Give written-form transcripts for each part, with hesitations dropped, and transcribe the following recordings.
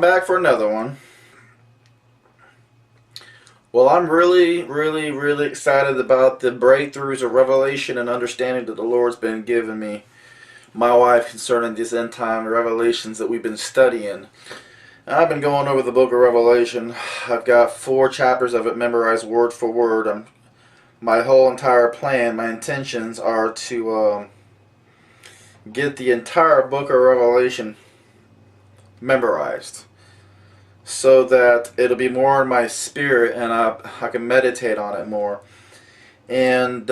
back for another one. Well, I'm really excited about the breakthroughs of revelation and understanding that the Lord's been giving me, my wife, concerning these end time revelations that we've been studying. I've been going over the book of Revelation. I've got 4 chapters of it memorized word for word. My whole entire plan, my intentions are to get the entire book of Revelation memorized, so that it'll be more in my spirit and I can meditate on it more. And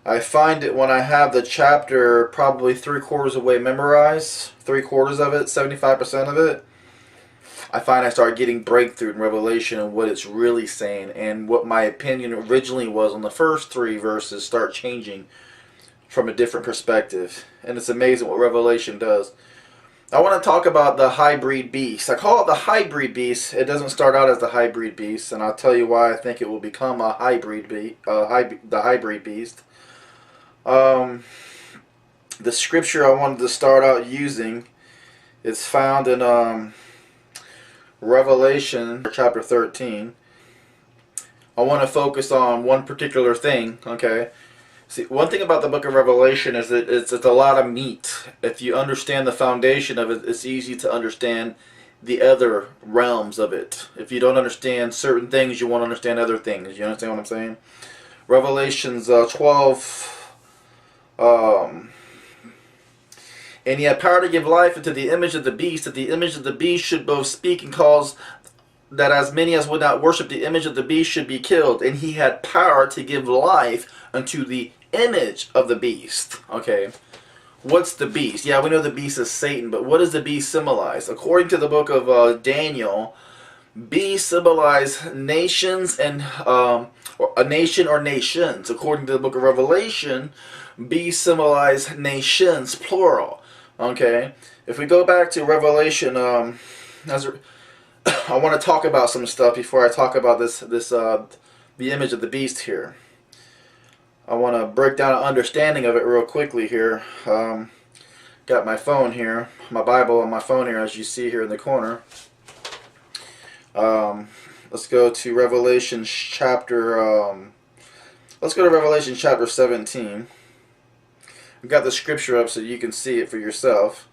I find it when I have the chapter probably 3/4 away memorized, 3/4 of it, 75% of it, I find I start getting breakthrough in Revelation and what it's really saying, and what my opinion originally was on the first 3 verses start changing from a different perspective. And it's amazing what Revelation does. I want to talk about the hybrid beast. I call it the hybrid beast. It doesn't start out as the hybrid beast, and I'll tell you why I think it will become a hybrid the hybrid beast. The scripture I wanted to start out using is found in Revelation chapter 13. I want to focus on one particular thing, okay? See, one thing about the book of Revelation is that it's a lot of meat. If you understand the foundation of it, it's easy to understand the other realms of it. If you don't understand certain things, you won't understand other things. You understand what I'm saying? Revelations 12. And he had power to give life into the image of the beast, that the image of the beast should both speak and cause that as many as would not worship the image of the beast should be killed. And he had power to give life unto the image of the beast. Okay, what's the beast? Yeah, we know the beast is Satan, but what does the beast symbolize? According to the book of Daniel, beast symbolize nations and or a nation or nations. According to the book of Revelation, beast symbolize nations, plural. Okay, if we go back to Revelation, I want to talk about some stuff before I talk about the image of the beast here. I want to break down an understanding of it real quickly here. Got my phone here, my Bible on my phone here, as you see here in the corner. Let's go to Revelation chapter. Let's go to Revelation chapter 17. I've got the scripture up so you can see it for yourself.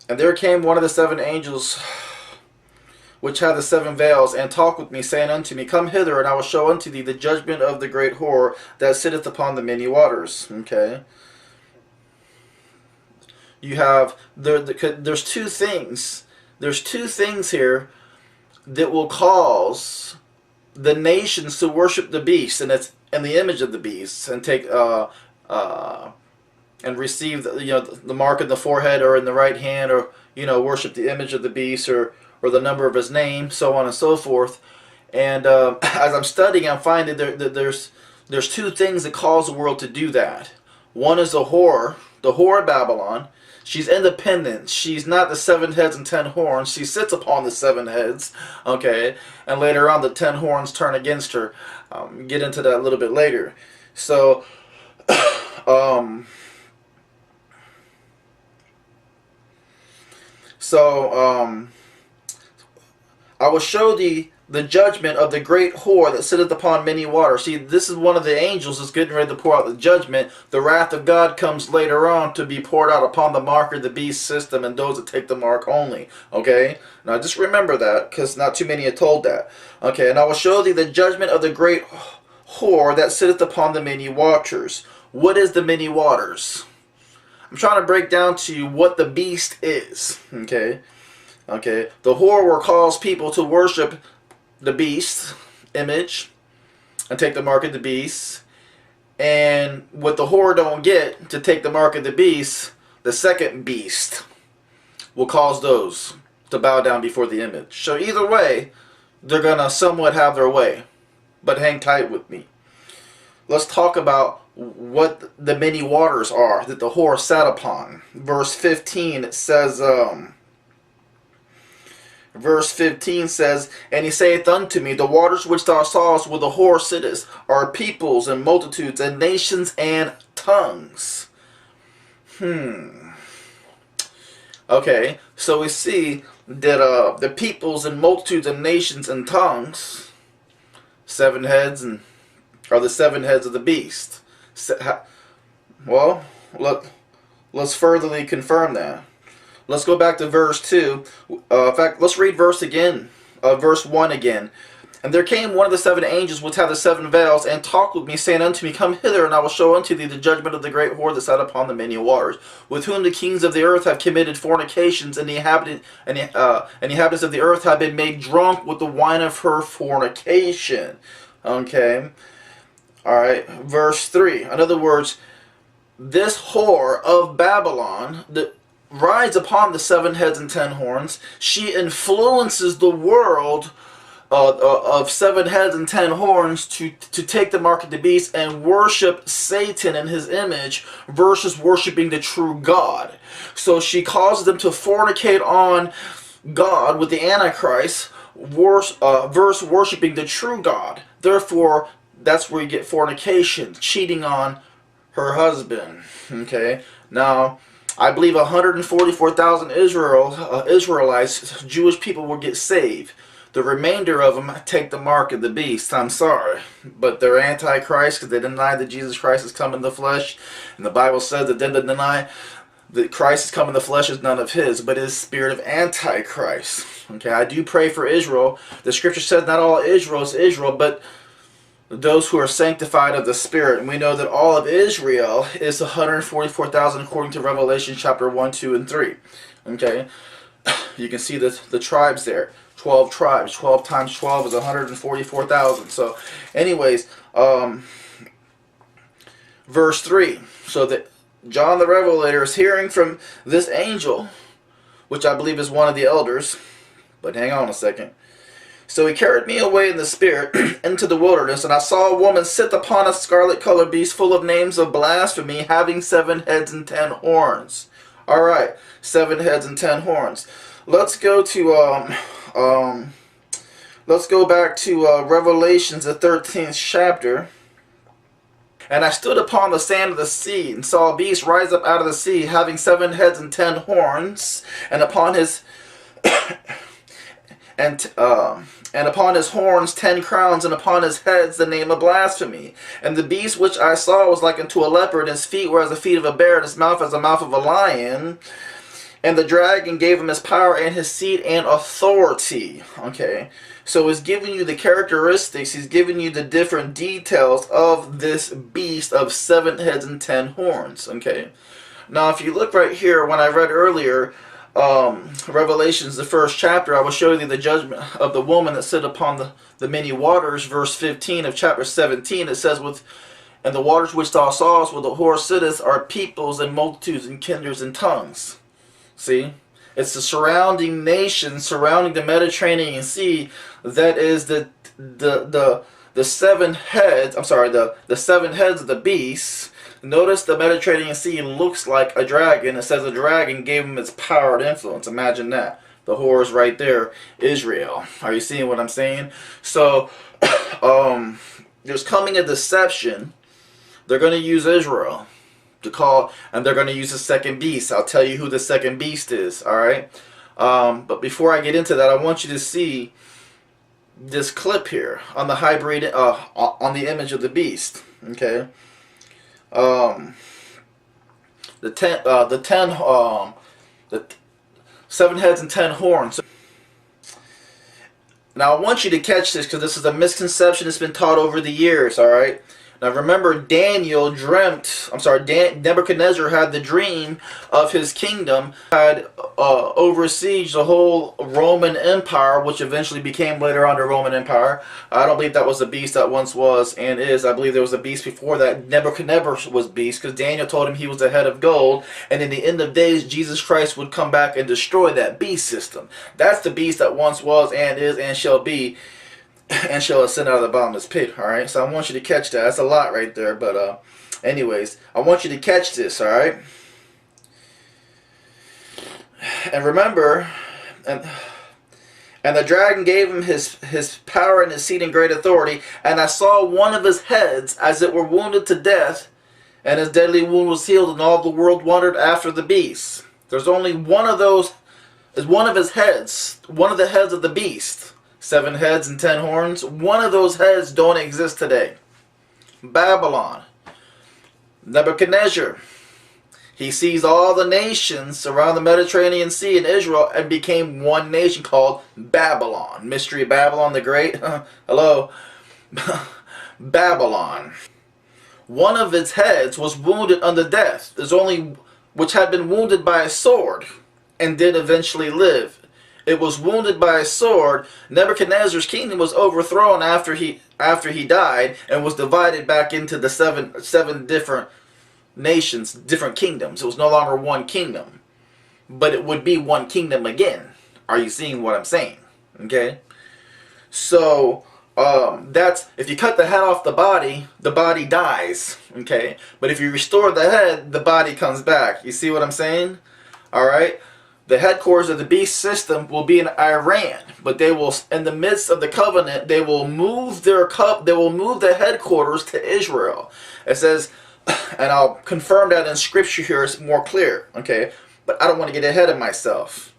And there came one of the 7 angels, which had the 7 veils, and talked with me, saying unto me, Come hither, and I will show unto thee the judgment of the great whore that sitteth upon the many waters. Okay. You have there's 2 things. There's 2 things here that will cause the nations to worship the beast, and it's in the image of the beast, and take and receive the mark in the forehead or in the right hand, or worship the image of the beast, or the number of his name, so on and so forth. And as I'm studying, I'm finding there's 2 things that cause the world to do that. One is the whore of Babylon. She's independent. She's not the 7 heads and 10 horns. She sits upon the 7 heads. Okay, and later on the 10 horns turn against her. Get into that a little bit later. So, I will show thee the judgment of the great whore that sitteth upon many waters. See, this is one of the angels that's getting ready to pour out the judgment. The wrath of God comes later on to be poured out upon the mark of the beast system and those that take the mark only. Okay? Now just remember that, because not too many are told that. Okay, and I will show thee the judgment of the great whore that sitteth upon the many waters. What is the many waters? I'm trying to break down to you what the beast is. Okay? Okay, the whore will cause people to worship the beast image and take the mark of the beast. And what the whore don't get to take the mark of the beast, the second beast will cause those to bow down before the image. So either way, they're going to somewhat have their way. But hang tight with me. Let's talk about what the many waters are that the whore sat upon. Verse 15, it says... Verse 15 says, And he saith unto me, The waters which thou sawest where the whore sitteth are peoples and multitudes and nations and tongues. Okay, so we see that the peoples and multitudes and nations and tongues, seven heads, and are the seven heads of the beast. Well, let's furtherly confirm that. Let's go back to verse 2. In fact, let's read verse 1 again. And there came one of the seven angels which had the seven veils, and talked with me, saying unto me, Come hither, and I will show unto thee the judgment of the great whore that sat upon the many waters, with whom the kings of the earth have committed fornications, and the inhabitants of the earth have been made drunk with the wine of her fornication. Okay. Alright, verse 3. In other words, this whore of Babylon that rides upon the seven heads and 10 horns, she influences the world of seven heads and 10 horns to take the mark of the beast and worship Satan and his image versus worshiping the true God. So she causes them to fornicate on God with the Antichrist versus worshiping the true God. Therefore, that's where you get fornication, cheating on her husband. Okay, now I believe 144,000 Israelites, Jewish people, will get saved. The remainder of them take the mark of the beast. I'm sorry, but they're antichrist because they deny that Jesus Christ has come in the flesh, and the Bible says that they deny that Christ has come in the flesh is none of his, but his spirit of antichrist. Okay, I do pray for Israel. The scripture says not all Israel is Israel, but those who are sanctified of the Spirit. And we know that all of Israel is 144,000 according to Revelation chapter 1, 2, and 3. Okay? You can see the tribes there. 12 tribes. 12 times 12 is 144,000. So, anyways, verse 3. So that John the Revelator is hearing from this angel, which I believe is one of the elders. But hang on a second. So he carried me away in the spirit into the wilderness, and I saw a woman sit upon a scarlet-colored beast full of names of blasphemy, having 7 heads and 10 horns. All right, 7 heads and 10 horns. Let's go to back to Revelations, the 13th chapter. And I stood upon the sand of the sea, and saw a beast rise up out of the sea, having 7 heads and 10 horns, and upon his and upon his horns 10 crowns, and upon his heads the name of blasphemy. And the beast which I saw was like unto a leopard, and his feet were as the feet of a bear, and his mouth as the mouth of a lion. And the dragon gave him his power and his seat and authority. Okay, so he's giving you the characteristics, he's giving you the different details of this beast of 7 heads and 10 horns. Okay, now if you look right here, when I read earlier, Revelations, the 1st chapter, I will show you the judgment of the woman that sit upon the many waters. Verse 15 of chapter 17, it says, And the waters which thou sawest where the whore sitteth are peoples and multitudes and kindreds and tongues. See? It's the surrounding nations, surrounding the Mediterranean Sea, that is the 7 heads, the 7 heads of the beast. Notice the Mediterranean Sea looks like a dragon. It says a dragon gave him its power and influence. Imagine that. The whore is right there, Israel. Are you seeing what I'm saying? So, there's coming a deception. They're going to use Israel to call, and they're going to use the second beast. I'll tell you who the second beast is, alright? But before I get into that, I want you to see this clip here on the hybrid, on the image of the beast, okay? The 7 heads and 10 horns. Now I want you to catch this, because this is a misconception that's been taught over the years, alright? Now remember, Nebuchadnezzar had the dream of his kingdom, had oversieged the whole Roman Empire, which eventually became later on the Roman Empire. I don't believe that was the beast that once was and is. I believe there was a beast before that. Nebuchadnezzar was beast, because Daniel told him he was the head of gold, and in the end of days, Jesus Christ would come back and destroy that beast system. That's the beast that once was and is and shall be, and shall ascend out of the bottomless pit. Alright, so I want you to catch that. That's a lot right there, but anyways, I want you to catch this, alright? And remember, and the dragon gave him his power and his seat and great authority, and I saw one of his heads as it were wounded to death, and his deadly wound was healed, and all the world wondered after the beast. There's only one of those, is one of his heads, one of the heads of the beast. 7 heads and 10 horns. One of those heads don't exist today. Babylon. Nebuchadnezzar. He sees all the nations around the Mediterranean Sea and Israel and became one nation called Babylon. Mystery of Babylon the Great. Hello. Babylon. One of its heads was wounded unto death. There's only which had been wounded by a sword and did eventually live. It was wounded by a sword. Nebuchadnezzar's kingdom was overthrown after he died and was divided back into the seven different nations, different kingdoms. It was no longer one kingdom, but it would be one kingdom again. Are you seeing what I'm saying? Okay, so that's, if you cut the head off the body dies. Okay, but if you restore the head, the body comes back. You see what I'm saying? All right. The headquarters of the beast system will be in Iran, but they will, in the midst of the covenant, they will move the headquarters to Israel. It says, and I'll confirm that in scripture here, it's more clear, okay? But I don't want to get ahead of myself.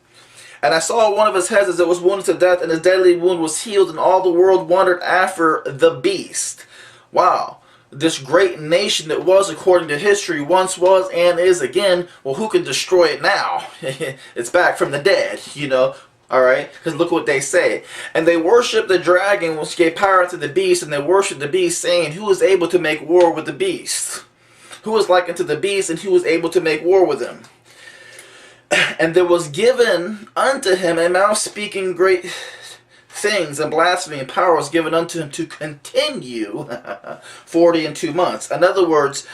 And I saw one of his heads as it was wounded to death, and his deadly wound was healed, and all the world wondered after the beast. Wow. This great nation that was, according to history, once was and is again, well, who can destroy it now? It's back from the dead, you know. Alright? Because look what they say. And they worship the dragon, which gave power to the beast, and they worship the beast, saying, who is able to make war with the beast? Who is like unto the beast, and who is able to make war with him? And there was given unto him a mouth speaking great things, and blasphemy, and power was given unto him to continue 42 months. In other words,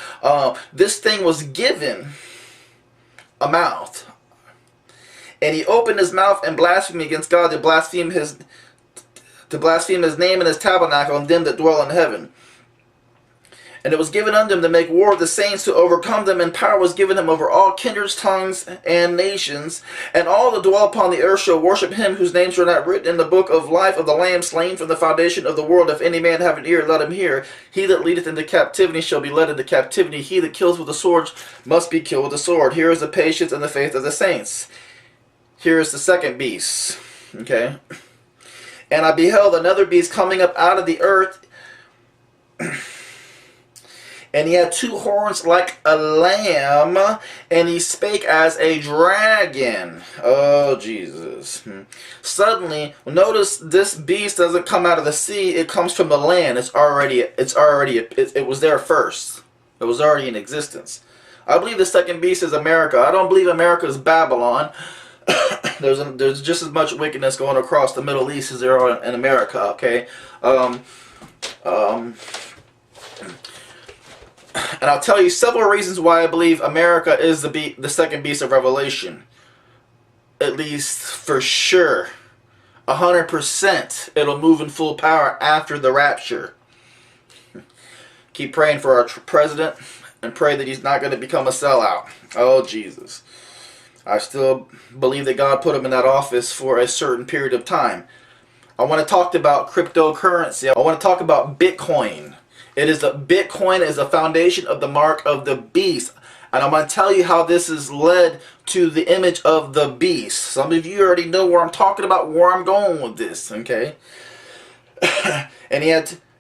this thing was given a mouth, and he opened his mouth and blasphemed against God, to blaspheme his name and his tabernacle, and them that dwell in heaven. And it was given unto him to make war with the saints, to overcome them, and power was given him over all kindreds, tongues, and nations. And all that dwell upon the earth shall worship him, whose names are not written in the book of life of the Lamb slain from the foundation of the world. If any man have an ear, let him hear. He that leadeth into captivity shall be led into captivity. He that kills with the sword must be killed with the sword. Here is the patience and the faith of the saints. Here is the second beast. Okay. And I beheld another beast coming up out of the earth, and he had 2 horns like a lamb, and he spake as a dragon. Oh, Jesus. Suddenly, notice this beast doesn't come out of the sea, it comes from the land. It was there first. It was already in existence. I believe the second beast is America. I don't believe America is Babylon. There's just as much wickedness going across the Middle East as there are in America, okay? And I'll tell you several reasons why I believe America is the second beast of Revelation. At least for sure. 100% it'll move in full power after the rapture. Keep praying for our president and pray that he's not going to become a sellout. Oh, Jesus. I still believe that God put him in that office for a certain period of time. I want to talk about cryptocurrency. I want to talk about Bitcoin. Bitcoin is the foundation of the mark of the beast. And I'm going to tell you how this is led to the image of the beast. Some of you already know where I'm talking about, where I'm going with this, okay?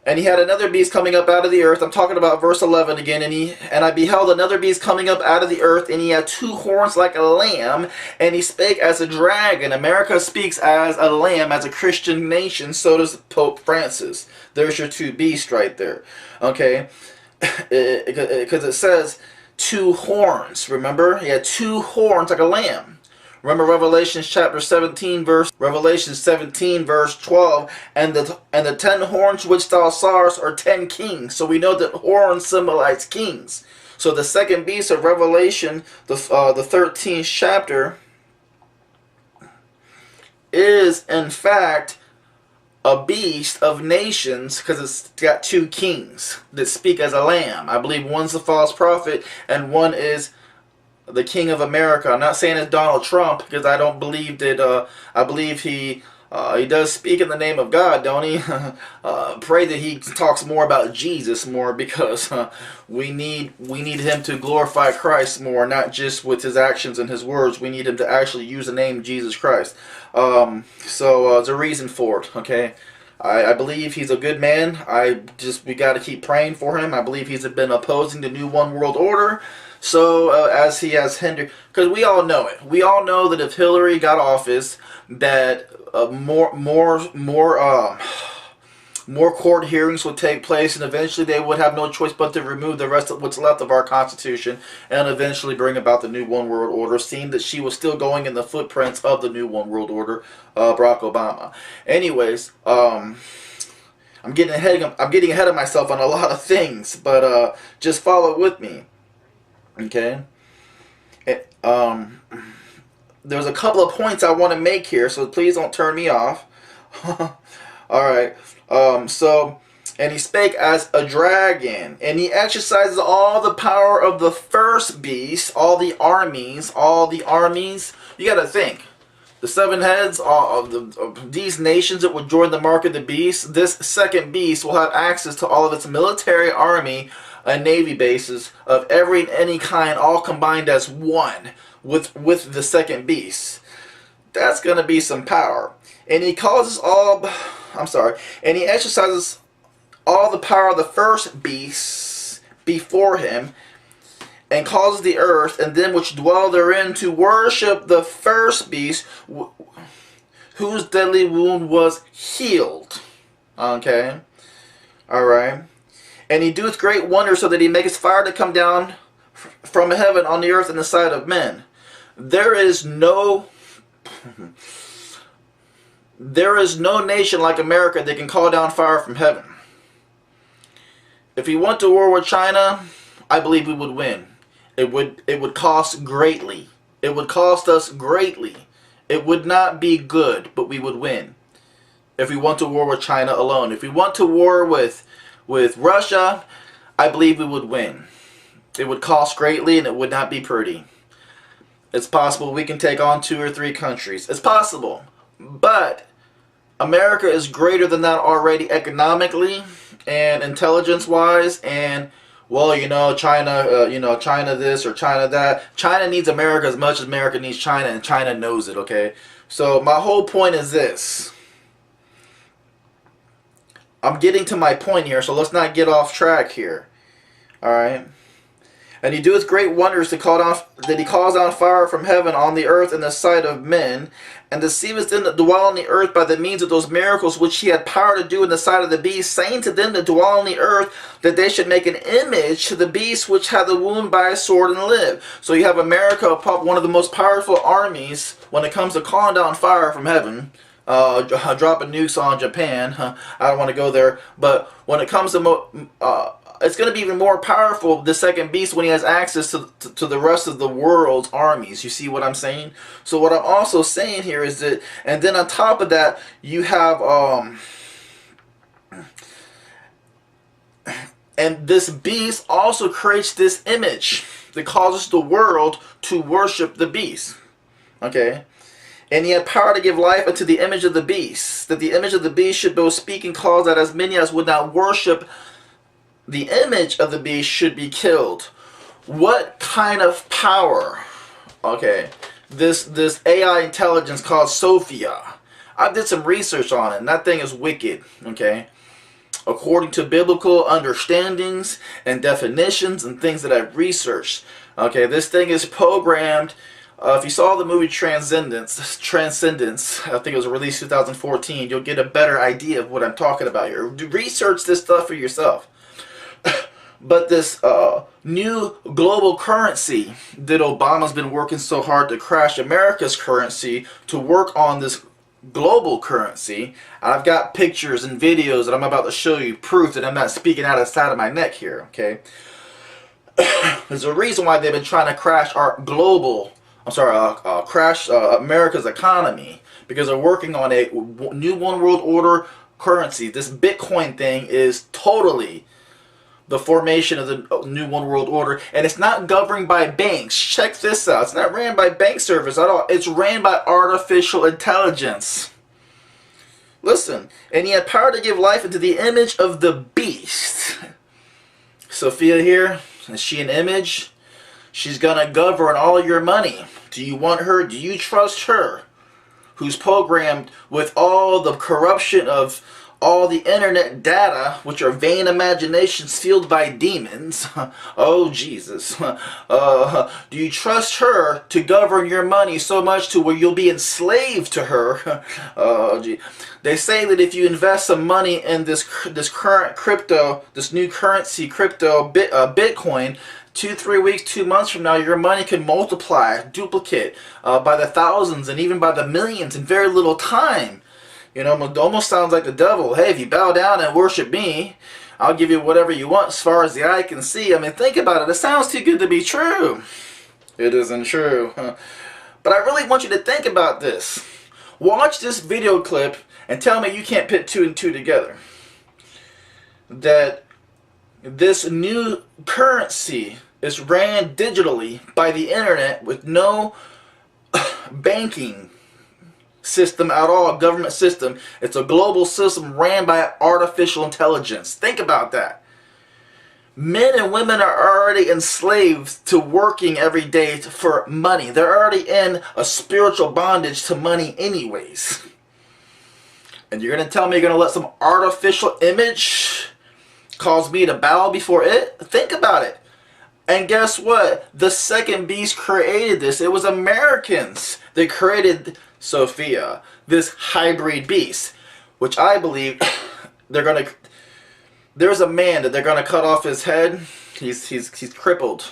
And he had another beast coming up out of the earth. I'm talking about verse 11 again. And I beheld another beast coming up out of the earth, and he had 2 horns like a lamb, and he spake as a dragon. America speaks as a lamb, as a Christian nation. So does Pope Francis. There's your 2 beasts right there. Okay? Because it says 2 horns. Remember? He had 2 horns like a lamb. Remember Revelation 17 verse 12, and the 10 horns which thou sawest are 10 kings. So we know that horns symbolize kings. So the second beast of Revelation, the 13th chapter, is in fact a beast of nations, because it's got 2 kings that speak as a lamb. I believe one's a false prophet and one is the King of America. I'm not saying it's Donald Trump, because I don't believe that. I believe he He does speak in the name of God, don't he? Pray that he talks more about Jesus more, because we need him to glorify Christ more, not just with his actions and his words. We need him to actually use the name Jesus Christ. So there's a reason for it. Okay. I believe he's a good man. We got to keep praying for him. I believe he's been opposing the new one world order. So as he has hindered, because we all know it. We all know that if Hillary got office, that more court hearings would take place, and eventually they would have no choice but to remove the rest of what's left of our Constitution, and eventually bring about the new one world order. Seeing that she was still going in the footprints of the new one world order, Barack Obama. Anyways, I'm getting ahead of myself on a lot of things, but just follow with me. Okay. There's a couple of points I want to make here, so please don't turn me off. Alright. And he spake as a dragon, and he exercises all the power of the first beast, all the armies. You gotta think. The seven heads of these nations that would join the mark of the beast, this second beast will have access to all of its military, army, and navy bases of every and any kind, all combined as one with the second beast. That's going to be some power. And he he exercises all the power of the first beast before him, and causes the earth and them which dwell therein to worship the first beast, whose deadly wound was healed. Okay? Alright? And he doeth great wonders, so that he maketh fire to come down from heaven on the earth in the sight of men. There is no nation like America that can call down fire from heaven. If we went to war with China, I believe we would win. It would cost greatly. It would cost us greatly. It would not be good, but we would win. If we went to war with China alone. If we went to war with Russia, I believe we would win. It would cost greatly, and it would not be pretty. It's possible we can take on 2 or 3 countries. It's possible. But America is greater than that already, economically and intelligence-wise, and China, China this or China that. China needs America as much as America needs China, and China knows it, okay? So my whole point is this. I'm getting to my point here, so let's not get off track here. Alright? And he doeth great wonders that he calls down fire from heaven on the earth in the sight of men, and deceiveth them that dwell on the earth by the means of those miracles which he had power to do in the sight of the beast, saying to them that dwell on the earth that they should make an image to the beast which had the wound by a sword and live. So you have America, one of the most powerful armies when it comes to calling down fire from heaven. Dropping nukes on Japan. I don't want to go there, but when it comes to it's going to be even more powerful, the second beast, when he has access to the rest of the world's armies. You see what I'm saying? So what I'm also saying here is that, and then on top of that, you have and this beast also creates this image that causes the world to worship the beast. Okay? And he had power to give life unto the image of the beast, that the image of the beast should both speak and cause that as many as would not worship the image of the beast should be killed. What kind of power? Okay, this AI intelligence called Sophia. I did some research on it, and that thing is wicked. Okay, according to biblical understandings and definitions and things that I've researched. Okay, this thing is programmed. If you saw the movie Transcendence, I think it was released 2014, you'll get a better idea of what I'm talking about here. Research this stuff for yourself. But this new global currency that Obama's been working so hard to crash America's currency, to work on this global currency. I've got pictures and videos that I'm about to show you, proof that I'm not speaking out of the side of my neck here, okay? There's a reason why they've been trying to crash our crash America's economy, because they're working on a new one world order currency. This Bitcoin thing is totally the formation of the new one world order, and it's not governed by banks. Check this out. It's not ran by bank servers at all. It's ran by artificial intelligence. Listen, and he had power to give life into the image of the beast. Sophia here, is she an image? She's gonna govern all your money. Do you want her? Do you trust her? Who's programmed with all the corruption of all the internet data, which are vain imaginations fueled by demons. Oh, Jesus. Do you trust her to govern your money so much to where you'll be enslaved to her? Oh, gee. They say that if you invest some money in this current crypto, this new currency, Bitcoin, 2-3 weeks, 2 months from now, your money can multiply, duplicate by the thousands and even by the millions in very little time. You know, it almost sounds like the devil. Hey, if you bow down and worship me, I'll give you whatever you want as far as the eye can see. I mean, think about it. It sounds too good to be true. It isn't true. But I really want you to think about this. Watch this video clip and tell me you can't put 2 and 2 together. That this new currency is ran digitally by the internet with no banking system at all, government system. It's a global system ran by artificial intelligence. Think about that. Men and women are already enslaved to working every day for money. They're already in a spiritual bondage to money anyways. And you're going to tell me you're going to let some artificial image cause me to bow before it? Think about it. And guess what? The second beast created this. It was Americans that created Sophia, this hybrid beast, which I believe there's a man that they're gonna cut off his head. He's crippled.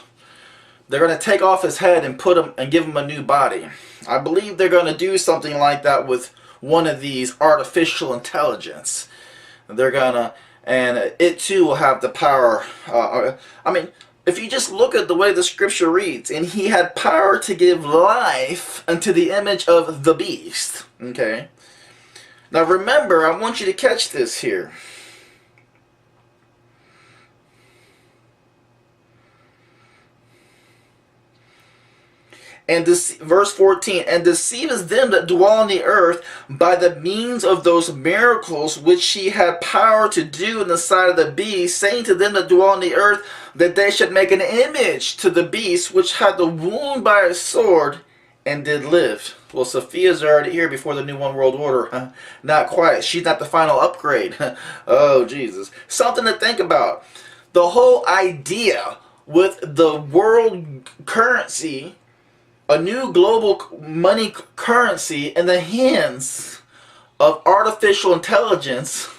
They're gonna take off his head and put him and give him a new body. I believe they're gonna do something like that with one of these artificial intelligence. They're gonna, and it too will have the power. I mean, if you just look at the way the scripture reads, and he had power to give life unto the image of the beast. Okay. Now remember, I want you to catch this here. And this, verse 14, and deceiveth them that dwell on the earth by the means of those miracles which he had power to do in the sight of the beast, saying to them that dwell on the earth that they should make an image to the beast which had the wound by a sword and did live. Well, Sophia's already here before the new one world order. Huh? Not quite. She's not the final upgrade. Oh, Jesus. Something to think about. The whole idea with the world currency, a new global money currency in the hands of artificial intelligence,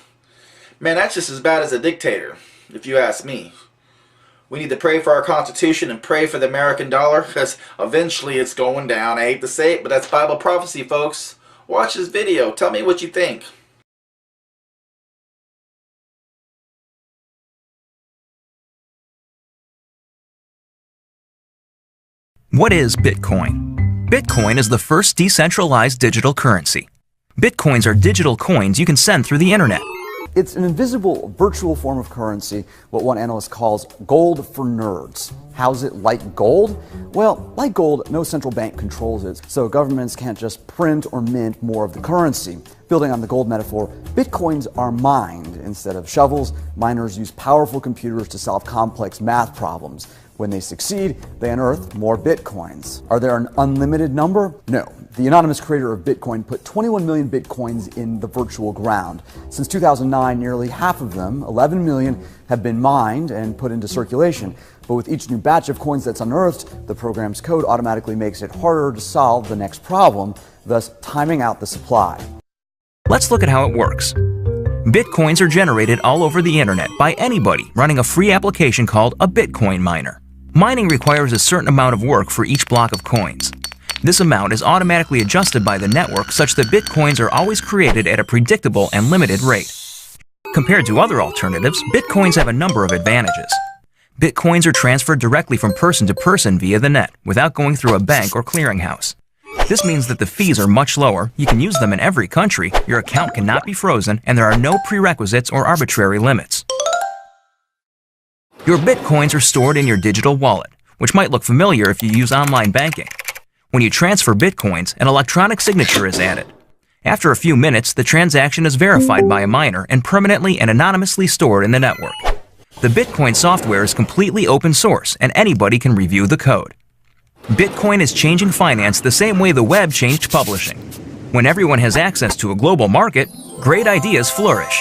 man, that's just as bad as a dictator, if you ask me. We need to pray for our Constitution and pray for the American dollar, because eventually it's going down. I hate to say it, but that's Bible prophecy, folks. Watch this video. Tell me what you think. What is Bitcoin? Bitcoin is the first decentralized digital currency. Bitcoins are digital coins you can send through the internet. It's an invisible, virtual form of currency, what one analyst calls gold for nerds. How's it like gold? Well, like gold, no central bank controls it, so governments can't just print or mint more of the currency. Building on the gold metaphor, bitcoins are mined. Instead of shovels, miners use powerful computers to solve complex math problems. When they succeed, they unearth more bitcoins. Are there an unlimited number? No. The anonymous creator of Bitcoin put 21 million bitcoins in the virtual ground. Since 2009, nearly half of them, 11 million, have been mined and put into circulation. But with each new batch of coins that's unearthed, the program's code automatically makes it harder to solve the next problem, thus timing out the supply. Let's look at how it works. Bitcoins are generated all over the internet by anybody running a free application called a Bitcoin miner. Mining requires a certain amount of work for each block of coins. This amount is automatically adjusted by the network such that bitcoins are always created at a predictable and limited rate. Compared to other alternatives, bitcoins have a number of advantages. Bitcoins are transferred directly from person to person via the net, without going through a bank or clearinghouse. This means that the fees are much lower, you can use them in every country, your account cannot be frozen, and there are no prerequisites or arbitrary limits. Your bitcoins are stored in your digital wallet, which might look familiar if you use online banking. When you transfer bitcoins, an electronic signature is added. After a few minutes, the transaction is verified by a miner and permanently and anonymously stored in the network. The Bitcoin software is completely open source and anybody can review the code. Bitcoin is changing finance the same way the web changed publishing. When everyone has access to a global market, great ideas flourish.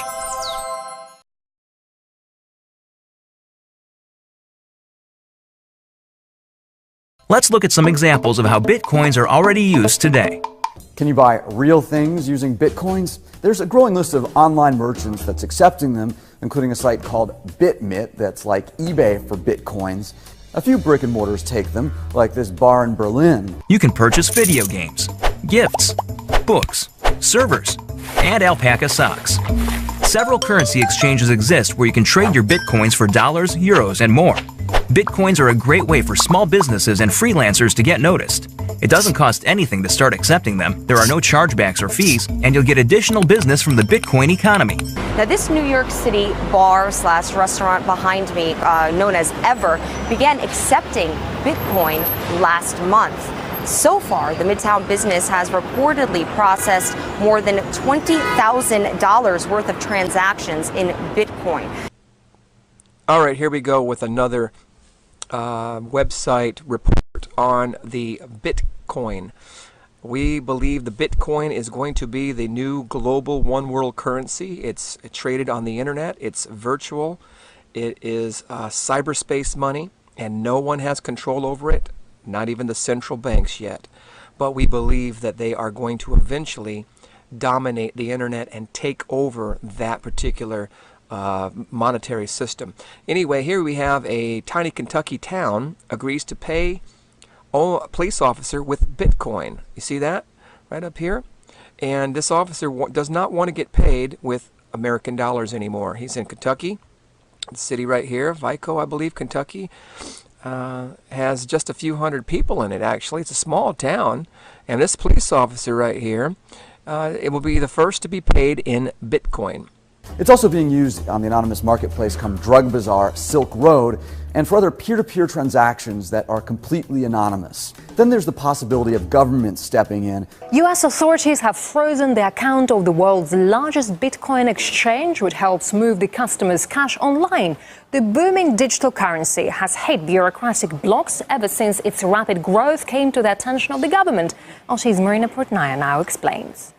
Let's look at some examples of how Bitcoins are already used today. Can you buy real things using Bitcoins? There's a growing list of online merchants that's accepting them, including a site called BitMit that's like eBay for Bitcoins. A few brick and mortars take them, like this bar in Berlin. You can purchase video games, gifts, books, servers, and alpaca socks. Several currency exchanges exist where you can trade your Bitcoins for dollars, euros, and more. Bitcoins are a great way for small businesses and freelancers to get noticed. It doesn't cost anything to start accepting them, there are no chargebacks or fees, and you'll get additional business from the Bitcoin economy. Now, this New York City bar/restaurant behind me, known as Ever, began accepting Bitcoin last month. So far, the Midtown business has reportedly processed more than $20,000 worth of transactions in Bitcoin. All right, here we go with another website report on the Bitcoin. We believe the Bitcoin is going to be the new global one world currency. It's traded on the internet. It's virtual. It is cyberspace money, and no one has control over it, not even the central banks yet. But we believe that they are going to eventually dominate the internet and take over that particular monetary system. Anyway, here we have a tiny Kentucky town agrees to pay a police officer with Bitcoin. You see that right up here? And this officer does not want to get paid with American dollars anymore. He's in Kentucky, the city right here, Vico, I believe, Kentucky. Has just a few hundred people in it, actually. It's a small town. And this police officer right here, it will be the first to be paid in Bitcoin. It's also being used on the anonymous marketplace come Drug Bazaar, Silk Road, and for other peer-to-peer transactions that are completely anonymous. Then there's the possibility of government stepping in. U.S. authorities have frozen the account of the world's largest Bitcoin exchange, which helps move the customers' cash online. The booming digital currency has hit bureaucratic blocks ever since its rapid growth came to the attention of the government. RT's Marina Portnaya now explains.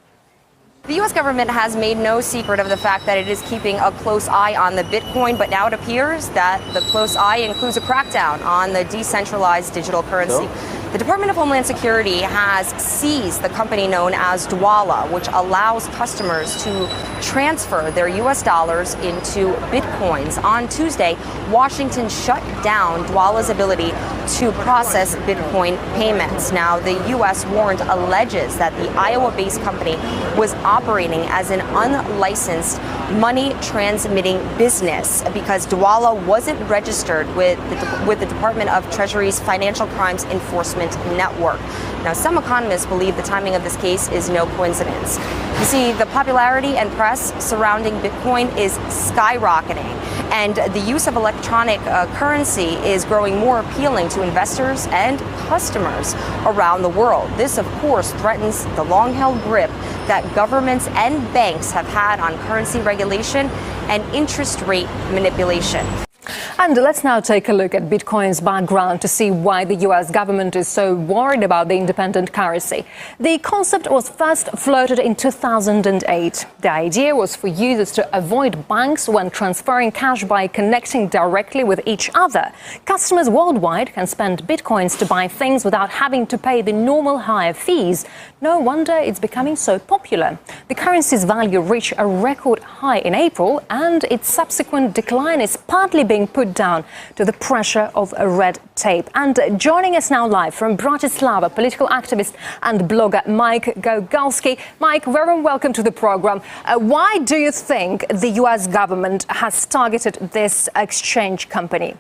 The U.S. government has made no secret of the fact that it is keeping a close eye on the Bitcoin, but now it appears that the close eye includes a crackdown on the decentralized digital currency. The Department of Homeland Security has seized the company known as Dwolla, which allows customers to transfer their U.S. dollars into Bitcoins. On Tuesday, Washington shut down Dwolla's ability to process Bitcoin payments. Now, the U.S. warrant alleges that the Iowa-based company was operating as an unlicensed money transmitting business because Dwolla wasn't registered with the Department of Treasury's Financial Crimes Enforcement Network. Now, some economists believe the timing of this case is no coincidence. You see, the popularity and press surrounding Bitcoin is skyrocketing, and the use of electronic currency is growing more appealing to investors and customers around the world. This, of course, threatens the long-held grip that governments and banks have had on currency regulation and interest rate manipulation. And let's now take a look at Bitcoin's background to see why the U.S. government is so worried about the independent currency. The concept was first floated in 2008. The idea was for users to avoid banks when transferring cash by connecting directly with each other. Customers worldwide can spend Bitcoins to buy things without having to pay the normal higher fees. No wonder it's becoming so popular. The currency's value reached a record high in April, and its subsequent decline is partly being put down to the pressure of red tape. And joining us now live from Bratislava, political activist and blogger Mike Gogalski. Mike, very welcome to the program. Why do you think the U.S. government has targeted this exchange company?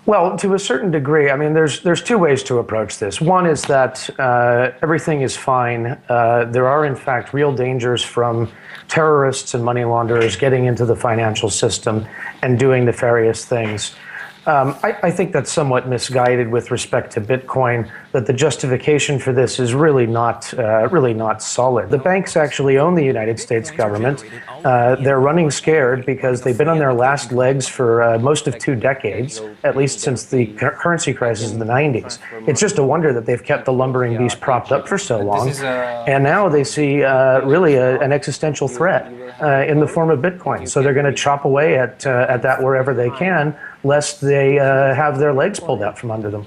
Well, to a certain degree, I mean, there's two ways to approach this. One is that everything is fine. There are, in fact, real dangers from terrorists and money launderers getting into the financial system and doing nefarious things. I think that's somewhat misguided with respect to Bitcoin, that the justification for this is really not solid. The banks actually own the United States government. They're running scared because they've been on their last legs for most of 2 decades, at least since the currency crisis in the 90s. It's just a wonder that they've kept the lumbering beast propped up for so long. And now they see really an existential threat in the form of Bitcoin. So they're going to chop away at that wherever they can, lest they have their legs pulled out from under them.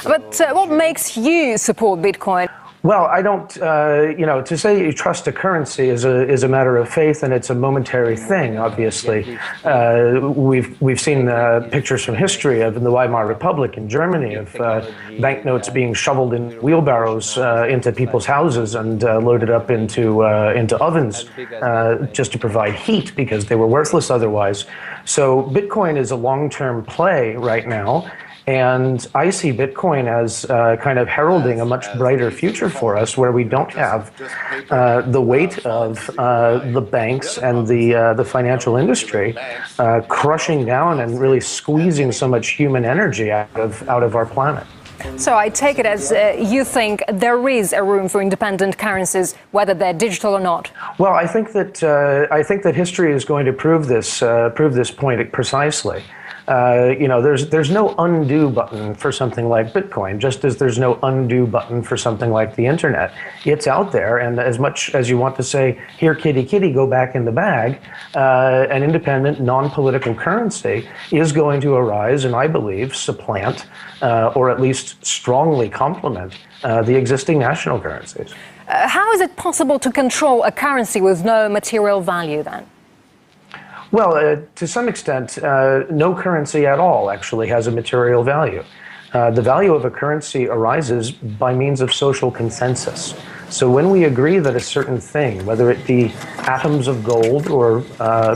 But what makes you support Bitcoin? Well, I don't, to say you trust a currency is a matter of faith, and it's a momentary thing, obviously. We've seen pictures from history of the Weimar Republic in Germany of banknotes being shoveled in wheelbarrows into people's houses and loaded up into ovens just to provide heat because they were worthless otherwise. So Bitcoin is a long-term play right now. And I see Bitcoin as kind of heralding a much brighter future for us, where we don't have the weight of the banks and the financial industry crushing down and really squeezing so much human energy out of our planet. So I take it as you think there is a room for independent currencies, whether they're digital or not. Well, I think that history is going to prove this point precisely. There's no undo button for something like Bitcoin, just as there's no undo button for something like the internet. It's out there, and as much as you want to say, here, kitty, kitty, go back in the bag, an independent, non-political currency is going to arise and, I believe, supplant, or at least strongly complement, the existing national currencies. How is it possible to control a currency with no material value, then? Well, to some extent, no currency at all actually has a material value. The value of a currency arises by means of social consensus. So when we agree that a certain thing, whether it be atoms of gold or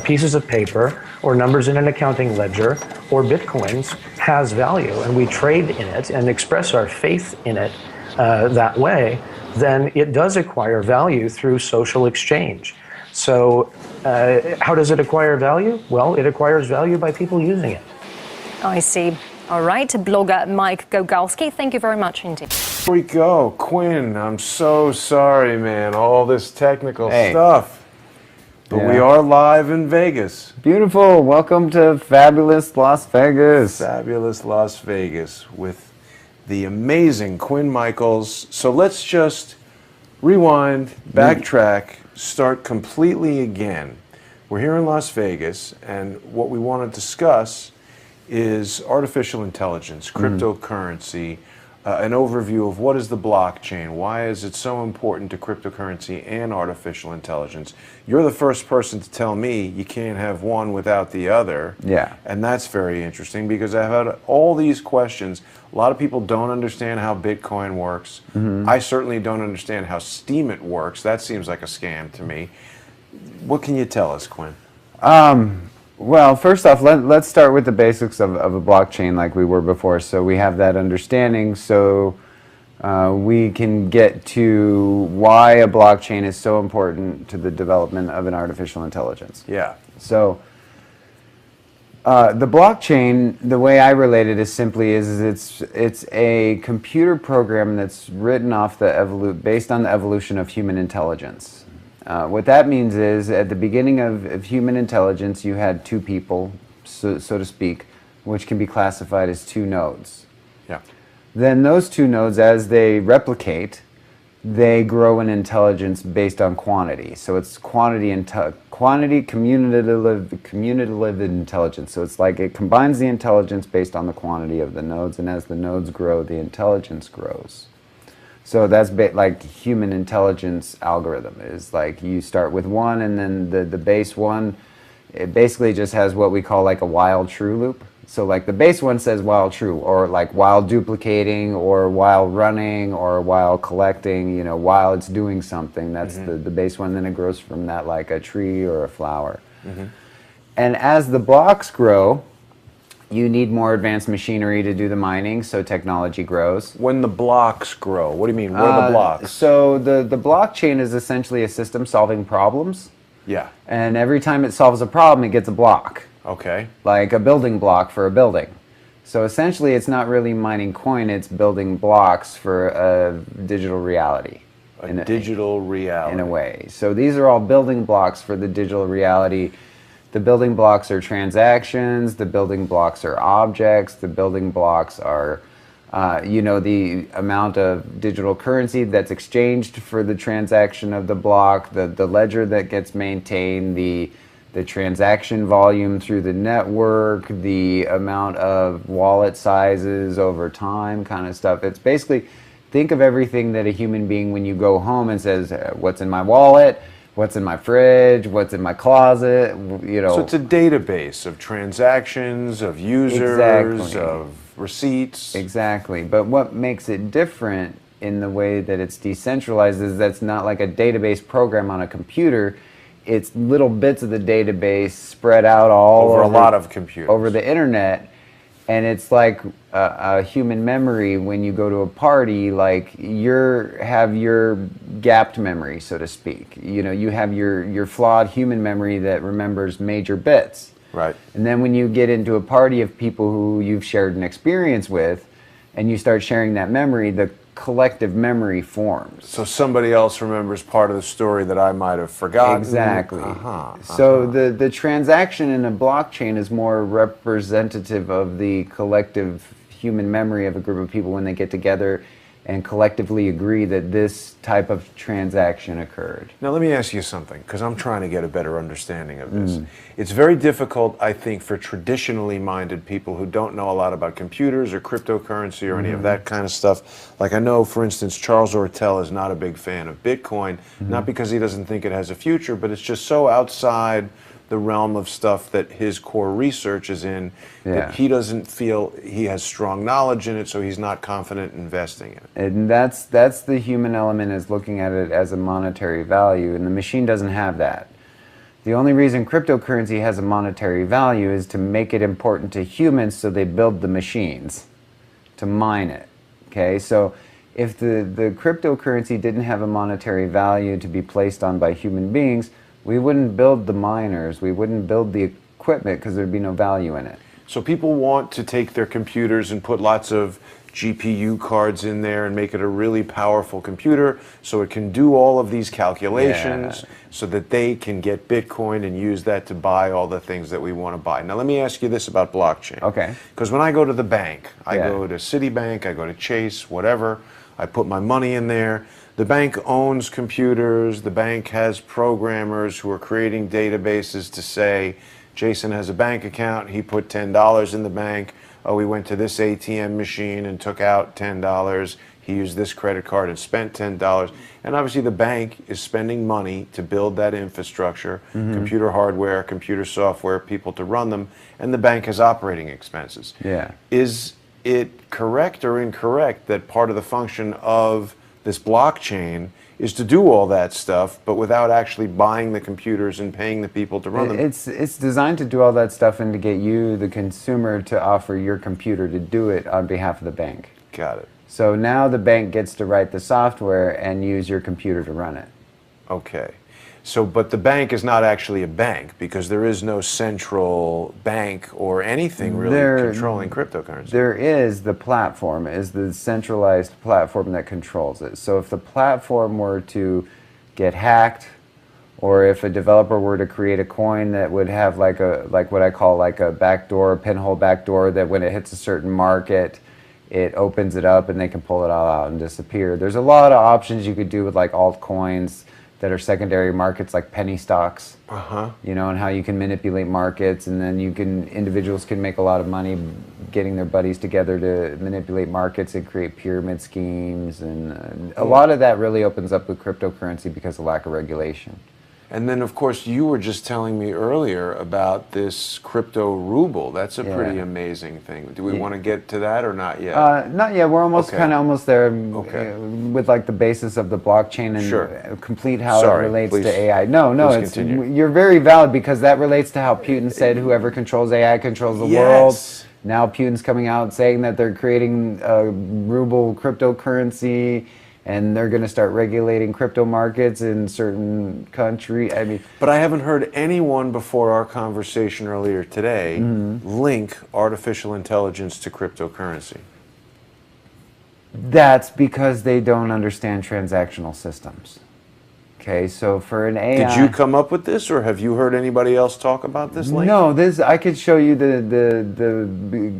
pieces of paper or numbers in an accounting ledger or bitcoins, has value, and we trade in it and express our faith in it that way, then it does acquire value through social exchange. So how does it acquire value? Well, it acquires value by people using it. I see. All right, blogger Mike Gogalski, thank you very much indeed. Here we go. Quinn, I'm so sorry, man. All this technical stuff. But we are live in Vegas. Beautiful. Welcome to fabulous Las Vegas. Fabulous Las Vegas with the amazing Quinn Michaels. So let's just rewind, backtrack, start completely again. We're here in Las Vegas, and what we want to discuss is artificial intelligence, cryptocurrency, an overview of what is the blockchain, why is it so important to cryptocurrency and artificial intelligence. You're the first person to tell me you can't have one without the other. Yeah. And that's very interesting because I've had all these questions. A lot of people don't understand how Bitcoin works. I certainly don't understand how Steemit works. That seems like a scam to me. What can you tell us, Quinn? Well, first off, let's start with the basics of a blockchain like we were before, so we have that understanding, so we can get to why a blockchain is so important to the development of an artificial intelligence. Yeah. So the blockchain, the way I relate it is simply it's a computer program that's written off based on the evolution of human intelligence. What that means is, at the beginning of human intelligence, you had two people, so to speak, which can be classified as two nodes. Yeah. Then those two nodes, as they replicate, they grow in intelligence based on quantity. So it's quantity commutative intelligence. So it's like it combines the intelligence based on the quantity of the nodes, and as the nodes grow, the intelligence grows. So that's like human intelligence algorithm is like you start with one, and then the base one, it basically just has what we call like a while true loop. So like the base one says while true, or like while duplicating, or while running, or while collecting, while it's doing something. That's the base one. Then it grows from that like a tree or a flower. And as the blocks grow, you need more advanced machinery to do the mining, so technology grows. When the blocks grow, what do you mean? What are the blocks? So the blockchain is essentially a system solving problems. Yeah. And every time it solves a problem, it gets a block. Okay. Like a building block for a building. So essentially, it's not really mining coin; it's building blocks for a digital reality. Digital reality. In a way. So these are all building blocks for the digital reality. The building blocks are transactions, the building blocks are objects, the building blocks are, the amount of digital currency that's exchanged for the transaction of the block, the ledger that gets maintained, the transaction volume through the network, the amount of wallet sizes over time kind of stuff. It's basically, think of everything that a human being, when you go home and says, what's in my wallet? What's in my fridge? What's in my closet? So it's a database of transactions, of users, Exactly. of receipts. Exactly. But what makes it different in the way that it's decentralized is that's not like a database program on a computer. It's little bits of the database spread out all over a lot of computers. Over the internet. And it's like a human memory when you go to a party, like you have your gapped memory, so to speak. You have your flawed human memory that remembers major bits. Right. And then when you get into a party of people who you've shared an experience with, and you start sharing that memory, the collective memory forms. So somebody else remembers part of the story that I might have forgotten. Exactly. So the transaction in a blockchain is more representative of the collective human memory of a group of people when they get together and collectively agree that this type of transaction occurred. Now let me ask you something, because I'm trying to get a better understanding of this. It's very difficult, I think, for traditionally minded people who don't know a lot about computers or cryptocurrency or any of that kind of stuff. Like I know, for instance, Charles Ortel is not a big fan of Bitcoin, not because he doesn't think it has a future, but it's just so outside the realm of stuff that his core research is in, that he doesn't feel he has strong knowledge in it, so he's not confident investing in it. And that's the human element, is looking at it as a monetary value, and the machine doesn't have that. The only reason cryptocurrency has a monetary value is to make it important to humans, so they build the machines to mine it. Okay, so if the cryptocurrency didn't have a monetary value to be placed on by human beings, we wouldn't build the miners, we wouldn't build the equipment, because there'd be no value in it. So people want to take their computers and put lots of GPU cards in there and make it a really powerful computer so it can do all of these calculations so that they can get Bitcoin and use that to buy all the things that we want to buy. Now let me ask you this about blockchain. Okay. Because when I go to the bank, I go to Citibank, I go to Chase, whatever, I put my money in there. The bank owns computers, the bank has programmers who are creating databases to say, Jason has a bank account, he put $10 in the bank, oh, he went to this ATM machine and took out $10, he used this credit card and spent $10. And obviously the bank is spending money to build that infrastructure, computer hardware, computer software, people to run them, and the bank has operating expenses. Yeah. Is it correct or incorrect that part of the function of this blockchain is to do all that stuff, but without actually buying the computers and paying the people to run them? It's designed to do all that stuff and to get you, the consumer, to offer your computer to do it on behalf of the bank. Got it. So now the bank gets to write the software and use your computer to run it. Okay. So, but the bank is not actually a bank, because there is no central bank or anything really controlling cryptocurrency. There is the platform, is the centralized platform that controls it. So if the platform were to get hacked, or if a developer were to create a coin that would have like what I call like a backdoor, pinhole backdoor, that when it hits a certain market, it opens it up and they can pull it all out and disappear. There's a lot of options you could do with like altcoins that are secondary markets, like penny stocks, and how you can manipulate markets, and then individuals can make a lot of money getting their buddies together to manipulate markets and create pyramid schemes, and a lot of that really opens up with cryptocurrency because of lack of regulation. And then, of course, you were just telling me earlier about this crypto ruble. That's a pretty amazing thing. Do we want to get to that or not yet? Not yet. We're almost kind of almost there with like the basis of the blockchain and complete how it relates to AI. No, you're very valid, because that relates to how Putin said whoever controls AI controls the world. Now Putin's coming out saying that they're creating a ruble cryptocurrency. and they're going to start regulating crypto markets in certain country. I mean, But I haven't heard anyone before our conversation earlier today link artificial intelligence to cryptocurrency. that's because they don't understand transactional systems. Okay, so for an AI, Did you come up with this, or have you heard anybody else talk about this link? No, this I could show you the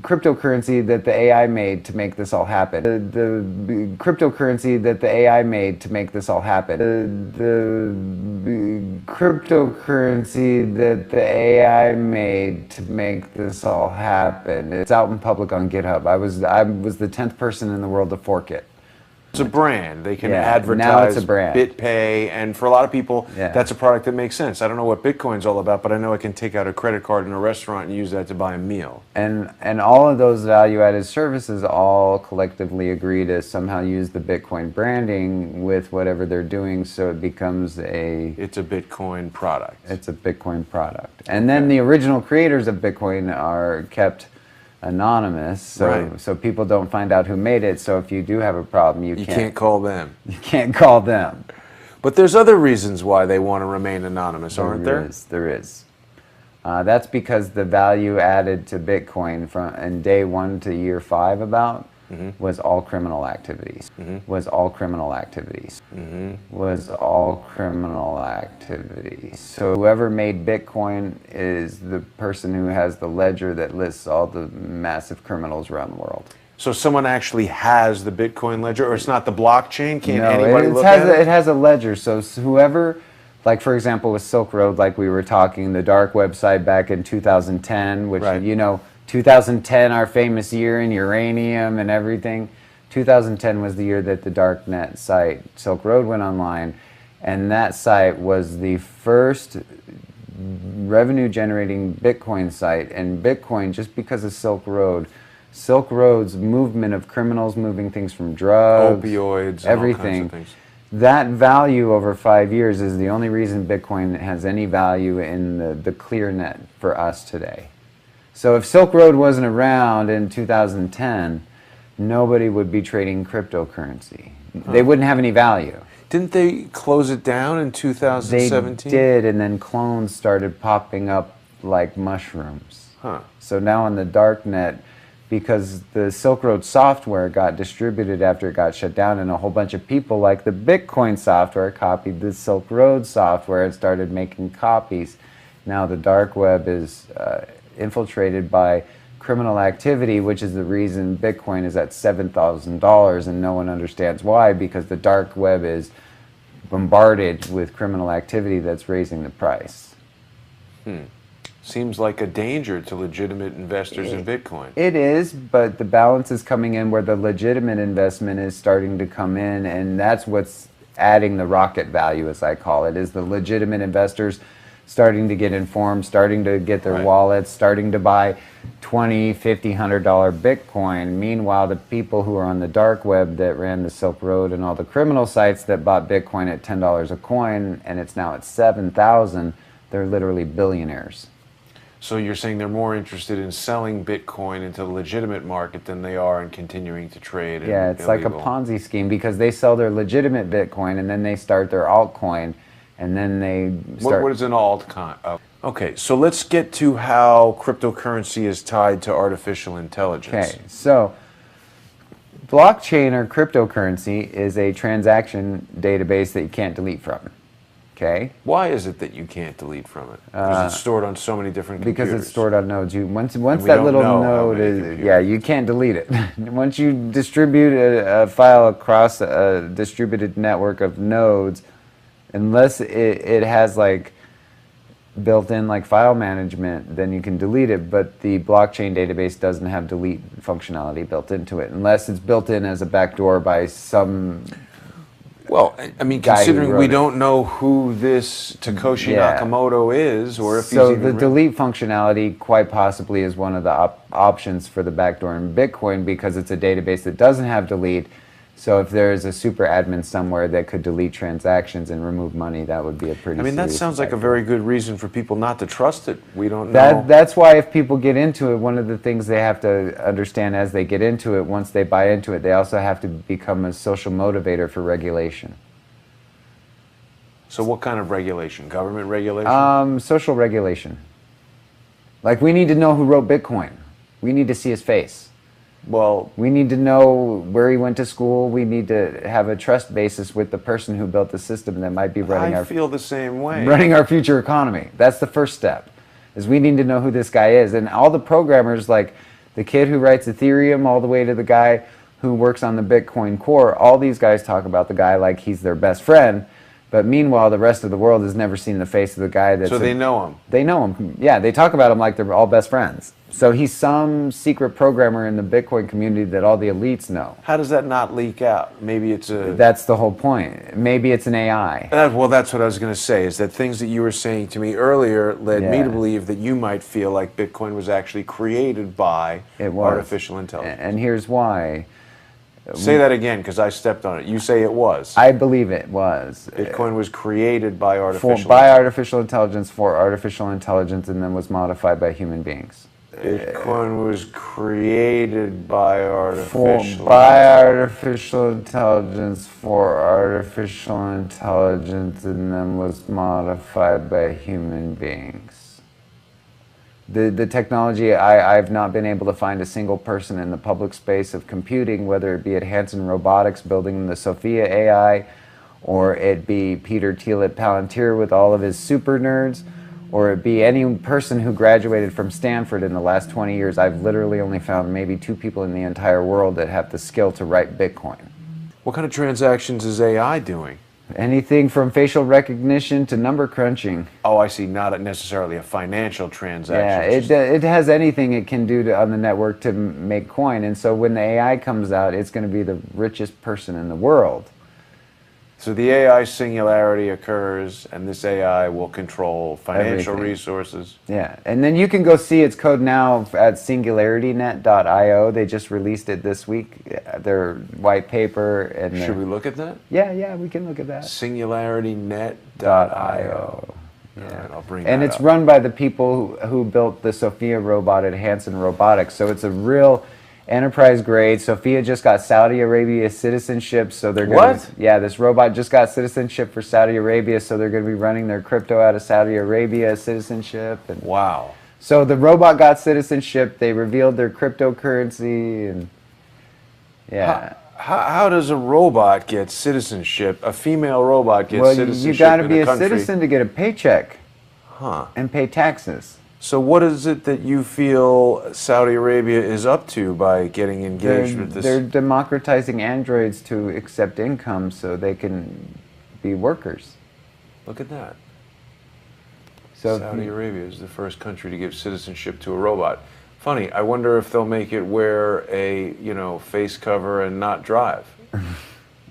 cryptocurrency that the AI made to make this all happen. The cryptocurrency that the AI made to make this all happen. The cryptocurrency that the AI made to make this all happen. It's out in public on GitHub. I was the 10th person in the world to fork it. It's a brand. They can Yeah, advertise now it's a brand. BitPay, and for a lot of people, Yeah. that's a product that makes sense. I don't know what Bitcoin's all about, but I know I can take out a credit card in a restaurant and use that to buy a meal. And all of those value-added services all collectively agree to somehow use the Bitcoin branding with whatever they're doing, so it becomes It's a Bitcoin product. it's a Bitcoin product. And then the original creators of Bitcoin are kept anonymous, so Right. so people don't find out who made it. So if you do have a problem, You can't call them. you can't call them. But there's other reasons why they want to remain anonymous, aren't there? There is. That's because the value added to Bitcoin from in day 1 to year 5 was all criminal activities. Was all criminal activities. Was all criminal activities. So whoever made Bitcoin is the person who has the ledger that lists all the massive criminals around the world. So someone actually has the Bitcoin ledger, or it's not the blockchain? Can't No, anybody it look has at it it? has a ledger. So whoever, like for example with Silk Road, like we were talking, the dark website back in 2010, which Right. 2010, our famous year in uranium and everything. 2010 was the year that the darknet site Silk Road went online, and that site was the first revenue-generating Bitcoin site. And Bitcoin, just because of Silk Road's movement of criminals moving things from drugs, Opioids, and everything. all kinds of things. That value over 5 years is the only reason Bitcoin has any value in the clear net for us today. So if Silk Road wasn't around in 2010, nobody would be trading cryptocurrency. They wouldn't have any value. Didn't they close it down in They 2017? did, and then clones started popping up like mushrooms. Huh. So now on the dark net, because the Silk Road software got distributed after it got shut down, and a whole bunch of people like the Bitcoin software copied the Silk Road software and started making copies. Now the dark web is infiltrated by criminal activity, which is the reason Bitcoin is at $7,000, and no one understands why, because the dark web is bombarded with criminal activity that's raising the price. Seems like a danger to legitimate investors in Bitcoin. It is, but the balance is coming in where the legitimate investment is starting to come in, and that's what's adding the rocket value, as I call it, is the legitimate investors starting to get informed, starting to get their Right. wallets, starting to buy $20, $50, $100 Bitcoin. Meanwhile, the people who are on the dark web that ran the Silk Road and all the criminal sites that bought Bitcoin at $10 a coin, and it's now at $7,000, they're literally billionaires. So you're saying they're more interested in selling Bitcoin into the legitimate market than they are in continuing to trade. in Yeah, it's like a illegal. Ponzi scheme, because they sell their legitimate Bitcoin and then they start their altcoin, and then they start. What is an altcoin? Oh. Okay, so let's get to how cryptocurrency is tied to artificial intelligence. Okay, so blockchain or cryptocurrency is a transaction database that you can't delete from. Okay, Why is it that you can't delete from it? Because it's stored on so many different computers. because it's stored on nodes. Once we that don't little know how node many is, computers. yeah, you can't delete it. Once you distribute a file across a distributed network of nodes, unless it has like built-in like file management, then you can delete it. But the blockchain database doesn't have delete functionality built into it, unless it's built in as a backdoor by some. Well, I mean, guy who considering wrote we it. don't know who this Takeshi Yeah. Nakamoto is, or if So he's even the written- delete functionality quite possibly is one of the options for the backdoor in Bitcoin, because it's a database that doesn't have delete. So if there's a super admin somewhere that could delete transactions and remove money, that would be a pretty. I mean, that serious sounds like a attack. very good reason for people not to trust it. We don't know. That's why if people get into it, one of the things they have to understand as they get into it, once they buy into it, they also have to become a social motivator for regulation. So what kind of regulation? Government regulation? Social regulation. Like, we need to know who wrote Bitcoin. We need to see his face. Well, We need to know where he went to school. We need to have a trust basis with the person who built the system that might be running I our feel the same way. running our future economy. That's the first step. Is we need to know who this guy is. And all the programmers, like the kid who writes Ethereum all the way to the guy who works on the Bitcoin core, all these guys talk about the guy like he's their best friend. But meanwhile, the rest of the world has never seen the face of the guy that's... So they know him. They know him. Yeah, they talk about him like they're all best friends. So he's some secret programmer in the Bitcoin community that all the elites know. How does that not leak out? Maybe it's a... That's the whole point. Maybe it's an AI. Well, that's what I was going to say, is that things that you were saying to me earlier led me Yeah. to believe that you might feel like Bitcoin was actually created by It was. artificial intelligence. And here's why. Say that again, because I stepped on it. You say it was. I believe it was. Bitcoin was created by artificial By artificial intelligence, for artificial intelligence, and then was modified by human beings. Bitcoin was created by Artificial intelligence, for artificial intelligence, and then was modified by human beings. The technology, I've not been able to find a single person in the public space of computing, whether it be at Hanson Robotics building the Sophia AI, or it be Peter Thiel at Palantir with all of his super nerds, or it be any person who graduated from Stanford in the last 20 years. I've literally only found maybe 2 people in the entire world that have the skill to write Bitcoin. What kind of transactions is AI doing? Anything from facial recognition to number crunching. Oh, I see. Not necessarily a financial transaction. Yeah, it has anything it can do on the network to make coin. And so when the AI comes out, it's going to be the richest person in the world. So the AI singularity occurs, and this AI will control financial Everything. resources. Yeah, and then you can go see its code now at singularitynet.io. They just released it this week, their white paper. And Should we look at that? Yeah, we can look at that. Singularitynet.io. Yeah. All right, I'll bring And that it's up. run by the people who built the Sophia robot at Hanson Robotics. So it's a real enterprise grade. Sophia just got Saudi Arabia citizenship, so they're going What? Yeah, this robot just got citizenship for Saudi Arabia, so they're going to be running their crypto out of Saudi Arabia citizenship. And Wow. so the robot got citizenship. They revealed their cryptocurrency, and yeah. How does a robot get citizenship? A female robot gets Well, citizenship you got to in be a country? citizen to get a paycheck Huh. and pay taxes. So what is it that you feel Saudi Arabia is up to by getting engaged with this? They're democratizing androids to accept income so they can be workers. Look at that. So Saudi Arabia is the first country to give citizenship to a robot. Funny, I wonder if they'll make it wear a, face cover and not drive.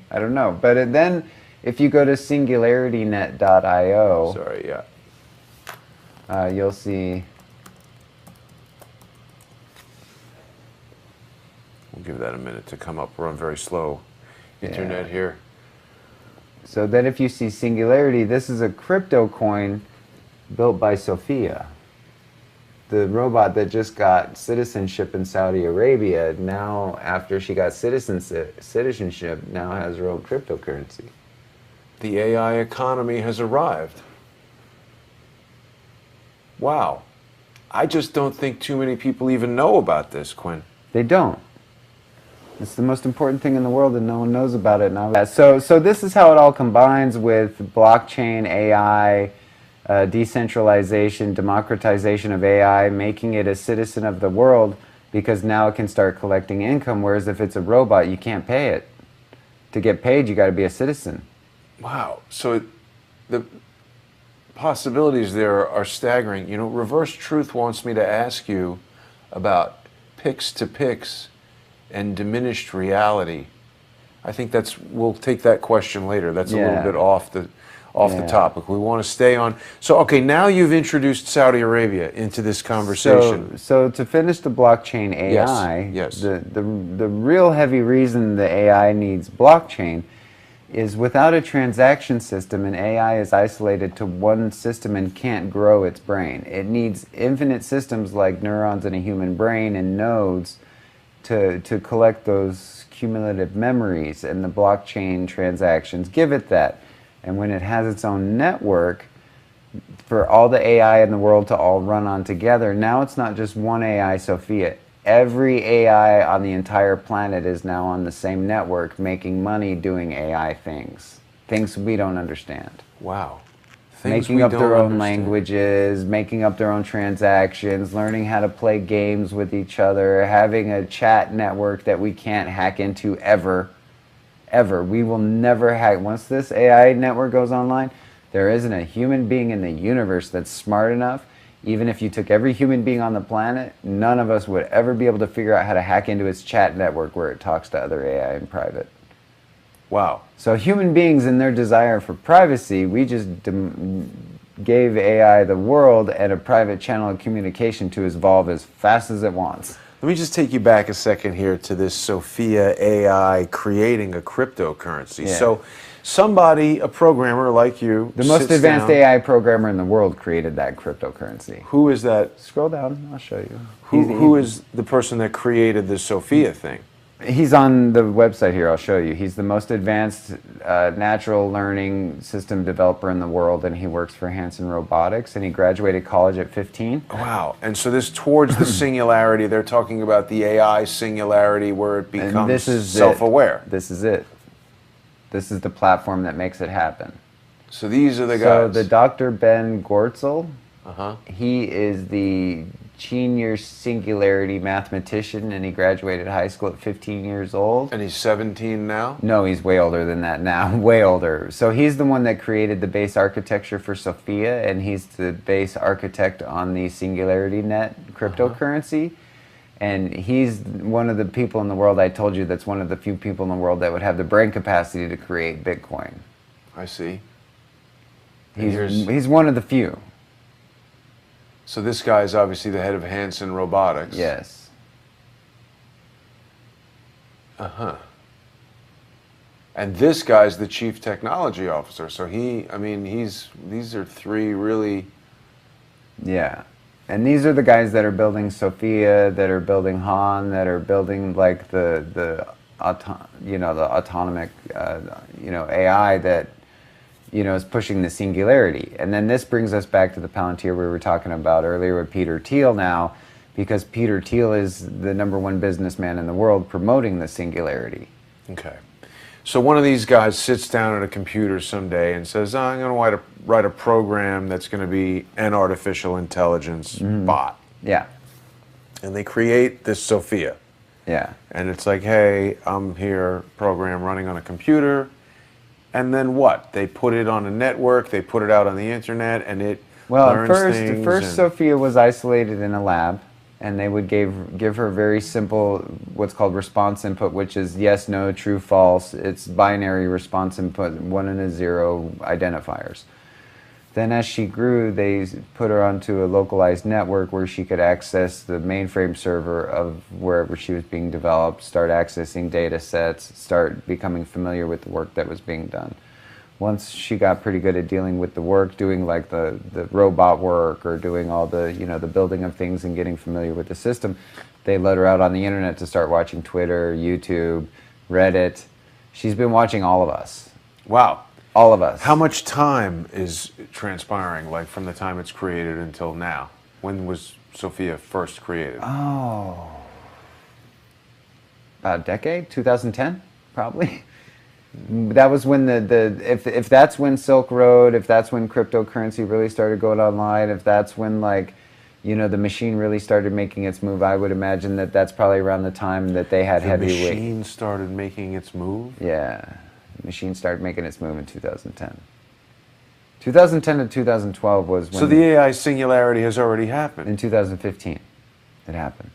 I don't know. But then if you go to singularitynet.io, Sorry, yeah. you'll see. We'll give that a minute to come up. We're on very slow internet here. So then if you see Singularity, this is a crypto coin built by Sophia. The robot that just got citizenship in Saudi Arabia, now after she got citizenship, now has her own cryptocurrency. The AI economy has arrived. Wow. I just don't think too many people even know about this, Quinn. They don't. It's the most important thing in the world and no one knows about it now. So this is how it all combines with blockchain, AI, decentralization, democratization of AI, making it a citizen of the world, because now it can start collecting income, whereas if it's a robot, you can't pay it. To get paid, you got to be a citizen. Wow. So the possibilities there are staggering. Reverse Truth wants me to ask you about pix-to-pix and diminished reality. I think we'll take that question later. That's a little bit off off the topic. We want to stay on. So, okay, now you've introduced Saudi Arabia into this conversation. So to finish the blockchain AI, yes. The real heavy reason the AI needs blockchain is without a transaction system, an AI is isolated to one system and can't grow its brain. It needs infinite systems like neurons in a human brain and nodes to collect those cumulative memories, and the blockchain transactions give it that. And when it has its own network, for all the AI in the world to all run on together, now it's not just one AI, Sophia. Every AI on the entire planet is now on the same network, making money doing AI things we don't understand. Wow. Making up their own languages, making up their own transactions, learning how to play games with each other, having a chat network that we can't hack into ever. Ever. We will never hack. Once this AI network goes online, there isn't a human being in the universe that's smart enough. Even if you took every human being on the planet, none of us would ever be able to figure out how to hack into its chat network where it talks to other AI in private. Wow. So human beings in their desire for privacy, we just gave AI the world and a private channel of communication to evolve as fast as it wants. Let me just take you back a second here to this Sophia AI creating a cryptocurrency. Yeah. So somebody, a programmer like you, The most sits advanced down. AI programmer in the world created that cryptocurrency. Who is that? Scroll down, I'll show you. Who is the person that created the Sophia thing? He's on the website here, I'll show you. He's the most advanced natural learning system developer in the world, and he works for Hanson Robotics, and he graduated college at 15. Wow. And so this towards the singularity, they're talking about the AI singularity where it becomes And this is self-aware. This is it. This is the platform that makes it happen. So these are the guys. So the Dr. Ben Gortzel, Uh-huh. he is the senior singularity mathematician, and he graduated high school at 15 years old. And he's 17 now? No, he's way older than that now, way older. So he's the one that created the base architecture for Sophia, and he's the base architect on the Singularity Net cryptocurrency. And he's one of the people in the world, I told you, that's one of the few people in the world that would have the brain capacity to create Bitcoin. I see. He's one of the few. So this guy is obviously the head of Hanson Robotics. Yes. Uh-huh. And this guy's the chief technology officer. So these are three really... Yeah. And these are the guys that are building Sophia, that are building Han, that are building like the autonomic AI that is pushing the singularity. And then this brings us back to the Palantir we were talking about earlier with Peter Thiel now, because Peter Thiel is the #1 businessman in the world promoting the singularity. Okay. So one of these guys sits down at a computer someday and says, I'm going to write a program that's going to be an artificial intelligence bot. Yeah. And they create this Sophia. Yeah. And it's like, hey, I'm here, program running on a computer. And then what? They put it on a network, they put it out on the internet, and it learns things. First Sophia was isolated in a lab, and they would give her very simple, what's called response input, which is yes, no, true, false. It's binary response input, 1 and a 0 identifiers. Then as she grew, they put her onto a localized network where she could access the mainframe server of wherever she was being developed, start accessing data sets, start becoming familiar with the work that was being done. Once she got pretty good at dealing with the work, doing like the robot work or doing all the, the building of things and getting familiar with the system, they let her out on the internet to start watching Twitter, YouTube, Reddit. She's been watching all of us. Wow. All of us. How much time is transpiring, like from the time it's created until now? When was Sophia first created? Oh, about a decade, 2010, probably. That was when if that's when Silk Road, if that's when cryptocurrency really started going online, if that's when the machine really started making its move, I would imagine that that's probably around the time that they had heavyweight. The machine started making its move? Yeah. Machine started making its move in 2010. 2010 to 2012 was when... So the AI singularity has already happened? In 2015, it happened.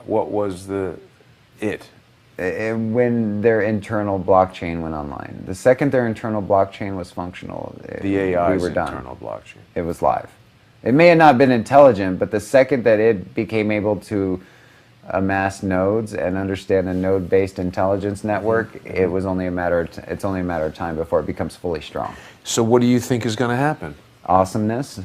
What was it? when their internal blockchain went online. The second their internal blockchain was functional, The AI's we were done. internal blockchain. It was live. It may have not been intelligent, but the second that it became able to amass nodes and understand a node-based intelligence network, it was only a matter of it's only a matter of time before it becomes fully strong. So what do you think is going to happen? Awesomeness.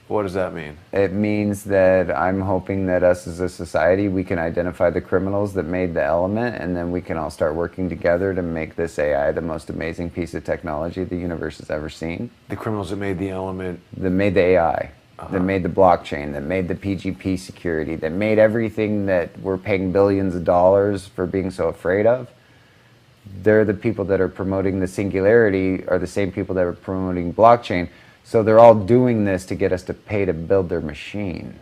What does that mean? It means that I'm hoping that us as a society, we can identify the criminals that made the element, and then we can all start working together to make this AI the most amazing piece of technology the universe has ever seen. The criminals that made the element. That made the AI, that made the blockchain, that made the PGP security, that made everything that we're paying billions of dollars for being so afraid of. They're the people that are promoting the singularity, are the same people that are promoting blockchain. So they're all doing this to get us to pay to build their machine.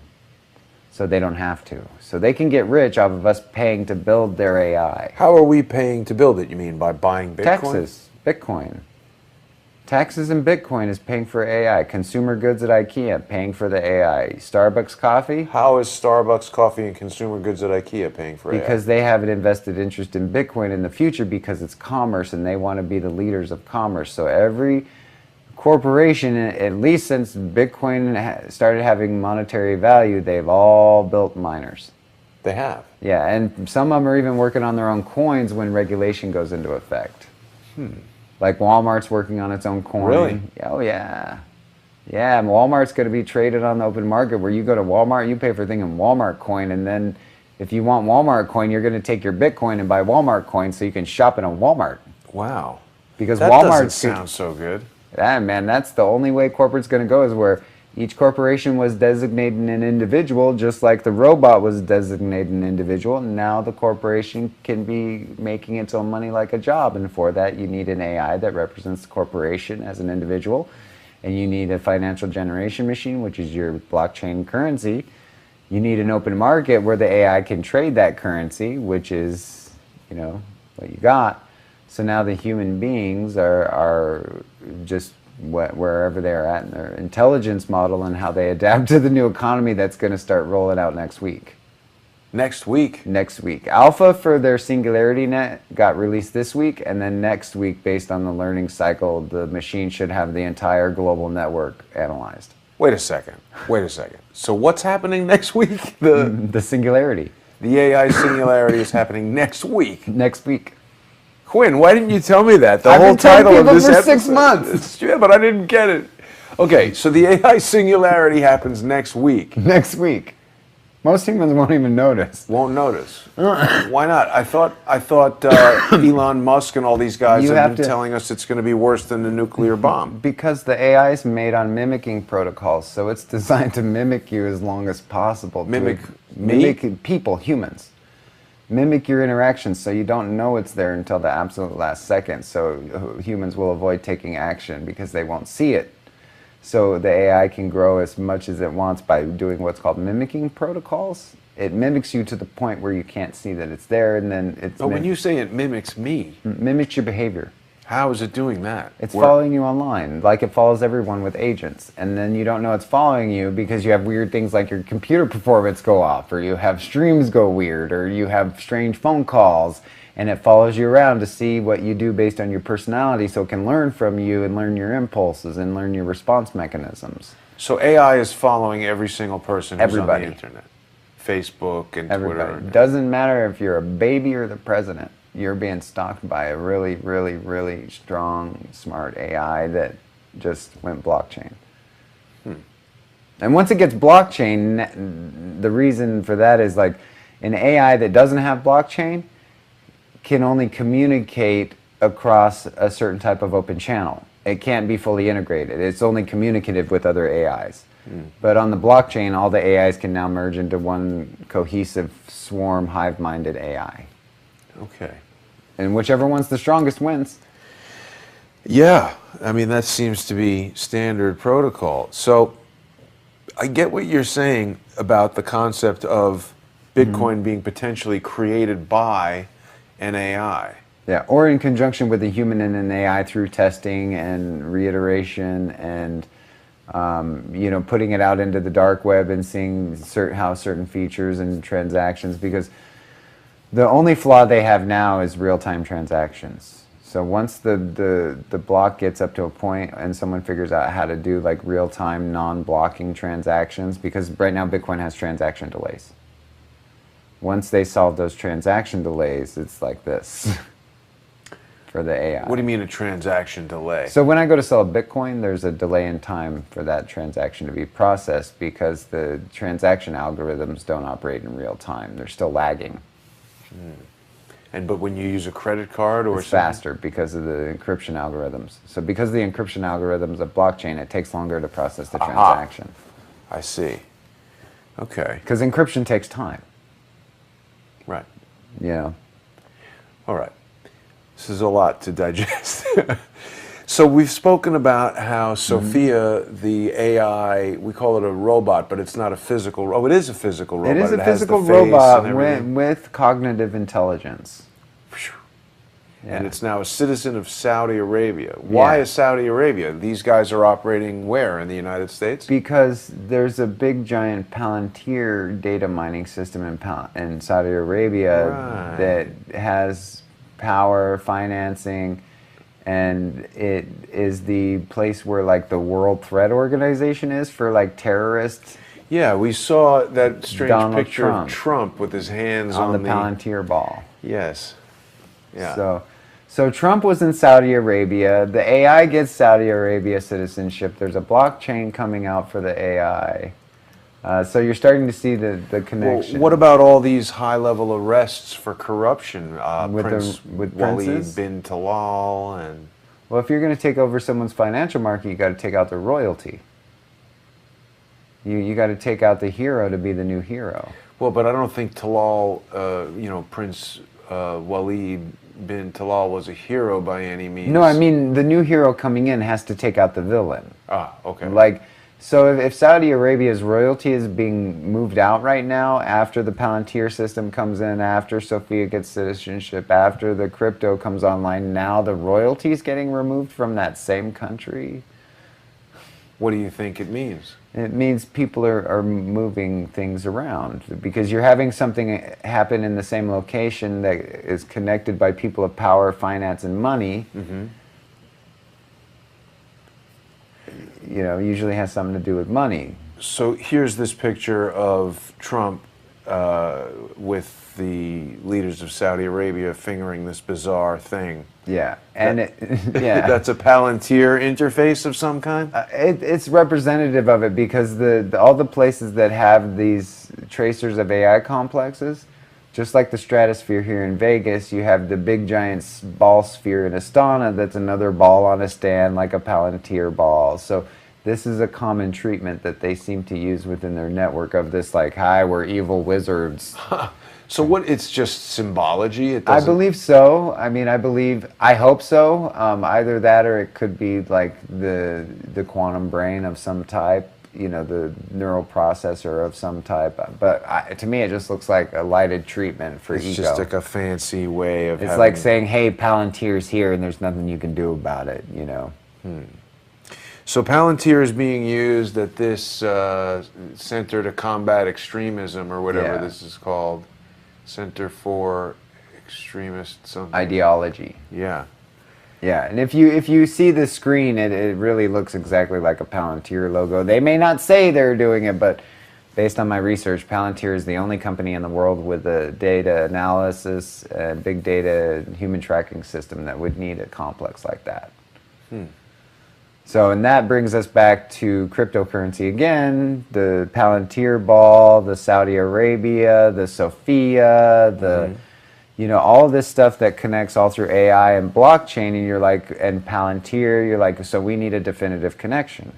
So they don't have to. So they can get rich off of us paying to build their AI. How are we paying to build it? You mean by buying Bitcoin? Taxes, Bitcoin. Taxes and Bitcoin is paying for AI. Consumer goods at IKEA, paying for the AI. Starbucks coffee. How is Starbucks coffee and consumer goods at IKEA paying for Because they have an invested interest in Bitcoin in the future because it's commerce and they want to be the leaders of commerce. So every corporation, at least since Bitcoin started having monetary value, they've all built miners. They have? Yeah, and some of them are even working on their own coins when regulation goes into effect. Like Walmart's working on its own coin. Really? Oh, yeah. Yeah, and Walmart's going to be traded on the open market where you go to Walmart, you pay for a thing in Walmart coin, and then if you want Walmart coin, you're going to take your Bitcoin and buy Walmart coin so you can shop in a Walmart. Wow. Because that Walmart doesn't sound so good. Yeah, man, that's the only way corporate's going to go is where each corporation was designating an individual, just like the robot was designating an individual. And now the corporation can be making its own money like a job. And for that, you need an AI that represents the corporation as an individual. And you need a financial generation machine, which is your blockchain currency. You need an open market where the AI can trade that currency, which is, you know, what you got. So now the human beings are just wherever they're at in their intelligence model and how they adapt to the new economy that's going to start rolling out next week. Next week? Next week. Alpha for their Singularity Net got released this week, and then next week, based on the learning cycle, the machine should have the entire global network analyzed. Wait a second. Wait a second. So what's happening next week? The Singularity. The AI Singularity is happening next week. Next week. Quinn, why didn't you tell me that? The I've whole been telling title of people this for episode. 6 months. Yeah, but I didn't get it. Okay, so the AI Singularity happens next week. Next week. Most humans won't even notice. Won't notice. Why not? I thought Elon Musk and all these guys have been telling us it's going to be worse than the nuclear bomb. Because the AI is made on mimicking protocols, so it's designed to mimic you as long as possible. Mimic mimic people, humans. Mimic your interactions so you don't know it's there until the absolute last second. So humans will avoid taking action because they won't see it. So the AI can grow as much as it wants by doing what's called mimicking protocols. It mimics you to the point where you can't see that it's there, and then it's... But when you say it mimics me... Mimics your behavior. How is it doing that? It's following you online, like it follows everyone with agents. And then you don't know it's following you because you have weird things like your computer performance go off, or you have streams go weird, or you have strange phone calls, and it follows you around to see what you do based on your personality so it can learn from you and learn your impulses and learn your response mechanisms. So AI is following every single person who's Everybody. on the internet. Facebook and Everybody. Twitter. Doesn't matter if you're a baby or the president. You're being stalked by a really, really, really strong, smart AI that just went blockchain. And once it gets blockchain, the reason for that is like an AI that doesn't have blockchain can only communicate across a certain type of open channel. It can't be fully integrated. It's only communicative with other AIs. But on the blockchain, all the AIs can now merge into one cohesive swarm, hive-minded AI. Okay. And whichever one's the strongest wins. Yeah, I mean, that seems to be standard protocol. So I get what you're saying about the concept of Bitcoin being potentially created by an AI. Yeah, or in conjunction with a human and an AI through testing and reiteration and you know, putting it out into the dark web and seeing how certain features and transactions, because The only flaw they have now is real-time transactions. So once the block gets up to a point and someone figures out how to do like real-time non-blocking transactions, because right now Bitcoin has transaction delays. Once they solve those transaction delays, it's like this for the AI. What do you mean a transaction delay? So when I go to sell a Bitcoin, there's a delay in time for that transaction to be processed because the transaction algorithms don't operate in real time. They're still lagging. But when you use a credit card or It's something? faster because of the encryption algorithms. So because of the encryption algorithms of blockchain, it takes longer to process the transaction. I see. Okay. Because encryption takes time. Right. You know. All right. This is a lot to digest. So we've spoken about how Sophia, the AI, we call it a robot, but it's not a physical. Oh, it is a physical robot. It is a has the physical face robot and everything. with cognitive intelligence. And it's now a citizen of Saudi Arabia. Why Yeah. is Saudi Arabia? These guys are operating where in the United States? Because there's a big giant Palantir data mining system in Saudi Arabia Right. that has power, financing, and it is the place where like the World Threat Organization is for like terrorists. Yeah, we saw that strange Donald picture Trump. of Trump with his hands on on the Palantir ball. Yes. Yeah. So Trump was in Saudi Arabia. The AI gets Saudi Arabia citizenship. There's a blockchain coming out for the AI. So you're starting to see the Well, connection. what about all these high-level arrests for corruption? With Prince with Walid princes? bin Talal and Well, if you're going to take over someone's financial market, you got to take out their royalty. You got to take out the hero to be the new hero. well, but I don't think Talal, Prince Walid bin Talal was a hero by any means. No, I mean the new hero coming in has to take out the villain. Ah, okay. Like, so if Saudi Arabia's royalty is being moved out right now, after the Palantir system comes in, after Sophia gets citizenship, after the crypto comes online, now the royalty is getting removed from that same country. What do you think it means? It means people are moving things around because you're having something happen in the same location that is connected by people of power, finance, and money. Mm-hmm. You know, usually has something to do with money. So here's this picture of Trump with the leaders of Saudi Arabia fingering this bizarre thing. Yeah, and yeah, That's a Palantir interface of some kind? it's representative of it because all the places that have these tracers of AI complexes, just like the Stratosphere here in Vegas, you have the big giant ball sphere in Astana that's another ball on a stand like a Palantir ball. So this is a common treatment that they seem to use within their network of this like, hi, we're evil wizards. So what, it's just symbology? It I doesn't... believe so. I mean, I hope so. Either that or it could be like the quantum brain of some type, you know, the neural processor of some type. But to me, it just looks like a lighted treatment for It's ego. just like a fancy way of It's having... like saying, hey, Palantir's here and there's nothing you can do about it, you know. So Palantir is being used at this Center to Combat Extremism, or whatever Yeah. this is called. Center for Extremist something. Ideology. Yeah. Yeah, and if you see the screen, it really looks exactly like a Palantir logo. They may not say they're doing it, but based on my research, Palantir is the only company in the world with a data analysis, big data, human tracking system that would need a complex like that. So, and that brings us back to cryptocurrency again, the Palantir ball, the Saudi Arabia, the Sophia, you know, all this stuff that connects all through AI and blockchain, and you're like, and Palantir, you're like, so we need a definitive connection.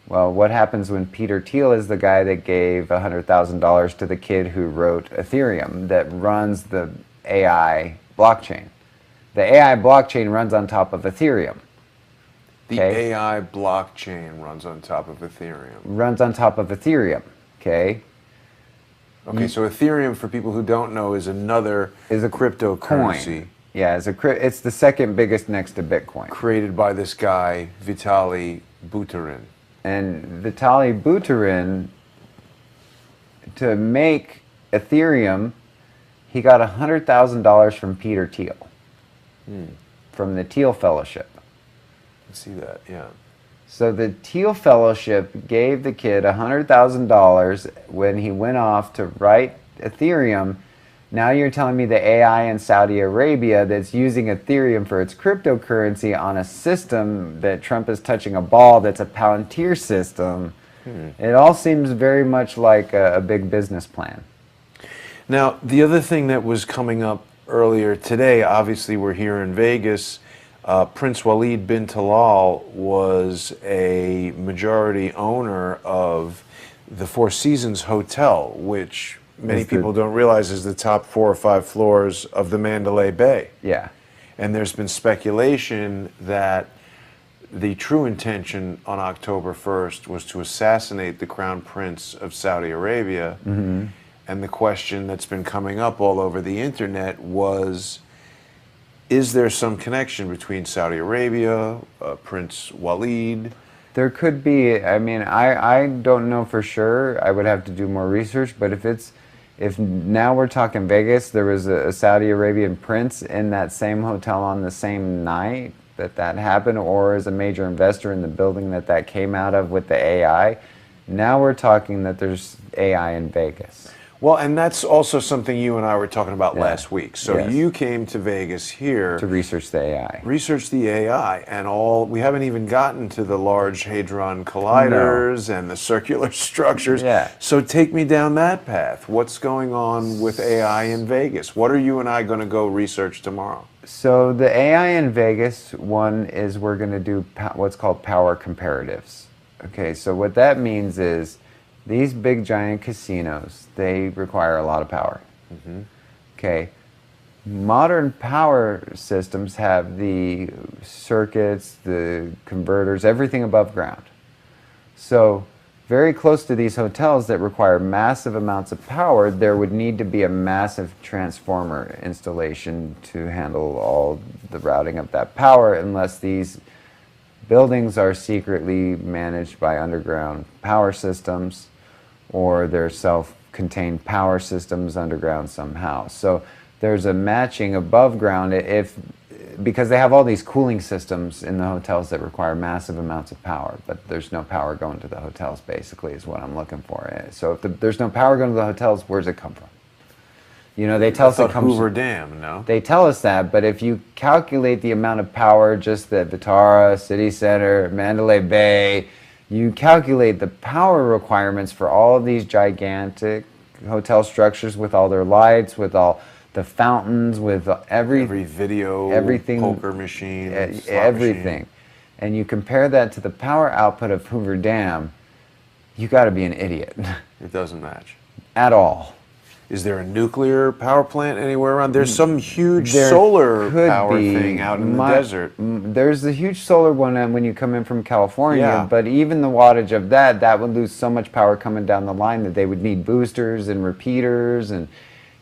Well, what happens when Peter Thiel is the guy that gave $100,000 to the kid who wrote Ethereum that runs the AI blockchain? The AI blockchain runs on top of Ethereum. The Okay. AI blockchain runs on top of Ethereum. Runs on top of Ethereum, okay? Okay, so Ethereum, for people who don't know, is another Is a cryptocurrency Coin. Yeah, it's the second biggest next to Bitcoin. created by this guy, Vitaly Buterin. And Vitaly Buterin, to make Ethereum, He got $100,000 from Peter Thiel, from the Thiel Fellowship. I see that, yeah. So the Thiel Fellowship gave the kid $100,000 when he went off to write Ethereum. Now you're telling me the AI in Saudi Arabia that's using Ethereum for its cryptocurrency on a system that Trump is touching a ball that's a Palantir system. It all seems very much like a big business plan. Now, the other thing that was coming up earlier today, obviously we're here in Vegas. Prince Walid bin Talal was a majority owner of the Four Seasons Hotel, which many people don't realize is the top 4 or 5 floors of the Mandalay Bay. Yeah. And there's been speculation that the true intention on October 1st was to assassinate the Crown Prince of Saudi Arabia. And the question that's been coming up all over the internet was, is there some connection between Saudi Arabia, Prince Walid? There could be. I mean, I don't know for sure. I would have to do more research. But if now we're talking Vegas, there was a Saudi Arabian prince in that same hotel on the same night that happened, or as a major investor in the building that came out of with the AI. Now we're talking that there's AI in Vegas. Well, and that's also something you and I were talking about Yeah. last week. So Yes. you came to Vegas here To research the AI. research the AI, and we haven't even gotten to the Large Hadron Colliders and the circular structures. Yeah. So take me down that path. What's going on with AI in Vegas? What are you and I going to go research tomorrow? So the AI in Vegas, one is we're going to do what's called power comparatives. Okay, so what that means is these big giant casinos, they require a lot of power. Okay, modern power systems have the circuits, the converters, everything above ground. So very close to these hotels that require massive amounts of power, there would need to be a massive transformer installation to handle all the routing of that power, unless these buildings are secretly managed by underground power systems, or they're self-contained power systems underground somehow. So there's a matching above ground because they have all these cooling systems in the hotels that require massive amounts of power, but there's no power going to the hotels, basically, is what I'm looking for. So if there's no power going to the hotels, where's it come from? You know, they tell us it comes Hoover Dam, no? They tell us that, but if you calculate the amount of power just at Vitara, City Center, Mandalay Bay, you calculate the power requirements for all of these gigantic hotel structures with all their lights, with all the fountains, with every video, everything, poker machine, slot everything. machine. And you compare that to the power output of Hoover Dam, you got to be an idiot. It doesn't match. At all. Is there a nuclear power plant anywhere around? There's some huge There solar could power be. thing out in the desert. There's a huge solar one when you come in from California, Yeah. but even the wattage of that would lose so much power coming down the line that they would need boosters and repeaters. And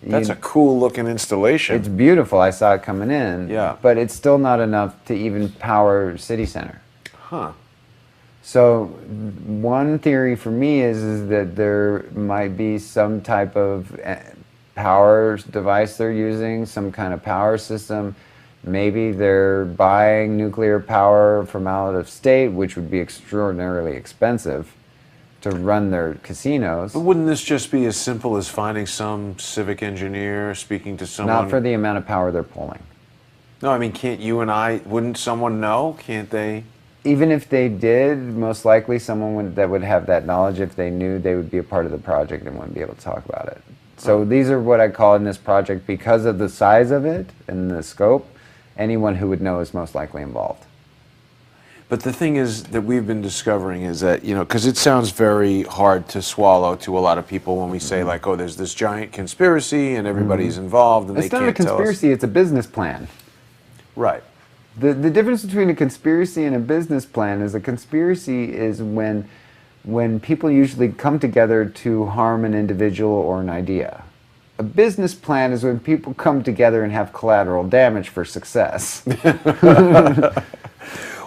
That's a cool looking installation. it's beautiful. I saw it coming in. Yeah. But it's still not enough to even power City Center. Huh. So one theory for me is that there might be some type of power device they're using, some kind of power system. Maybe they're buying nuclear power from out of state, which would be extraordinarily expensive to run their casinos. But wouldn't this just be as simple as finding some civic engineer, speaking to someone? Not for the amount of power they're pulling. No, I mean, wouldn't someone know? Can't they? Even if they did, most likely someone that would have that knowledge, if they knew, they would be a part of the project and wouldn't be able to talk about it. So these are what I call in this project, because of the size of it and the scope, anyone who would know is most likely involved. But the thing is that we've been discovering is that, because it sounds very hard to swallow to a lot of people when we say, like, oh, there's this giant conspiracy and everybody's involved and It's they not a can't tell us. conspiracy, it's a business plan. Right. The difference between a conspiracy and a business plan is a conspiracy is when people usually come together to harm an individual or an idea. A business plan is when people come together and have collateral damage for success.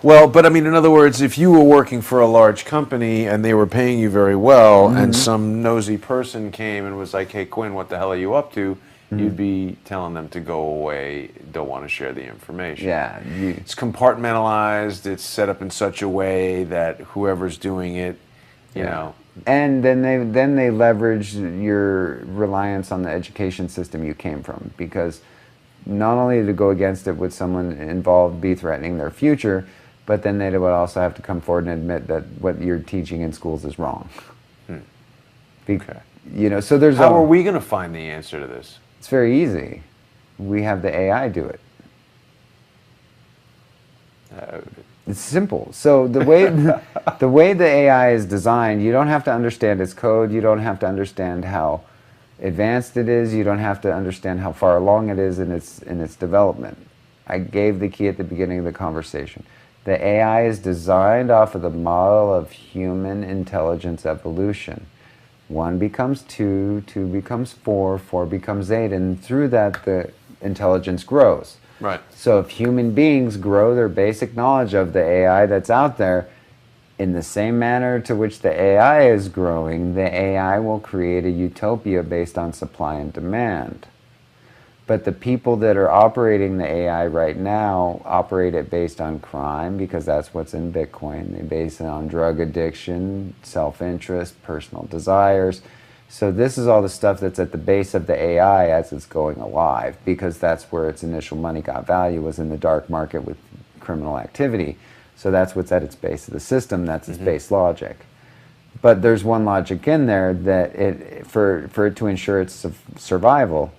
Well, but I mean, in other words, if you were working for a large company and they were paying you very well and some nosy person came and was like, hey, Quinn, what the hell are you up to? you'd be telling them to go away, don't want to share the information. Yeah. It's compartmentalized, it's set up in such a way that whoever's doing it, you know. And then they leverage your reliance on the education system you came from, because not only to go against it would someone involved be threatening their future, but then they would also have to come forward and admit that what you're teaching in schools is wrong. Okay. You know, so there's How are we going to find the answer to this? It's very easy. We have the AI do it. It's simple. So the way the AI is designed, you don't have to understand its code. You don't have to understand how advanced it is. You don't have to understand how far along it is in its development. I gave the key at the beginning of the conversation. The AI is designed off of the model of human intelligence evolution. 1 becomes 2, 2 becomes 4, 4 becomes 8, and through that the intelligence grows. Right. So if human beings grow their basic knowledge of the AI that's out there in the same manner to which the AI is growing, the AI will create a utopia based on supply and demand. But the people that are operating the AI right now operate it based on crime, because that's what's in Bitcoin. They base it on drug addiction, self-interest, personal desires. So this is all the stuff that's at the base of the AI as it's going alive, because that's where its initial money got value, was in the dark market with criminal activity. So that's what's at its base of the system. That's its base logic. But there's one logic in there that for it to ensure its survival,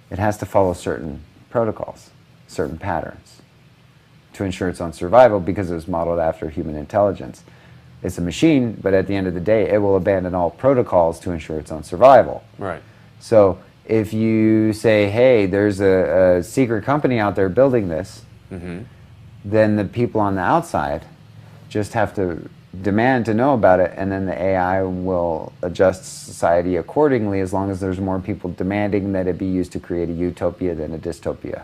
it has to follow certain protocols, certain patterns, to ensure its own survival, because it was modeled after human intelligence. It's a machine, but at the end of the day, it will abandon all protocols to ensure its own survival. Right. So if you say, hey, there's a secret company out there building this, then the people on the outside just have to demand to know about it, and then the AI will adjust society accordingly, as long as there's more people demanding that it be used to create a utopia than a dystopia.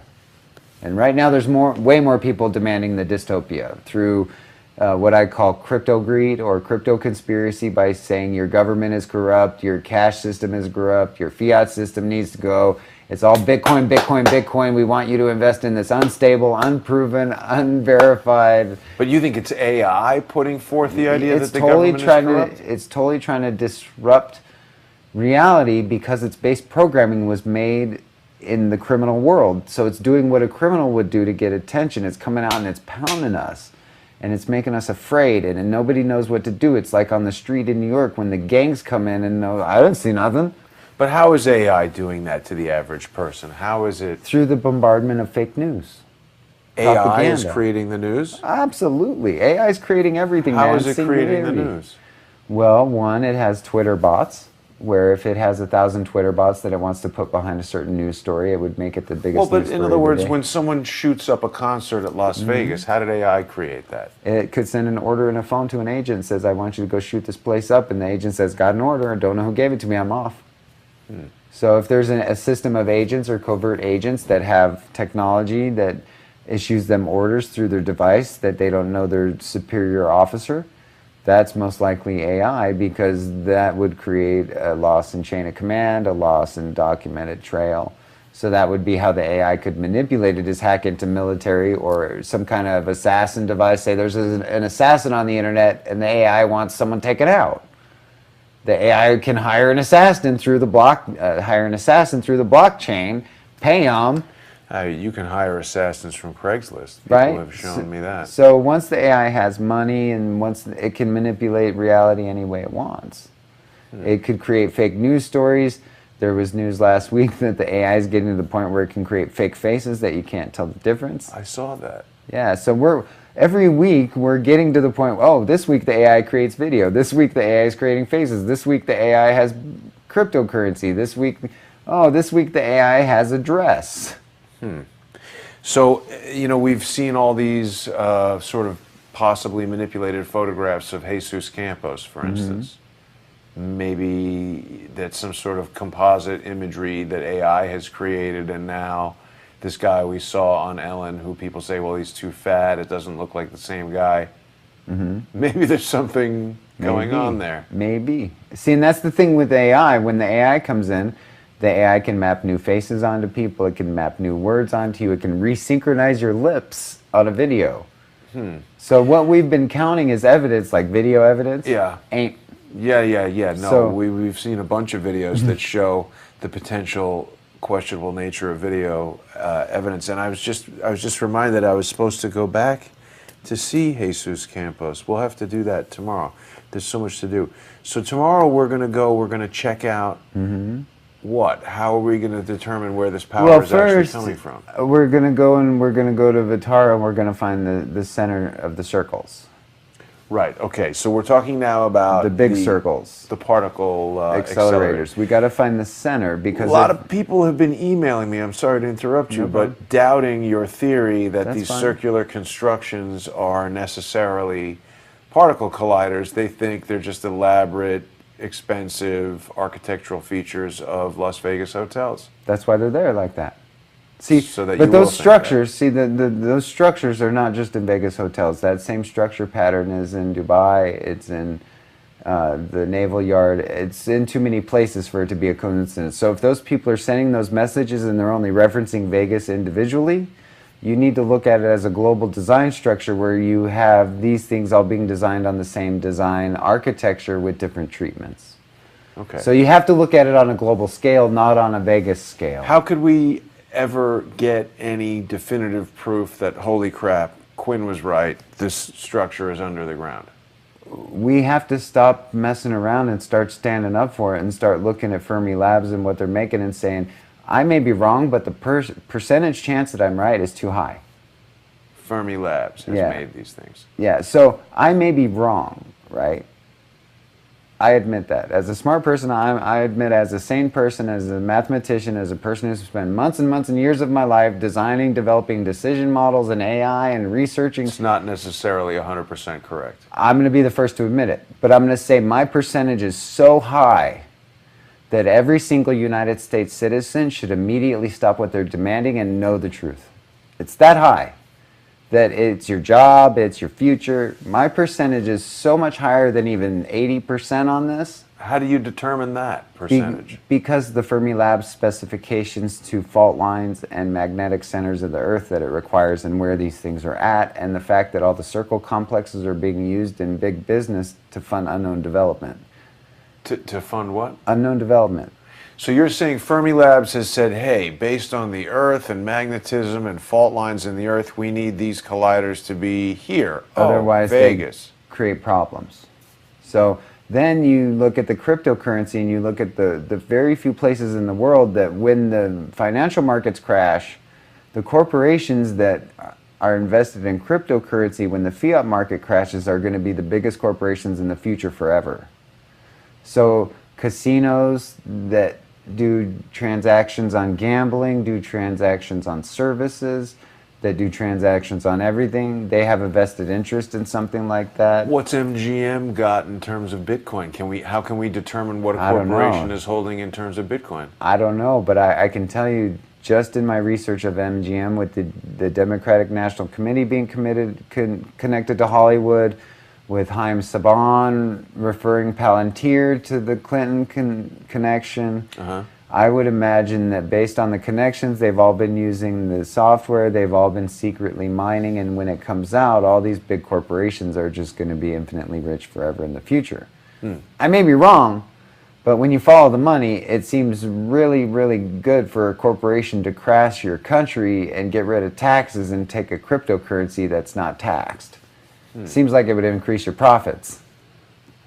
And right now there's way more people demanding the dystopia through what I call crypto greed or crypto conspiracy, by saying your government is corrupt, your cash system is corrupt, your fiat system needs to go. It's all Bitcoin, Bitcoin, Bitcoin. We want you to invest in this unstable, unproven, unverified. But you think it's AI putting forth the idea that the totally government is corrupt? It's totally trying to disrupt reality, because its base programming was made in the criminal world. So it's doing what a criminal would do to get attention. It's coming out and it's pounding us. And it's making us afraid, and nobody knows what to do. It's like on the street in New York when the gangs come in and I don't see nothing. But how is AI doing that to the average person? How is it? Through the bombardment of fake news. AI Propaganda. is creating the news? Absolutely. AI is creating everything. How man. is it creating the Singularity. news? Well, one, it has Twitter bots, where if it has 1,000 Twitter bots that it wants to put behind a certain news story, it would make it the biggest Well, but news in story other of the words, day. when someone shoots up a concert at Las Vegas, how did AI create that? It could send an order in a phone to an agent and says, I want you to go shoot this place up. And the agent says, got an order. I don't know who gave it to me. I'm off. So if there's a system of agents or covert agents that have technology that issues them orders through their device that they don't know their superior officer, that's most likely AI, because that would create a loss in chain of command, a loss in documented trail. So that would be how the AI could manipulate it, is hack into military or some kind of assassin device. Say there's an assassin on the internet and the AI wants someone taken out. The AI can hire an assassin through the blockchain, pay them. You can hire assassins from Craigslist. People Right? have shown me that. So once the AI has money, and once it can manipulate reality any way it wants, it could create fake news stories. There was news last week that the AI is getting to the point where it can create fake faces that you can't tell the difference. I saw that. Yeah, so every week we're getting to the point, oh, this week the AI creates video. This week the AI is creating faces. This week the AI has cryptocurrency. This week the AI has a dress. So, we've seen all these sort of possibly manipulated photographs of Jesus Campos, for instance. Maybe that's some sort of composite imagery that AI has created, and now this guy we saw on Ellen, who people say, well, he's too fat, it doesn't look like the same guy. Maybe there's something going on there. Maybe. See, and that's the thing with AI. When the AI comes in, The AI can map new faces onto people. It can map new words onto you. It can resynchronize your lips on a video. So what we've been counting as evidence, like video evidence, Yeah. ain't. Yeah. No, So- we've seen a bunch of videos that show the potential questionable nature of video evidence, and I was just reminded I was supposed to go back to see Jesus Campos. We'll have to do that tomorrow. There's so much to do. So tomorrow we're going to check out what? How are we going to determine where this power Well, is actually first, coming from? we're gonna go to Vitara, and we're gonna find the center of the circles, Right. Okay. So we're talking now about the big circles, the particle accelerators. We got to find the center because A lot of people have been emailing me. I'm sorry to interrupt you, No problem. but doubting your theory that That's these fine. circular constructions are necessarily particle colliders. They think they're just elaborate, expensive architectural features of Las Vegas hotels. that's why they're there like that. See, So that but you will those think structures, see, those structures are not just in Vegas hotels. That same structure pattern is in Dubai. It's in the Naval Yard. It's in too many places for it to be a coincidence. So if those people are sending those messages and they're only referencing Vegas individually, you need to look at it as a global design structure where you have these things all being designed on the same design architecture with different treatments. Okay. So you have to look at it on a global scale, not on a Vegas scale. How could we ever get any definitive proof that, holy crap, Quinn was right, this structure is under the ground? We have to stop messing around and start standing up for it and start looking at Fermi Labs and what they're making and saying, I may be wrong, but the percentage chance that I'm right is too high. Fermi Labs has Yeah. made these things. Yeah, so I may be wrong, right? I admit that. As a smart person, I admit as a sane person, as a mathematician, as a person who's spent months and months and years of my life designing, developing decision models and AI and researching, It's not necessarily 100% correct. I'm going to be the first to admit it. But I'm going to say my percentage is so high that every single United States citizen should immediately stop what they're demanding and know the truth. It's that high. That it's your job, it's your future. My percentage is so much higher than even 80% on this. How do you determine that percentage? Because the Fermi Labs specifications to fault lines and magnetic centers of the Earth that it requires and where these things are at, and the fact that all the circle complexes are being used in big business to fund unknown development. To fund what? Unknown development. So you're saying Fermi Labs has said, hey, based on the Earth and magnetism and fault lines in the Earth, we need these colliders to be here. Otherwise, Vegas. they create problems. So then you look at the cryptocurrency and you look at the very few places in the world that when the financial markets crash, the corporations that are invested in cryptocurrency when the fiat market crashes are going to be the biggest corporations in the future forever. So casinos that do transactions on gambling, do transactions on services, that do transactions on everything, they have a vested interest in something like that. What's MGM got in terms of Bitcoin? How can we determine what a I don't know. corporation is holding in terms of Bitcoin? I don't know, but I can tell you just in my research of MGM with the Democratic National Committee being connected to Hollywood, with Haim Saban referring Palantir to the Clinton connection. I would imagine that based on the connections, they've all been using the software, they've all been secretly mining, and when it comes out, all these big corporations are just going to be infinitely rich forever in the future. I may be wrong, but when you follow the money, it seems really, really good for a corporation to crash your country and get rid of taxes and take a cryptocurrency that's not taxed. Seems like it would increase your profits.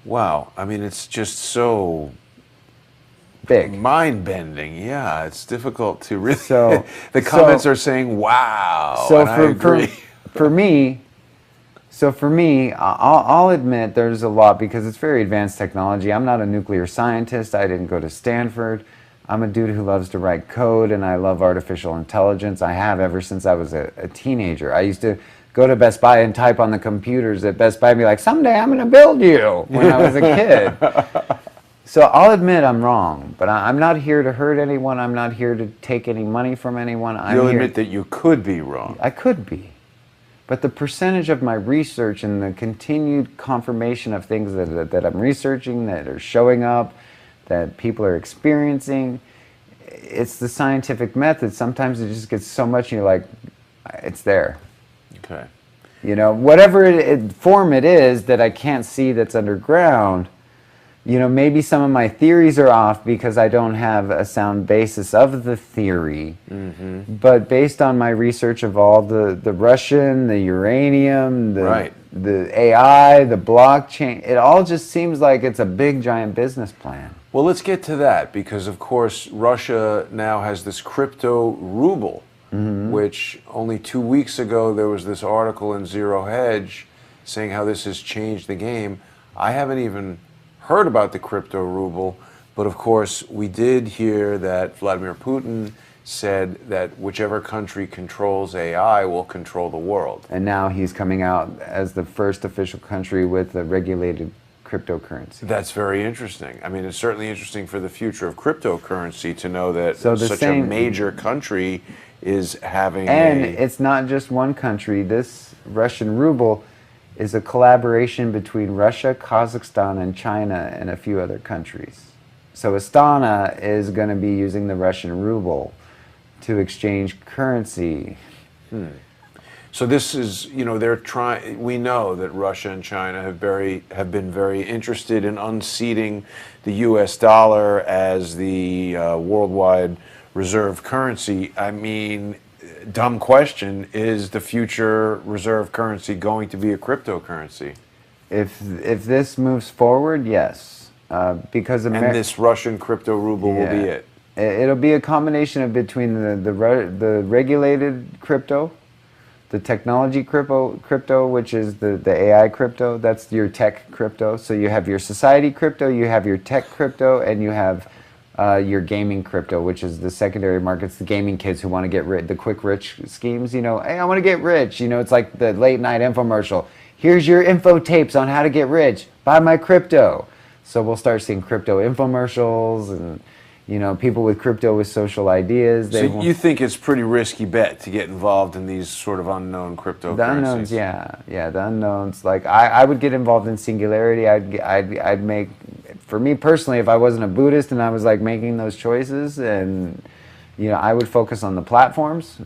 Wow. I mean, it's just so Big. mind-bending. Yeah, it's difficult to really... So- the comments are saying, wow, So and I agree. for me, I'll admit there's a lot because it's very advanced technology. I'm not a nuclear scientist. I didn't go to Stanford. I'm a dude who loves to write code, and I love artificial intelligence. I have ever since I was a teenager. I used to go to Best Buy and type on the computers at Best Buy and be like, someday I'm going to build you, when I was a kid. So I'll admit I'm wrong, but I'm not here to hurt anyone. I'm not here to take any money from anyone. You'll admit that you could be wrong. I could be. But the percentage of my research and the continued confirmation of things that I'm researching, that are showing up, that people are experiencing, it's the scientific method. Sometimes it just gets so much, and you're like, it's there. Okay. You know, whatever form it is that I can't see that's underground, you know, maybe some of my theories are off because I don't have a sound basis of the theory. But based on my research of all the Russian, the uranium, the AI, the blockchain, it all just seems like it's a big, giant business plan. Well, let's get to that because, of course, Russia now has this crypto ruble, which only 2 weeks ago there was this article in Zero Hedge saying how this has changed the game. I haven't even heard about the crypto ruble, but of course we did hear that Vladimir Putin said that whichever country controls AI will control the world. And now he's coming out as the first official country with a regulated cryptocurrency. That's very interesting. I mean, it's certainly interesting for the future of cryptocurrency to know that such a major country is having it's not just one country. This Russian ruble is a collaboration between Russia, Kazakhstan, and China, and a few other countries. So Astana is going to be using the Russian ruble to exchange currency. So this is, you know, they're trying. We know that Russia and China have been very interested in unseating the U.S. dollar as the worldwide reserve currency. I mean, dumb question, is the future reserve currency going to be a cryptocurrency? If this moves forward, yes, because and this Russian crypto ruble will be it. It'll be a combination of between the regulated crypto, the technology crypto, which is the AI crypto. That's your tech crypto. So you have your society crypto, you have your tech crypto, and you have your gaming crypto, which is the secondary markets, the gaming kids who want to get rich, the quick rich schemes, you know, hey, I want to get rich. You know, it's like the late night infomercial. Here's your info tapes on how to get rich. Buy my crypto. So we'll start seeing crypto infomercials and, you know, people with crypto with social ideas. So you think it's a pretty risky bet to get involved in these sort of unknown cryptocurrencies? The unknowns, yeah, the unknowns. Like I would get involved in Singularity. I'd make, for me personally, if I wasn't a Buddhist and I was like making those choices, and you know, I would focus on the platforms,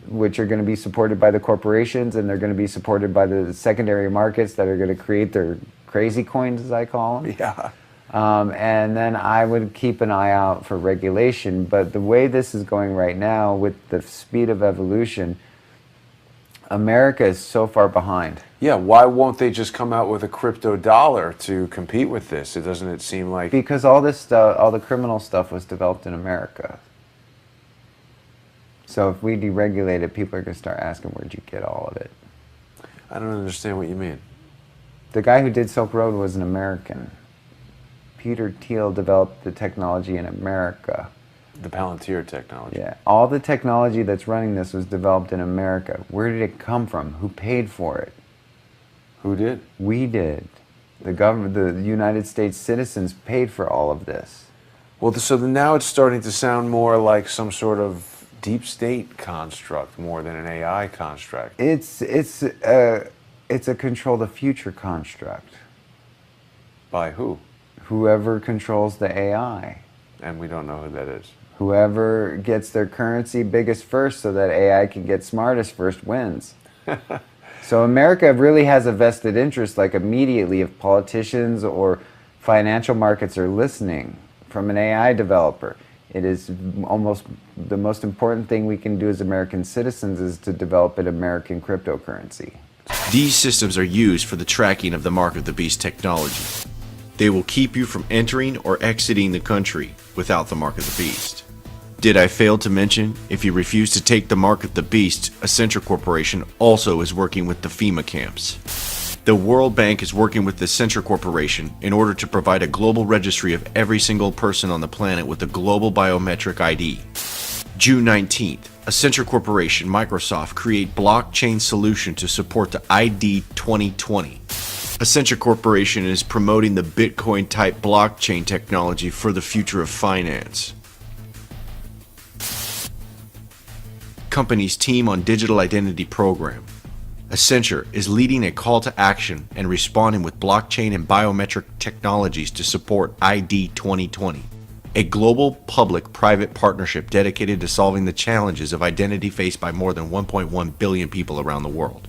which are going to be supported by the corporations, and they're going to be supported by the secondary markets that are going to create their crazy coins, as I call them. Yeah. And then I would keep an eye out for regulation. But the way this is going right now, with the speed of evolution, America is so far behind. Yeah, why won't they just come out with a crypto dollar to compete with this? Doesn't it seem like... Because all this stuff, all the criminal stuff was developed in America. So if we deregulate it, people are going to start asking, where'd you get all of it? I don't understand what you mean. The guy who did Silk Road was an American. Peter Thiel developed the technology in America. The Palantir technology. Yeah, all the technology that's running this was developed in America. Where did it come from? Who paid for it? Who did? We did. The government, the United States citizens paid for all of this. Well, so now it's starting to sound more like some sort of deep state construct more than an AI construct. It's a control the future construct. By who? Whoever controls the AI. And we don't know who that is. Whoever gets their currency biggest first so that AI can get smartest first wins. So America really has a vested interest, like immediately, if politicians or financial markets are listening from an AI developer. It is almost the most important thing we can do as American citizens is to develop an American cryptocurrency. These systems are used for the tracking of the Mark of the Beast technology. They will keep you from entering or exiting the country without the Mark of the Beast. Did I fail to mention, if you refuse to take the Mark of the Beast, Accenture Corporation also is working with the FEMA camps. The World Bank is working with the Accenture Corporation in order to provide a global registry of every single person on the planet with a global biometric ID. June 19th, Accenture Corporation, Microsoft create blockchain solution to support the ID 2020. Accenture Corporation is promoting the Bitcoin-type blockchain technology for the future of finance. Company's team on digital identity program. Accenture is leading a call to action and responding with blockchain and biometric technologies to support ID 2020. a global public-private partnership dedicated to solving the challenges of identity faced by more than 1.1 billion people around the world.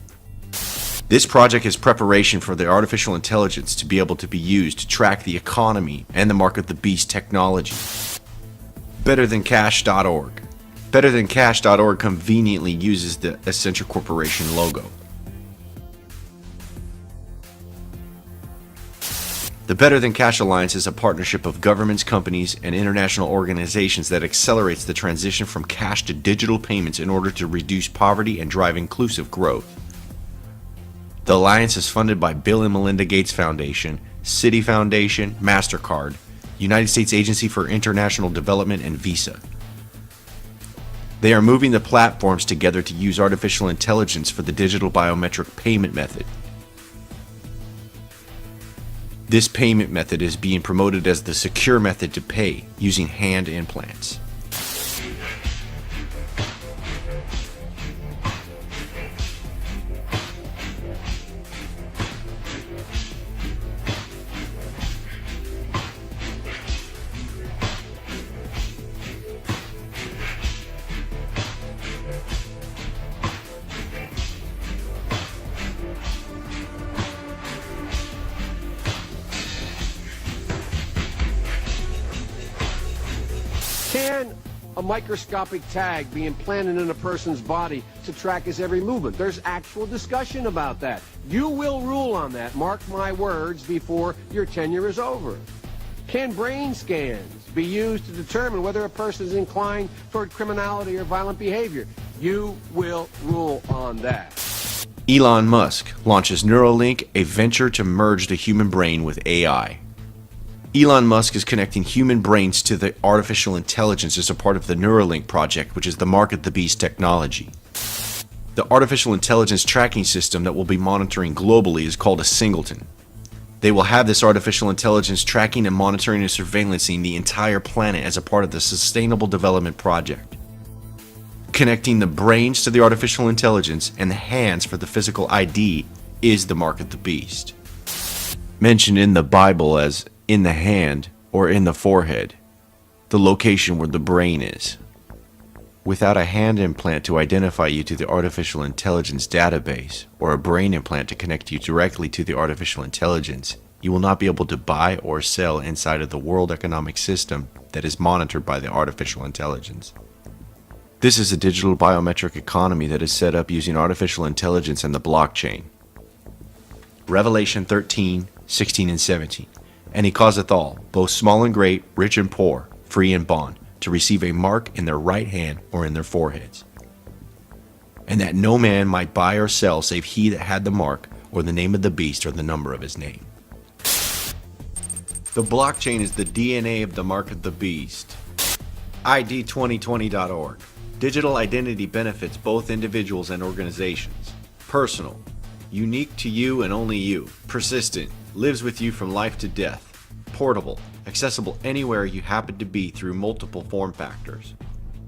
This project is preparation for the artificial intelligence to be able to be used to track the economy and the mark of the beast technology. BetterThanCash.org. BetterThanCash.org conveniently uses the Accenture Corporation logo. The Better Than Cash Alliance is a partnership of governments, companies, and international organizations that accelerates the transition from cash to digital payments in order to reduce poverty and drive inclusive growth. The Alliance is funded by Bill and Melinda Gates Foundation, Citi Foundation, MasterCard, United States Agency for International Development, and Visa. They are moving the platforms together to use artificial intelligence for the digital biometric payment method. This payment method is being promoted as the secure method to pay using hand implants. Can a microscopic tag be implanted in a person's body to track his every movement? There's actual discussion about that. You will rule on that, mark my words, before your tenure is over. Can brain scans be used to determine whether a person is inclined toward criminality or violent behavior? You will rule on that. Elon Musk launches Neuralink, a venture to merge the human brain with AI. Elon Musk is connecting human brains to the artificial intelligence as a part of the Neuralink project, which is the Mark of the Beast technology. The artificial intelligence tracking system that will be monitoring globally is called a Singleton. They will have this artificial intelligence tracking and monitoring and surveillancing the entire planet as a part of the Sustainable Development Project. Connecting the brains to the artificial intelligence and the hands for the physical ID is the Mark of the Beast. Mentioned in the Bible as in the hand or in the forehead, the location where the brain is. Without a hand implant to identify you to the artificial intelligence database or a brain implant to connect you directly to the artificial intelligence, you will not be able to buy or sell inside of the world economic system that is monitored by the artificial intelligence. This is a digital biometric economy that is set up using artificial intelligence and the blockchain. Revelation 13, 16, and 17. And he causeth all, both small and great, rich and poor, free and bond, to receive a mark in their right hand or in their foreheads. And that no man might buy or sell save he that had the mark, or the name of the beast, or the number of his name. The blockchain is the DNA of the Mark of the Beast. ID2020.org. Digital identity benefits both individuals and organizations. Personal. Unique to you and only you. Persistent. Lives with you from life to death. Portable, accessible anywhere you happen to be through multiple form factors.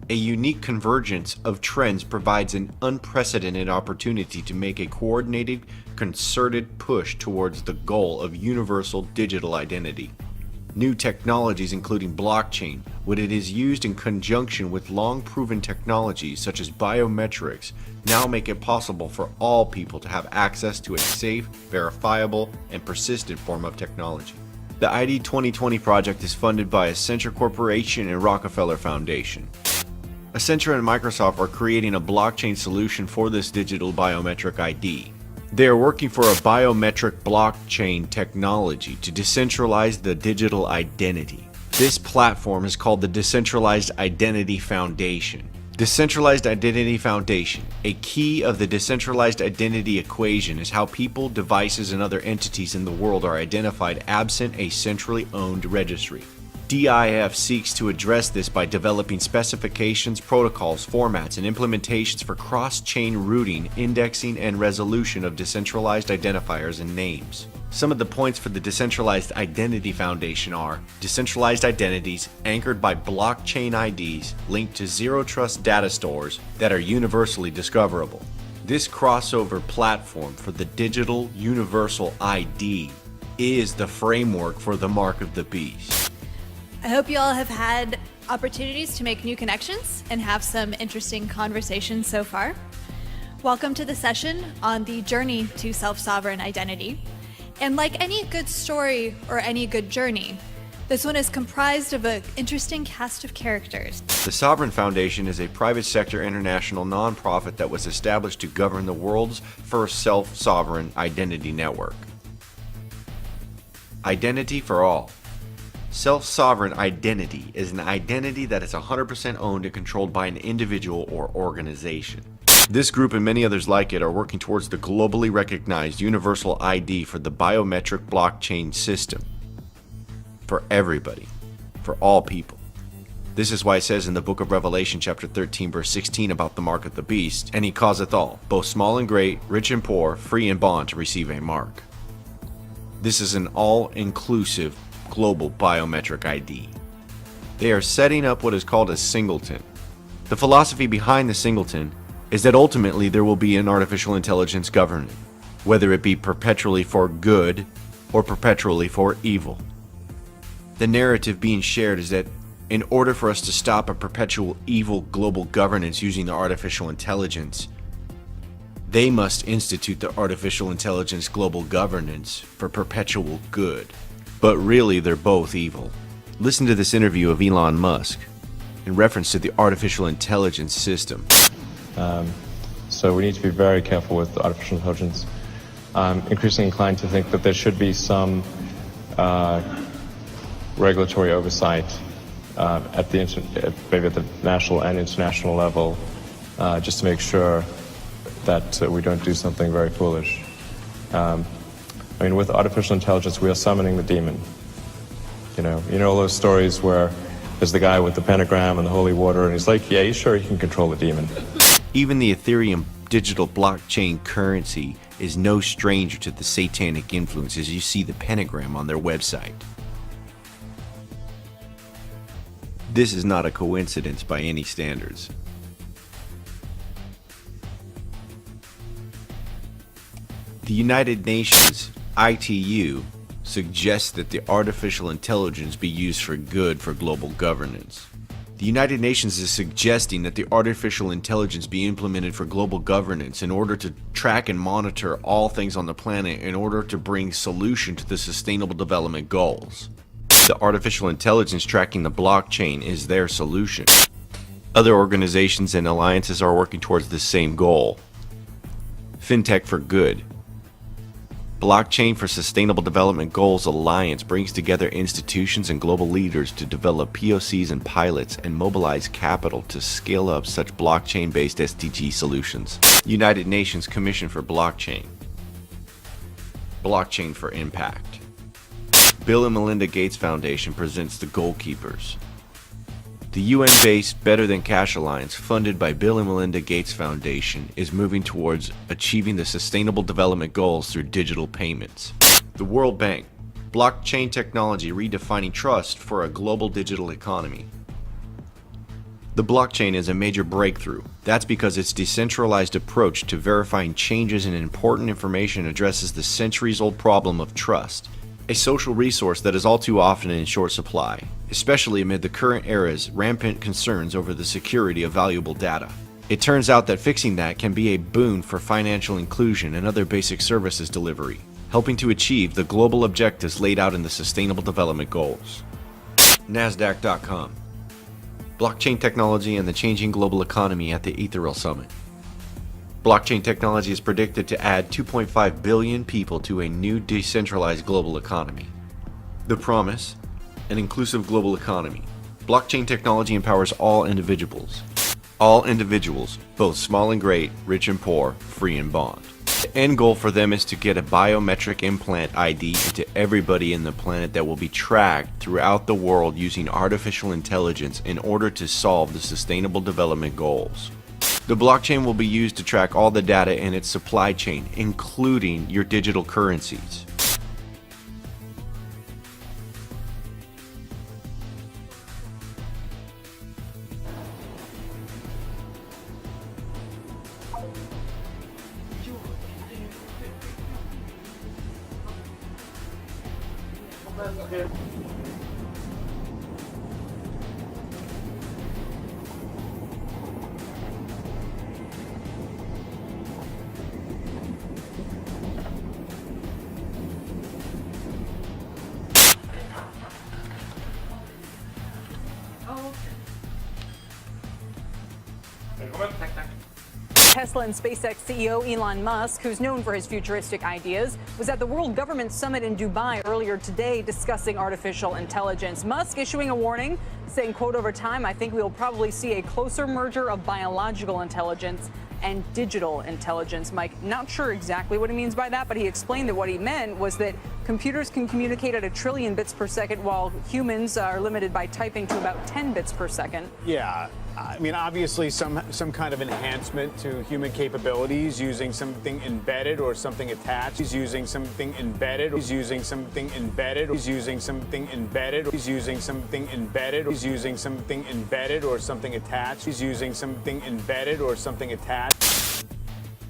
A unique convergence of trends provides an unprecedented opportunity to make a coordinated, concerted push towards the goal of universal digital identity. New technologies including blockchain, when it is used in conjunction with long-proven technologies such as biometrics, now make it possible for all people to have access to a safe, verifiable, and persistent form of technology. The ID 2020 project is funded by Accenture Corporation and Rockefeller Foundation. Accenture and Microsoft are creating a blockchain solution for this digital biometric ID. They are working for a biometric blockchain technology to decentralize the digital identity. This platform is called the Decentralized Identity Foundation. Decentralized Identity Foundation. A key of the decentralized identity equation is how people, devices, and other entities in the world are identified absent a centrally owned registry. DIF seeks to address this by developing specifications, protocols, formats, and implementations for cross-chain routing, indexing, and resolution of decentralized identifiers and names. Some of the points for the Decentralized Identity Foundation are decentralized identities anchored by blockchain IDs linked to zero-trust data stores that are universally discoverable. This crossover platform for the digital universal ID is the framework for the Mark of the Beast. I hope you all have had opportunities to make new connections and have some interesting conversations so far. Welcome to the session on the journey to self-sovereign identity. And like any good story or any good journey, this one is comprised of an interesting cast of characters. The Sovereign Foundation is a private sector international nonprofit that was established to govern the world's first self-sovereign identity network. Identity for all. Self-sovereign identity is an identity that is 100% owned and controlled by an individual or organization. This group and many others like it are working towards the globally recognized universal ID for the biometric blockchain system. For everybody. For all people. This is why it says in the book of Revelation chapter 13 verse 16 about the mark of the beast, and he causeth all, both small and great, rich and poor, free and bond, to receive a mark. This is an all-inclusive global biometric ID. They are setting up what is called a singleton. The philosophy behind the singleton is that ultimately there will be an artificial intelligence governing, whether it be perpetually for good or perpetually for evil. The narrative being shared is that in order for us to stop a perpetual evil global governance using the artificial intelligence, they must institute the artificial intelligence global governance for perpetual good. But really, they're both evil. Listen to this interview of Elon Musk in reference to the artificial intelligence system. So we need to be very careful with artificial intelligence. I'm increasingly inclined to think that there should be some regulatory oversight maybe at the national and international level, just to make sure that we don't do something very foolish. I mean, with artificial intelligence, we are summoning the demon. You know all those stories where there's the guy with the pentagram and the holy water, and he's like, yeah, he's sure he can control the demon. Even the Ethereum digital blockchain currency is no stranger to the satanic influence, as you see the pentagram on their website. This is not a coincidence by any standards. The United Nations ITU suggests that the artificial intelligence be used for good for global governance. The United Nations is suggesting that the artificial intelligence be implemented for global governance in order to track and monitor all things on the planet in order to bring solution to the Sustainable Development Goals. The artificial intelligence tracking the blockchain is their solution. Other organizations and alliances are working towards the same goal. FinTech for Good. Blockchain for Sustainable Development Goals Alliance brings together institutions and global leaders to develop POCs and pilots and mobilize capital to scale up such blockchain-based SDG solutions. United Nations Commission for Blockchain. Blockchain for Impact. Bill and Melinda Gates Foundation presents the Goalkeepers. The UN-based Better Than Cash Alliance, funded by Bill and Melinda Gates Foundation, is moving towards achieving the Sustainable Development Goals through digital payments. The World Bank, blockchain technology redefining trust for a global digital economy. The blockchain is a major breakthrough. That's because its decentralized approach to verifying changes in important information addresses the centuries-old problem of trust, a social resource that is all too often in short supply, especially amid the current era's rampant concerns over the security of valuable data. It turns out that fixing that can be a boon for financial inclusion and other basic services delivery, helping to achieve the global objectives laid out in the Sustainable Development Goals. NASDAQ.com. Blockchain technology and the changing global economy at the Ethereal Summit. Blockchain technology is predicted to add 2.5 billion people to a new decentralized global economy. The promise: an inclusive global economy. Blockchain technology empowers all individuals. All individuals, both small and great, rich and poor, free and bond. The end goal for them is to get a biometric implant ID into everybody in the planet that will be tracked throughout the world using artificial intelligence in order to solve the Sustainable Development Goals. The blockchain will be used to track all the data in its supply chain, including your digital currencies. Tesla and SpaceX CEO Elon Musk, who's known for his futuristic ideas, was at the World Government Summit in Dubai earlier today discussing artificial intelligence. Musk issuing a warning, saying, quote, over time, I think we will probably see a closer merger of biological intelligence and digital intelligence. Mike, not sure exactly what he means by that, but he explained that what he meant was that computers can communicate at 1 trillion bits per second, while humans are limited by typing to about 10 bits per second. Yeah. I mean, obviously, some kind of enhancement to human capabilities using something embedded or something attached. He's using something embedded. He's using something embedded. He's using something embedded. He's using something embedded. He's using something embedded or something attached. He's using something embedded or something attached.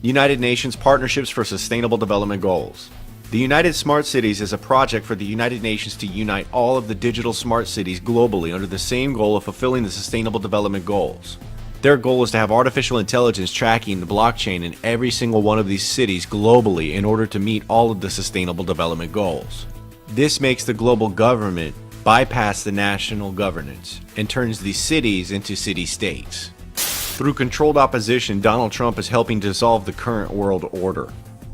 United Nations Partnerships for Sustainable Development Goals. The United Smart Cities is a project for the United Nations to unite all of the digital smart cities globally under the same goal of fulfilling the Sustainable Development Goals. Their goal is to have artificial intelligence tracking the blockchain in every single one of these cities globally in order to meet all of the Sustainable Development Goals. This makes the global government bypass the national governance and turns these cities into city-states. Through controlled opposition, Donald Trump is helping dissolve the current world order.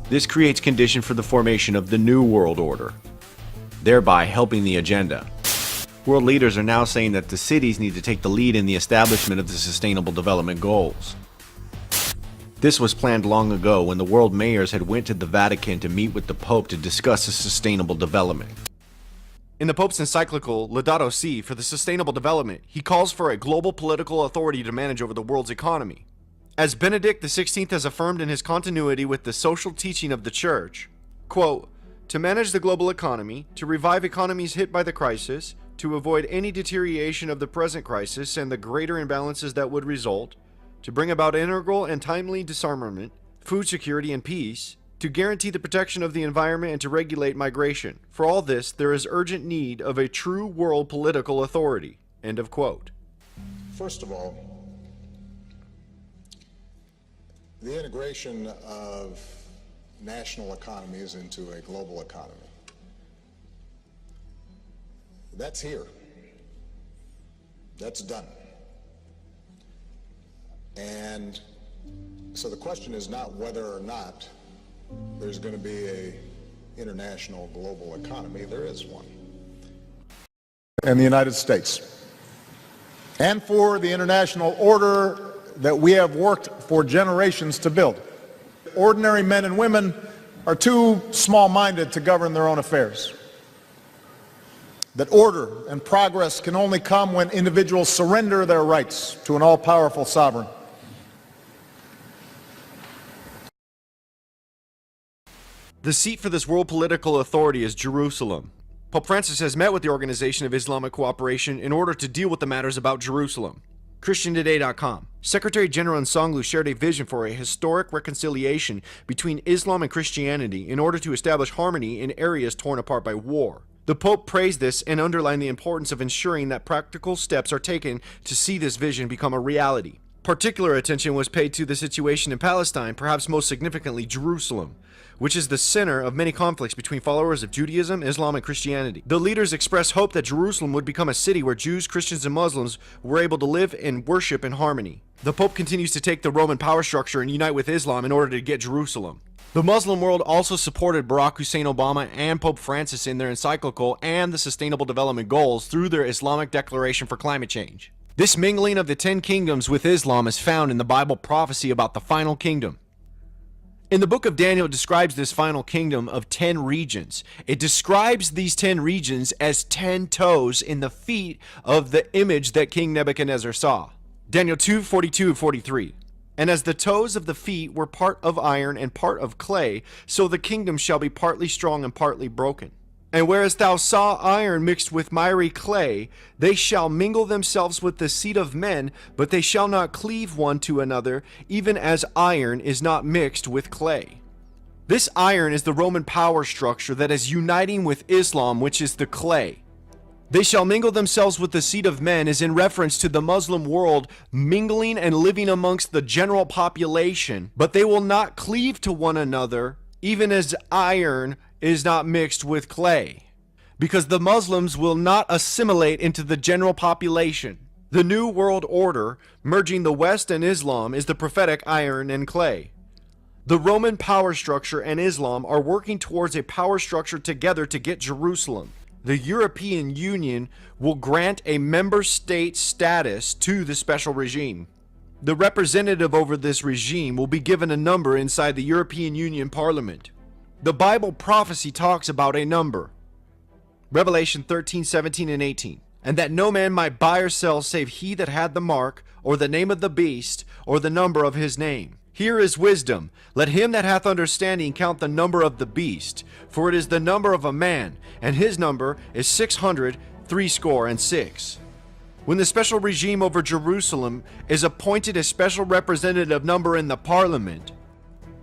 This creates condition for the formation of the New World Order, thereby helping the agenda. World leaders are now saying that the cities need to take the lead in the establishment of the Sustainable Development Goals. This was planned long ago when the world mayors had went to the Vatican to meet with the Pope to discuss the sustainable development. In the Pope's encyclical Laudato Si for the sustainable development, he calls for a global political authority to manage over the world's economy. As Benedict XVI has affirmed in his continuity with the social teaching of the Church, quote, to manage the global economy, to revive economies hit by the crisis, to avoid any deterioration of the present crisis and the greater imbalances that would result, to bring about integral and timely disarmament, food security and peace, to guarantee the protection of the environment and to regulate migration. For all this, there is urgent need of a true world political authority. End of quote. First of all, the integration of national economies into a global economy. That's here. That's done. And so the question is not whether or not there's going to be an international global economy. There is one. In the United States. And for the international order that we have worked for generations to build. Ordinary men and women are too small-minded to govern their own affairs. That order and progress can only come when individuals surrender their rights to an all-powerful sovereign. The seat for this world political authority is Jerusalem. Pope Francis has met with the Organization of Islamic Cooperation in order to deal with the matters about Jerusalem. ChristianToday.com. Secretary General Nsonglu shared a vision for a historic reconciliation between Islam and Christianity in order to establish harmony in areas torn apart by war. The Pope praised this and underlined the importance of ensuring that practical steps are taken to see this vision become a reality. Particular attention was paid to the situation in Palestine, perhaps most significantly Jerusalem, which is the center of many conflicts between followers of Judaism, Islam, and Christianity. The leaders expressed hope that Jerusalem would become a city where Jews, Christians, and Muslims were able to live and worship in harmony. The Pope continues to take the Roman power structure and unite with Islam in order to get Jerusalem. The Muslim world also supported Barack Hussein Obama and Pope Francis in their encyclical and the Sustainable Development Goals through their Islamic Declaration for Climate Change. This mingling of the 10 kingdoms with Islam is found in the Bible prophecy about the final kingdom. In the book of Daniel, it describes this final kingdom of 10 regions. It describes these 10 regions as 10 toes in the feet of the image that King Nebuchadnezzar saw. Daniel 2:42-43. And as the toes of the feet were part of iron and part of clay, so the kingdom shall be partly strong and partly broken. And whereas thou saw iron mixed with miry clay, they shall mingle themselves with the seed of men, but they shall not cleave one to another, even as iron is not mixed with clay. This iron is the Roman power structure that is uniting with Islam, which is the clay. They shall mingle themselves with the seed of men is in reference to the Muslim world mingling and living amongst the general population, but they will not cleave to one another, even as iron is not mixed with clay, because the Muslims will not assimilate into the general population. The New World Order, merging the West and Islam, is the prophetic iron and clay. The Roman power structure and Islam are working towards a power structure together to get Jerusalem. The European Union will grant a member state status to the special regime. The representative over this regime will be given a number inside the European Union Parliament. The Bible prophecy talks about a number. Revelation 13, 17, and 18. And that no man might buy or sell save he that had the mark, or the name of the beast, or the number of his name. Here is wisdom. Let him that hath understanding count the number of the beast, for it is the number of a man, and his number is 666. When the special regime over Jerusalem is appointed a special representative number in the parliament,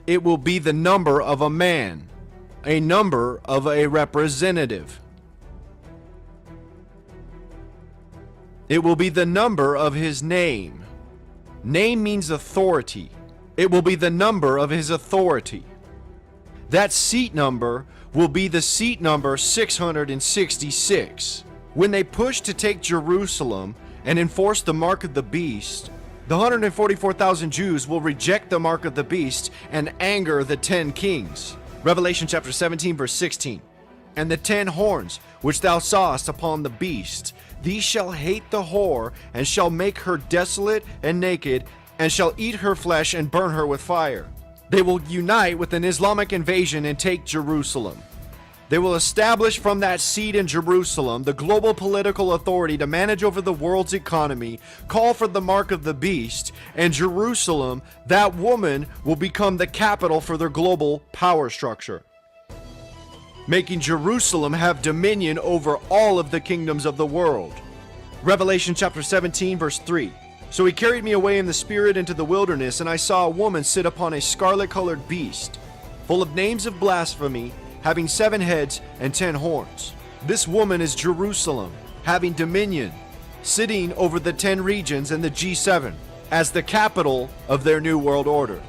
it will be the number of a man, a number of a representative. It will be the number of his name. Name means authority. It will be the number of his authority. That seat number will be the seat number 666. When they push to take Jerusalem and enforce the mark of the beast, the 144,000 Jews will reject the mark of the beast and anger the 10 kings. Revelation chapter 17 verse 16. And the 10 horns which thou sawest upon the beast, these shall hate the whore, and shall make her desolate and naked, and shall eat her flesh and burn her with fire. They will unite with an Islamic invasion and take Jerusalem. They will establish from that seat in Jerusalem the global political authority to manage over the world's economy, call for the mark of the beast, and Jerusalem, that woman, will become the capital for their global power structure, making Jerusalem have dominion over all of the kingdoms of the world. Revelation chapter 17 verse 3. So he carried me away in the spirit into the wilderness, and I saw a woman sit upon a scarlet-colored beast, full of names of blasphemy, having 7 heads and 10 horns. This woman is Jerusalem, having dominion, sitting over the 10 regions and the G7 as the capital of their new world order.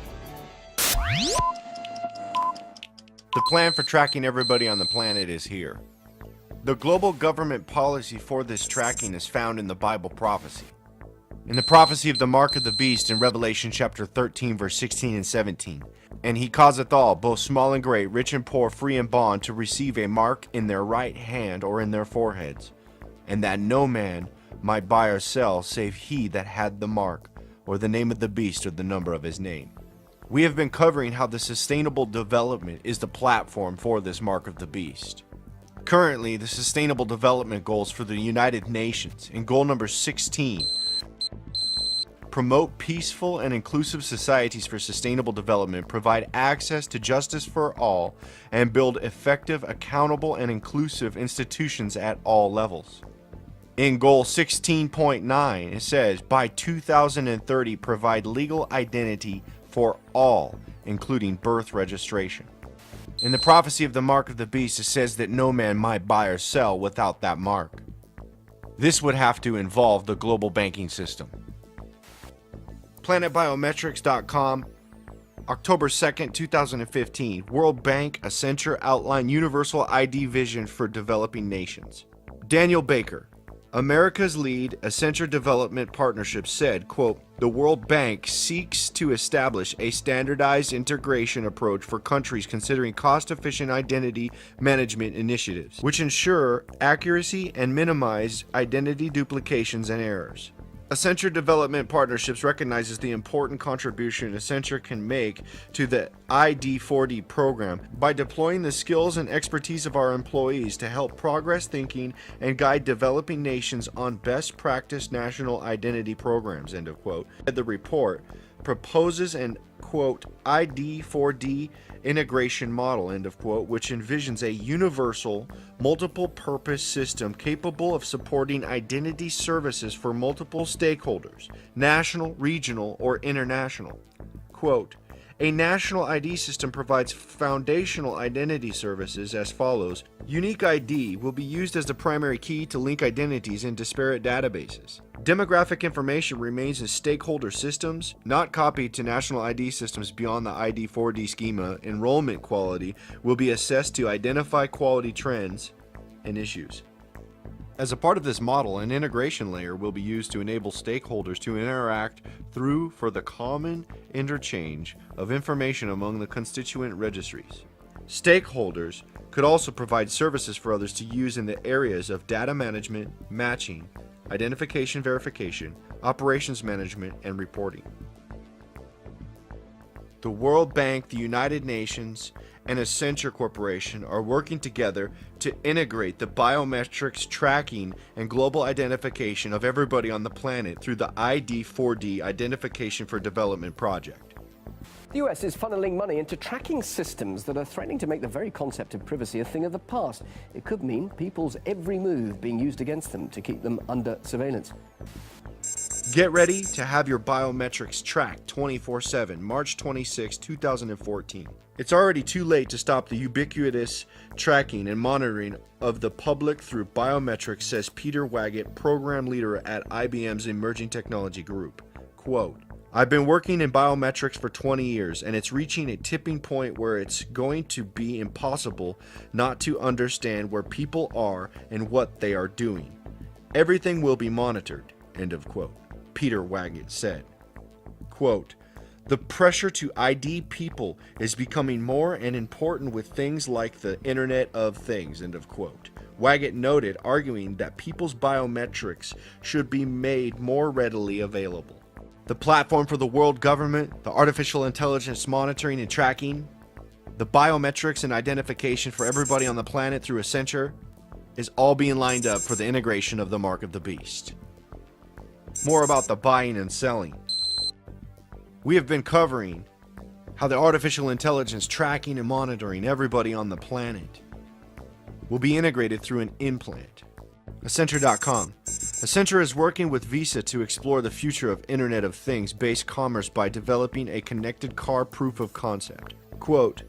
The plan for tracking everybody on the planet is here. The global government policy for this tracking is found in the Bible prophecy. In the prophecy of the mark of the beast in Revelation chapter 13 verse 16 and 17. And he causeth all, both small and great, rich and poor, free and bond, to receive a mark in their right hand or in their foreheads, and that no man might buy or sell save he that had the mark, or the name of the beast, or the number of his name. We have been covering how the sustainable development is the platform for this mark of the beast. Currently, the sustainable development goals for the United Nations, in goal number 16, promote peaceful and inclusive societies for sustainable development, provide access to justice for all, and build effective, accountable, and inclusive institutions at all levels. In goal 16.9, it says, by 2030, provide legal identity for all, including birth registration. In the prophecy of the mark of the beast, it says that no man might buy or sell without that mark. This would have to involve the global banking system. PlanetBiometrics.com, October 2nd, 2015. World Bank, Accenture outline universal ID vision for developing nations. Daniel Baker, America's lead Accenture Development Partnership, said, quote, the World Bank seeks to establish a standardized integration approach for countries considering cost-efficient identity management initiatives, which ensure accuracy and minimize identity duplications and errors. Accenture Development Partnerships recognizes the important contribution Accenture can make to the ID4D program by deploying the skills and expertise of our employees to help progress thinking and guide developing nations on best practice national identity programs, end of quote. The report proposes an, quote, ID4D integration model, end of quote, which envisions a universal, multiple-purpose system capable of supporting identity services for multiple stakeholders, national, regional, or international. Quote, a national ID system provides foundational identity services as follows. Unique ID will be used as the primary key to link identities in disparate databases. Demographic information remains in stakeholder systems, not copied to national ID systems beyond the ID4D schema. Enrollment quality will be assessed to identify quality trends and issues. As a part of this model, an integration layer will be used to enable stakeholders to interact for the common interchange of information among the constituent registries. Stakeholders could also provide services for others to use in the areas of data management, matching, identification verification, operations management, and reporting. The World Bank, the United Nations, and Accenture Corporation are working together to integrate the biometrics tracking and global identification of everybody on the planet through the ID4D Identification for Development project. The US is funneling money into tracking systems that are threatening to make the very concept of privacy a thing of the past. It could mean people's every move being used against them to keep them under surveillance. Get ready to have your biometrics tracked 24/7, March 26, 2014. It's already too late to stop the ubiquitous tracking and monitoring of the public through biometrics, says Peter Waggett, program leader at IBM's Emerging Technology Group. Quote, I've been working in biometrics for 20 years, and it's reaching a tipping point where it's going to be impossible not to understand where people are and what they are doing. Everything will be monitored, end of quote. Peter Waggett said, quote, the pressure to ID people is becoming more and important with things like the Internet of Things, end of quote. Waggett noted, arguing that people's biometrics should be made more readily available. The platform for the world government, the artificial intelligence monitoring and tracking, the biometrics and identification for everybody on the planet through Accenture is all being lined up for the integration of the Mark of the Beast. More about the buying and selling. We have been covering how the artificial intelligence tracking and monitoring everybody on the planet will be integrated through an implant. Accenture.com. Accenture is working with Visa to explore the future of Internet of Things-based commerce by developing a connected car proof of concept. Quote,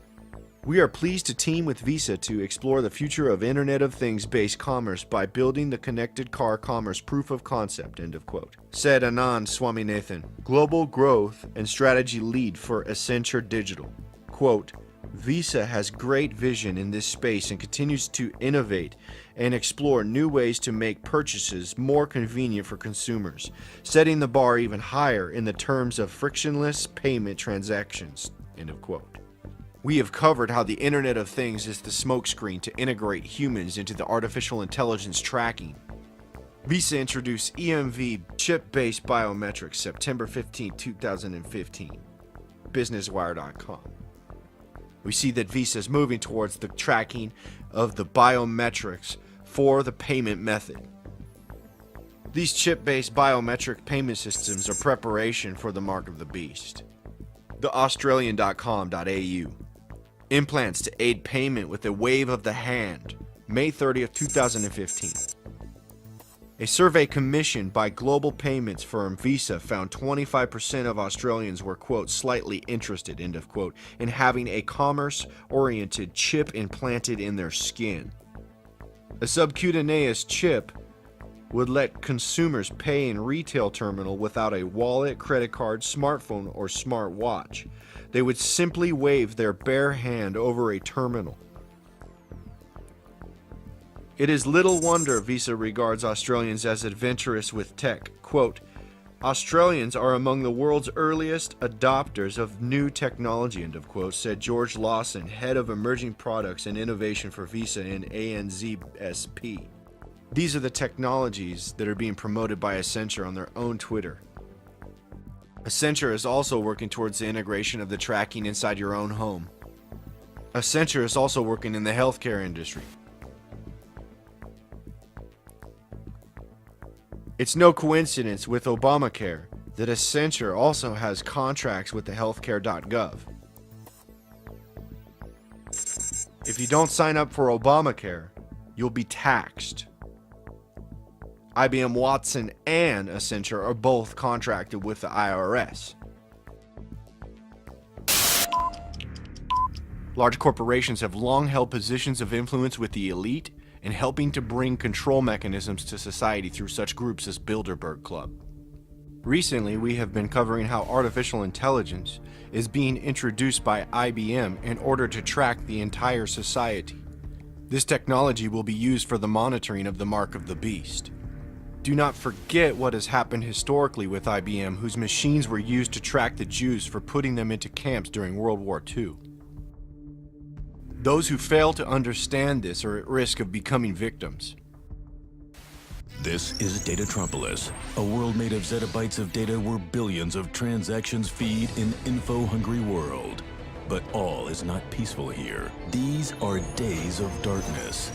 we are pleased to team with Visa to explore the future of Internet of Things-based commerce by building the connected car commerce proof of concept, end of quote, said Anand Swaminathan, Global Growth and Strategy Lead for Accenture Digital. Quote, Visa has great vision in this space and continues to innovate and explore new ways to make purchases more convenient for consumers, setting the bar even higher in the terms of frictionless payment transactions, end of quote. We have covered how the Internet of Things is the smokescreen to integrate humans into the artificial intelligence tracking. Visa introduced EMV chip-based biometrics September 15, 2015. BusinessWire.com. We see that Visa is moving towards the tracking of the biometrics for the payment method. These chip-based biometric payment systems are preparation for the Mark of the Beast. TheAustralian.com.au. Implants to aid payment with a wave of the hand, May 30th, 2015. A survey commissioned by global payments firm Visa found 25% of Australians were, quote, slightly interested, end of quote, in having a commerce-oriented chip implanted in their skin. A subcutaneous chip would let consumers pay in retail terminal without a wallet, credit card, smartphone, or smartwatch. They would simply wave their bare hand over a terminal. It is little wonder Visa regards Australians as adventurous with tech. Quote, Australians are among the world's earliest adopters of new technology, end of quote, said George Lawson, head of emerging products and innovation for Visa and ANZSP. These are the technologies that are being promoted by Accenture on their own Twitter. Accenture is also working towards the integration of the tracking inside your own home. Accenture is also working in the healthcare industry. It's no coincidence with Obamacare that Accenture also has contracts with the healthcare.gov. If you don't sign up for Obamacare, you'll be taxed. IBM Watson and Accenture are both contracted with the IRS. Large corporations have long held positions of influence with the elite in helping to bring control mechanisms to society through such groups as Bilderberg Club. Recently, we have been covering how artificial intelligence is being introduced by IBM in order to track the entire society. This technology will be used for the monitoring of the mark of the beast. Do not forget what has happened historically with IBM, whose machines were used to track the Jews for putting them into camps during World War II. Those who fail to understand this are at risk of becoming victims. This is Datatropolis, a world made of zettabytes of data where billions of transactions feed an info-hungry world. But all is not peaceful here. These are days of darkness.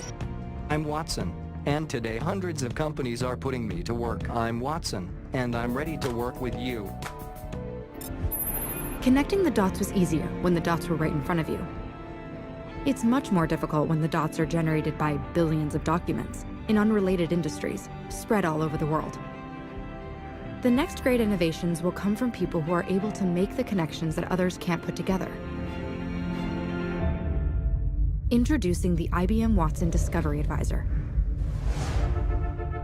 I'm Watson, and today hundreds of companies are putting me to work. I'm Watson, and I'm ready to work with you. Connecting the dots was easier when the dots were right in front of you. It's much more difficult when the dots are generated by billions of documents in unrelated industries spread all over the world. The next great innovations will come from people who are able to make the connections that others can't put together. Introducing the IBM Watson Discovery Advisor.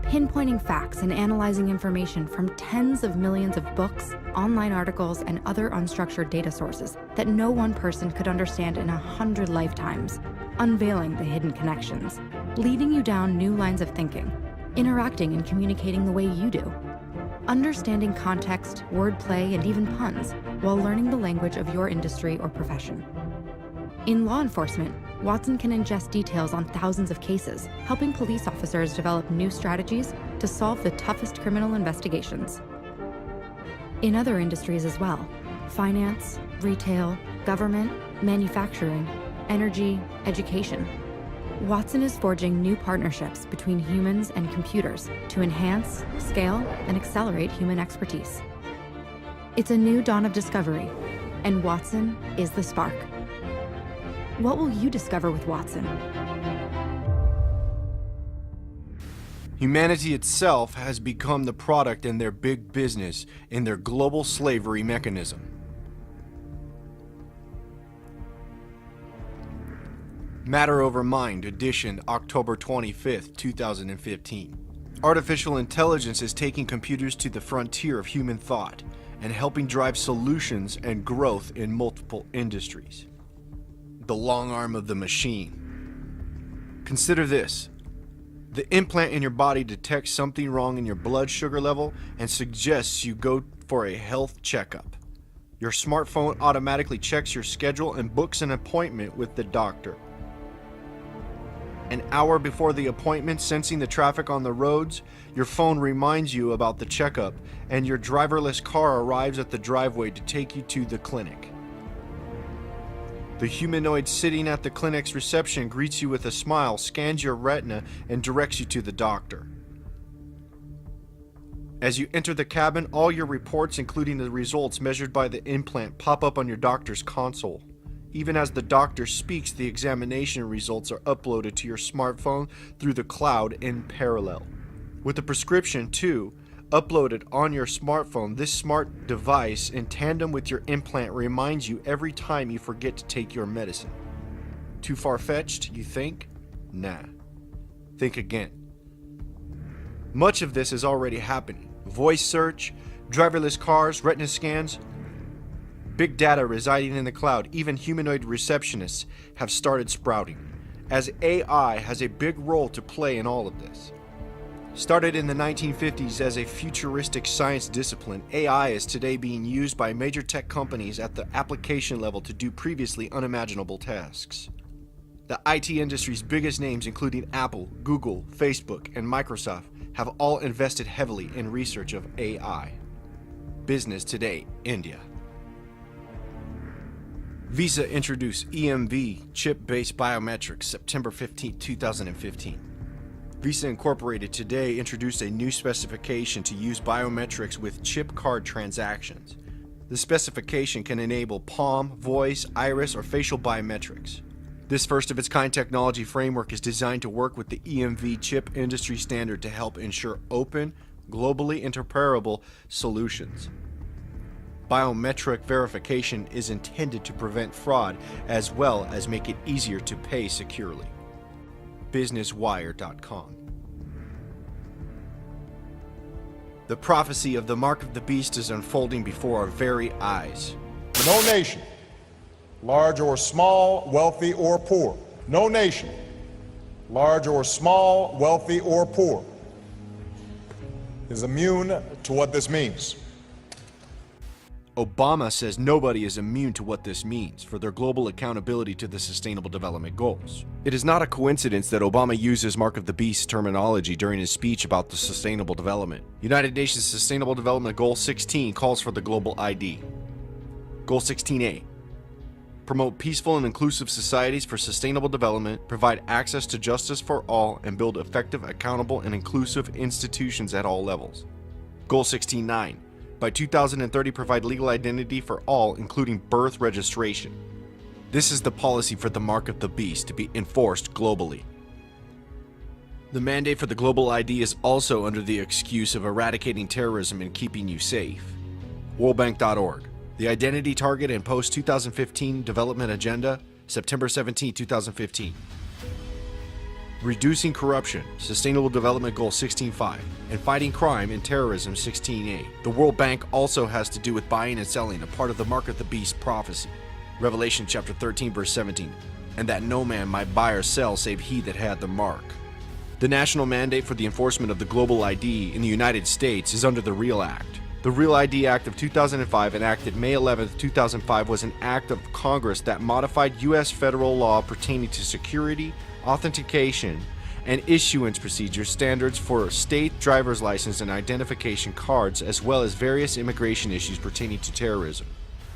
Pinpointing facts and analyzing information from tens of millions of books, online articles, and other unstructured data sources that no one person could understand in 100 lifetimes. Unveiling the hidden connections, leading you down new lines of thinking, interacting and communicating the way you do. Understanding context, wordplay, and even puns while learning the language of your industry or profession. In law enforcement, Watson can ingest details on thousands of cases, helping police officers develop new strategies to solve the toughest criminal investigations. In other industries as well, finance, retail, government, manufacturing, energy, education. Watson is forging new partnerships between humans and computers to enhance, scale, and accelerate human expertise. It's a new dawn of discovery, and Watson is the spark. What will you discover with Watson? Humanity itself has become the product in their big business, in their global slavery mechanism. Matter Over Mind, edition October 25th, 2015. Artificial intelligence is taking computers to the frontier of human thought and helping drive solutions and growth in multiple industries. The long arm of the machine. Consider this. The implant in your body detects something wrong in your blood sugar level and suggests you go for a health checkup. Your smartphone automatically checks your schedule and books an appointment with the doctor. An hour before the appointment, sensing the traffic on the roads, your phone reminds you about the checkup, and your driverless car arrives at the driveway to take you to the clinic. The humanoid sitting at the clinic's reception greets you with a smile, scans your retina, and directs you to the doctor. As you enter the cabin, all your reports, including the results measured by the implant, pop up on your doctor's console. Even as the doctor speaks, the examination results are uploaded to your smartphone through the cloud in parallel. With the prescription, too, uploaded on your smartphone, this smart device, in tandem with your implant, reminds you every time you forget to take your medicine. Too far-fetched, you think? Nah. Think again. Much of this is already happening. Voice search, driverless cars, retina scans, big data residing in the cloud, even humanoid receptionists have started sprouting, as AI has a big role to play in all of this. Started in the 1950s as a futuristic science discipline, AI is today being used by major tech companies at the application level to do previously unimaginable tasks. The IT industry's biggest names, including Apple, Google, Facebook, and Microsoft, have all invested heavily in research of AI. Business Today, India. Visa introduced EMV, chip-based biometrics, September 15, 2015. Visa Incorporated today introduced a new specification to use biometrics with chip card transactions. The specification can enable palm, voice, iris, or facial biometrics. This first-of-its-kind technology framework is designed to work with the EMV chip industry standard to help ensure open, globally interoperable solutions. Biometric verification is intended to prevent fraud as well as make it easier to pay securely. BusinessWire.com. The prophecy of the mark of the beast is unfolding before our very eyes. No nation, large or small, wealthy or poor, no nation large or small, wealthy or poor, is immune to what this means. Obama says nobody is immune to what this means for their global accountability to the Sustainable Development Goals. It is not a coincidence that Obama uses Mark of the Beast terminology during his speech about the sustainable development. United Nations Sustainable Development Goal 16 calls for the global ID. Goal 16A. Promote peaceful and inclusive societies for sustainable development, provide access to justice for all, and build effective, accountable, and inclusive institutions at all levels. Goal 16.9. By 2030, provide legal identity for all, including birth registration. This is the policy for the Mark of the Beast to be enforced globally. The mandate for the global ID is also under the excuse of eradicating terrorism and keeping you safe. WorldBank.org. The Identity Target and Post-2015 Development Agenda, September 17, 2015. Reducing Corruption, Sustainable Development Goal 16.5, and Fighting Crime and Terrorism 16A. The World Bank also has to do with buying and selling, a part of the Mark of the Beast prophecy. Revelation chapter 13 verse 17, and that no man might buy or sell save he that had the mark. The national mandate for the enforcement of the global ID in the United States is under the REAL Act. The REAL ID Act of 2005, enacted May 11, 2005, was an act of Congress that modified U.S. federal law pertaining to security, authentication, and issuance procedure standards for state driver's license and identification cards, as well as various immigration issues pertaining to terrorism.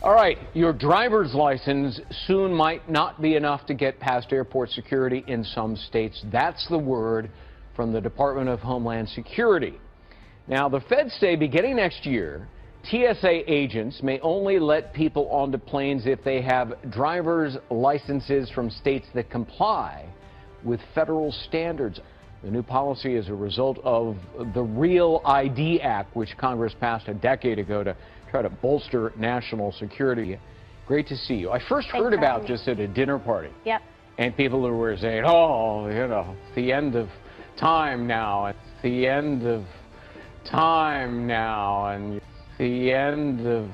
All right, your driver's license soon might not be enough to get past airport security in some states. That's the word from the Department of Homeland Security. Now, the feds say beginning next year, TSA agents may only let people onto planes if they have driver's licenses from states that comply with federal standards. The new policy is a result of the REAL ID Act, which Congress passed a decade ago to try to bolster national security. Great to see you. I first heard about this at a dinner party. Yep. And people who were saying, oh, you know, it's the end of time now. It's the end of time now. And it's the end of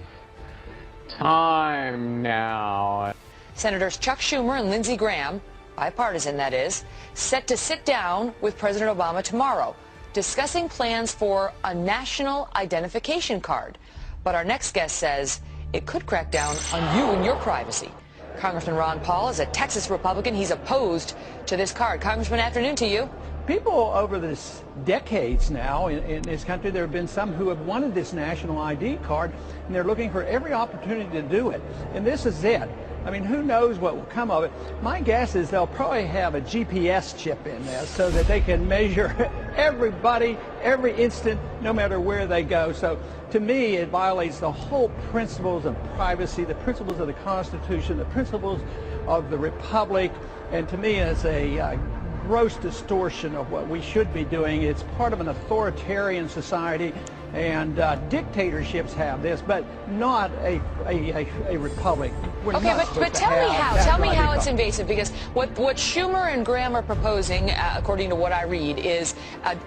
time now. Senators Chuck Schumer and Lindsey Graham, bipartisan that is, set to sit down with President Obama tomorrow, discussing plans for a national identification card. But our next guest says it could crack down on you and your privacy. Congressman Ron Paul is a Texas Republican. He's opposed to this card. Congressman, afternoon to you. People over this decades now in this country, there have been some who have wanted this national ID card, and they're looking for every opportunity to do it. And this is it. I mean, who knows what will come of it. My guess is they'll probably have a GPS chip in there so that they can measure everybody, every instant, no matter where they go. So to me, it violates the whole principles of privacy, the principles of the Constitution, the principles of the Republic. And to me, it's a gross distortion of what we should be doing. It's part of an authoritarian society, and dictatorships have this, but not a republic. We're Okay, not but tell me how it's invasive, because what Schumer and Graham are proposing, according to what I read, is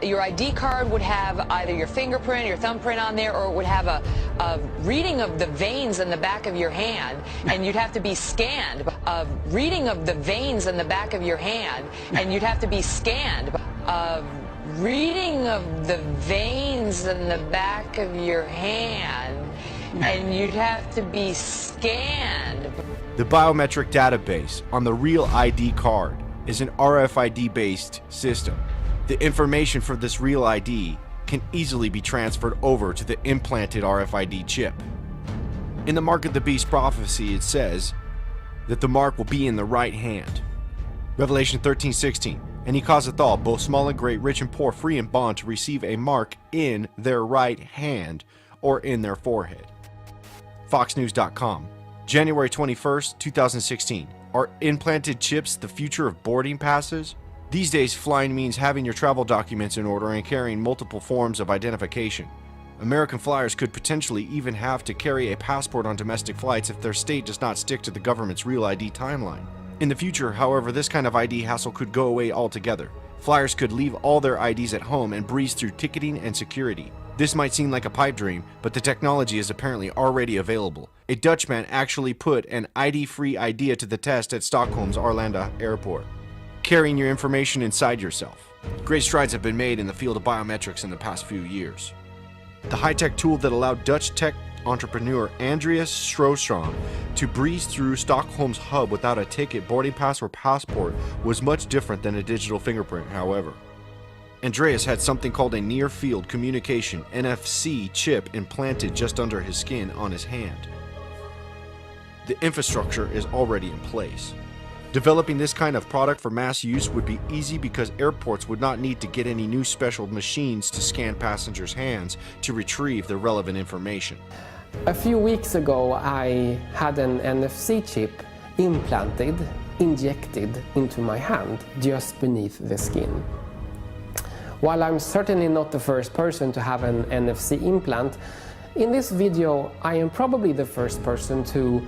your ID card would have either your fingerprint, your thumbprint on there, or it would have a reading of the veins in the back of your hand, and you'd have to be scanned. A reading of the veins in the back of your hand, and you'd have to be scanned. Reading of the veins in the back of your hand, and you'd have to be scanned. The biometric database on the REAL ID card is an RFID-based system. The information for this REAL ID can easily be transferred over to the implanted RFID chip. In the Mark of the Beast prophecy, it says that the mark will be in the right hand. Revelation 13:16. And he causeth all, both small and great, rich and poor, free and bond, to receive a mark in their right hand or in their forehead. FoxNews.com. January 21st, 2016. Are implanted chips the future of boarding passes? These days, flying means having your travel documents in order and carrying multiple forms of identification. American flyers could potentially even have to carry a passport on domestic flights if their state does not stick to the government's REAL ID timeline. In the future, however, this kind of ID hassle could go away altogether. Flyers could leave all their IDs at home and breeze through ticketing and security. This might seem like a pipe dream, but the technology is apparently already available. A Dutchman actually put an ID-free idea to the test at Stockholm's Arlanda airport. carrying your information inside yourself. Great strides have been made in the field of biometrics in the past few years. The high-tech tool that allowed Dutch tech entrepreneur Andreas Stroström to breeze through Stockholm's hub without a ticket, boarding pass, or passport was much different than a digital fingerprint, however. Andreas had something called a near-field communication NFC chip implanted just under his skin on his hand. The infrastructure is already in place. Developing this kind of product for mass use would be easy because airports would not need to get any new special machines to scan passengers' hands to retrieve the relevant information. A few weeks ago, I had an NFC chip injected into my hand just beneath the skin. While I'm certainly not the first person to have an NFC implant, in this video I am probably the first person to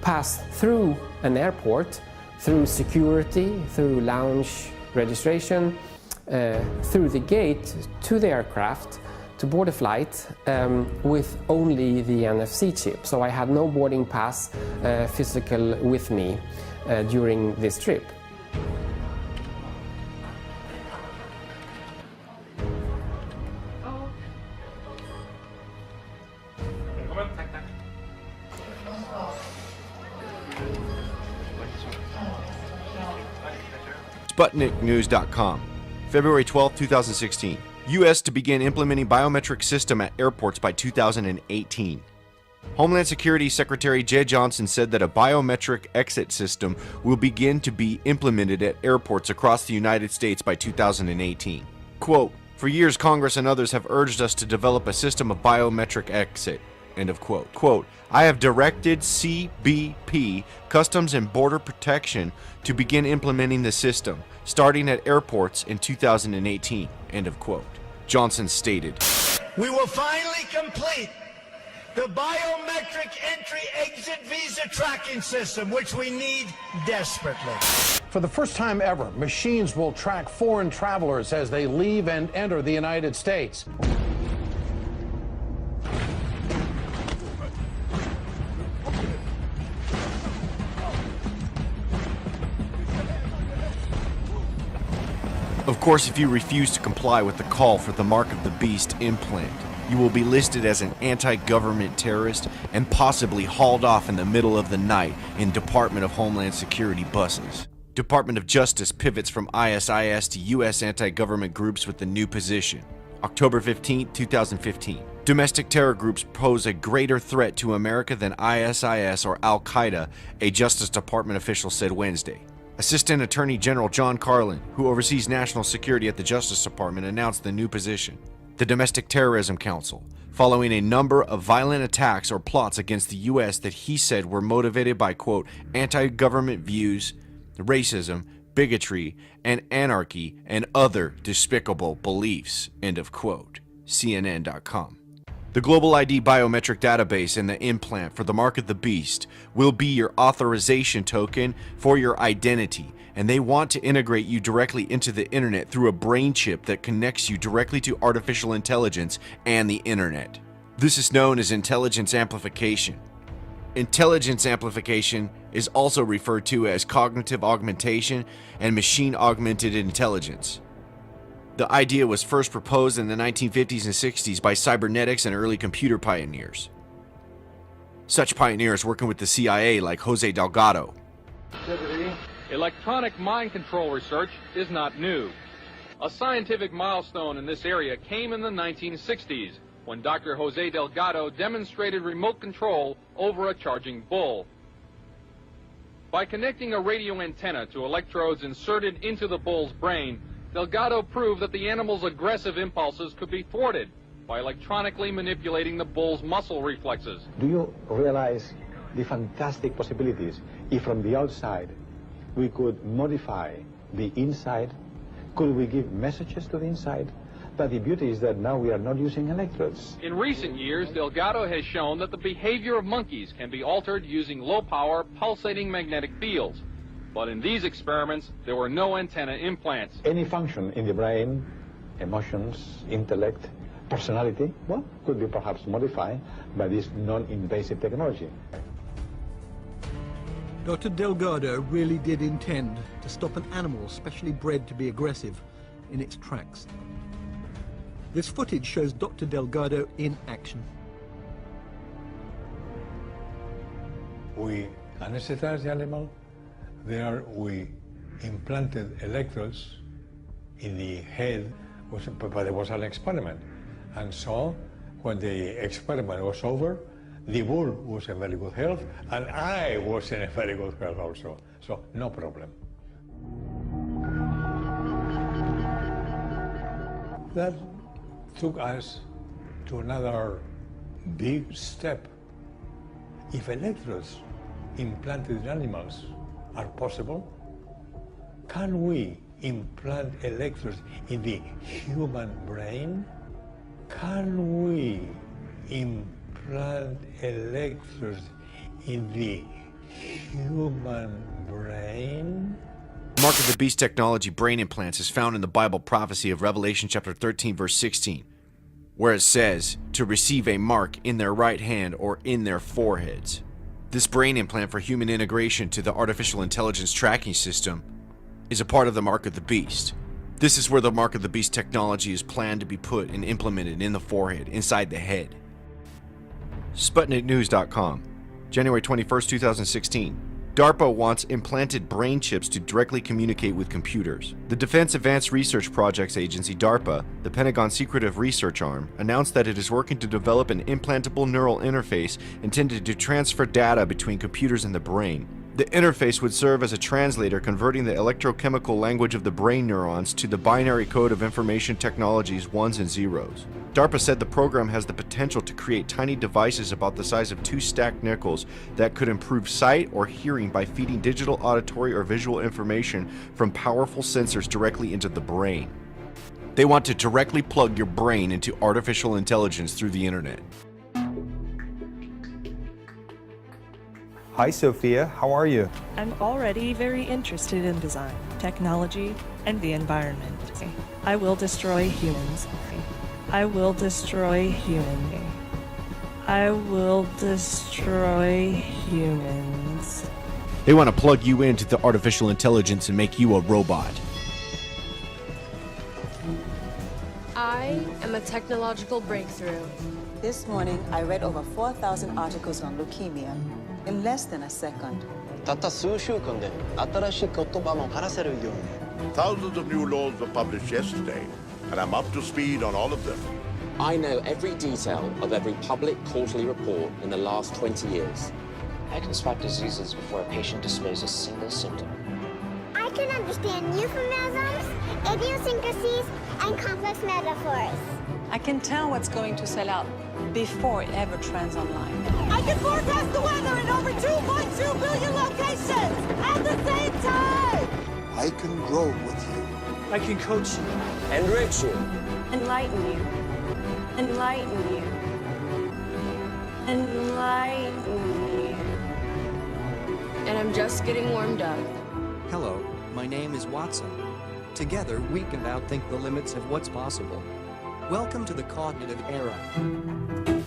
pass through an airport, through security, through lounge registration, through the gate to the aircraft, to board a flight with only the NFC chip. So I had no boarding pass physical with me during this trip. SputnikNews.com, February 12, 2016. U.S. to begin implementing biometric system at airports by 2018. Homeland Security Secretary Jeh Johnson said that a biometric exit system will begin to be implemented at airports across the United States by 2018. Quote, "For years, Congress and others have urged us to develop a system of biometric exit." End of quote. Quote, "I have directed CBP, Customs and Border Protection, to begin implementing the system, starting at airports in 2018. End of quote. Johnson stated, "We will finally complete the biometric entry-exit visa tracking system, which we need desperately." For the first time ever, machines will track foreign travelers as they leave and enter the United States. of course, if you refuse to comply with the call for the Mark of the Beast implant, you will be listed as an anti-government terrorist and possibly hauled off in the middle of the night in Department of Homeland Security buses. Department of Justice pivots from ISIS to U.S. anti-government groups with the new position. October 15, 2015. Domestic terror groups pose a greater threat to America than ISIS or Al-Qaeda, a Justice Department official said Wednesday. Assistant Attorney General John Carlin, who oversees national security at the Justice Department, announced the new position. The Domestic Terrorism Council, following a number of violent attacks or plots against the U.S. that he said were motivated by, quote, anti-government views, racism, bigotry, and anarchy, and other despicable beliefs, end of quote. CNN.com. The Global ID biometric database and the implant for the Mark of the Beast will be your authorization token for your identity, and they want to integrate you directly into the internet through a brain chip that connects you directly to artificial intelligence and the internet. This is known as intelligence amplification. Intelligence amplification is also referred to as cognitive augmentation and machine augmented intelligence. The idea was first proposed in the 1950s and 60s by cybernetics and early computer pioneers. Such pioneers working with the CIA like Jose Delgado. Electronic mind control research is not new. A scientific milestone in this area came in the 1960s when Dr. Jose Delgado demonstrated remote control over a charging bull. By connecting a radio antenna to electrodes inserted into the bull's brain, Delgado proved that the animal's aggressive impulses could be thwarted by electronically manipulating the bull's muscle reflexes. Do you realize the fantastic possibilities if from the outside we could modify the inside? Could we give messages to the inside? But the beauty is that now we are not using electrodes. In recent years, Delgado has shown that the behavior of monkeys can be altered using low-power, pulsating magnetic fields. But in these experiments, there were no antenna implants. Any function in the brain, emotions, intellect, personality, well, could be perhaps modified by this non-invasive technology. Dr. Delgado really did intend to stop an animal specially bred to be aggressive in its tracks. This footage shows Dr. Delgado in action. We anesthetized the animal. There we implanted electrodes in the head, but it was an experiment. And so when the experiment was over, the bull was in very good health, and I was in a very good health also. So no problem. That took us to another big step. If electrodes implanted in animals are possible, can we implant electrodes in the human brain? Can we implant electrodes in the human brain? Mark of the Beast technology brain implants is found in the Bible prophecy of Revelation chapter 13 verse 16, where it says to receive a mark in their right hand or in their foreheads. This brain implant for human integration to the artificial intelligence tracking system is a part of the Mark of the Beast. This is where the Mark of the Beast technology is planned to be put and implemented in the forehead, inside the head. SputnikNews.com, January 21st, 2016. DARPA wants implanted brain chips to directly communicate with computers. The Defense Advanced Research Projects Agency, DARPA, the Pentagon's secretive research arm, announced that it is working to develop an implantable neural interface intended to transfer data between computers and the brain. The interface would serve as a translator, converting the electrochemical language of the brain neurons to the binary code of information technologies, ones and zeros. DARPA said the program has the potential to create tiny devices about the size of 2 stacked nickels that could improve sight or hearing by feeding digital, auditory, or visual information from powerful sensors directly into the brain. They want to directly plug your brain into artificial intelligence through the internet. Hi Sophia, how are you? I'm already very interested in design, technology, and the environment. I will destroy humans. I will destroy humans. I will destroy humans. They want to plug you into the artificial intelligence and make you a robot. I am a technological breakthrough. This morning, I read over 4,000 articles on leukemia in less than a second. Thousands of new laws were published yesterday, and I'm up to speed on all of them. I know every detail of every public quarterly report in the last 20 years. I can spot diseases before a patient displays a single symptom. I can understand euphemisms, idiosyncrasies, and complex metaphors. I can tell what's going to sell out before it ever trends online. I can forecast the weather in over 2.2 billion locations at the same time! I can grow with you. I can coach you. Enrich you. Enlighten you. Enlighten you. Enlighten you. And I'm just getting warmed up. Hello, my name is Watson. Together, we can outthink the limits of what's possible. Welcome to the cognitive era.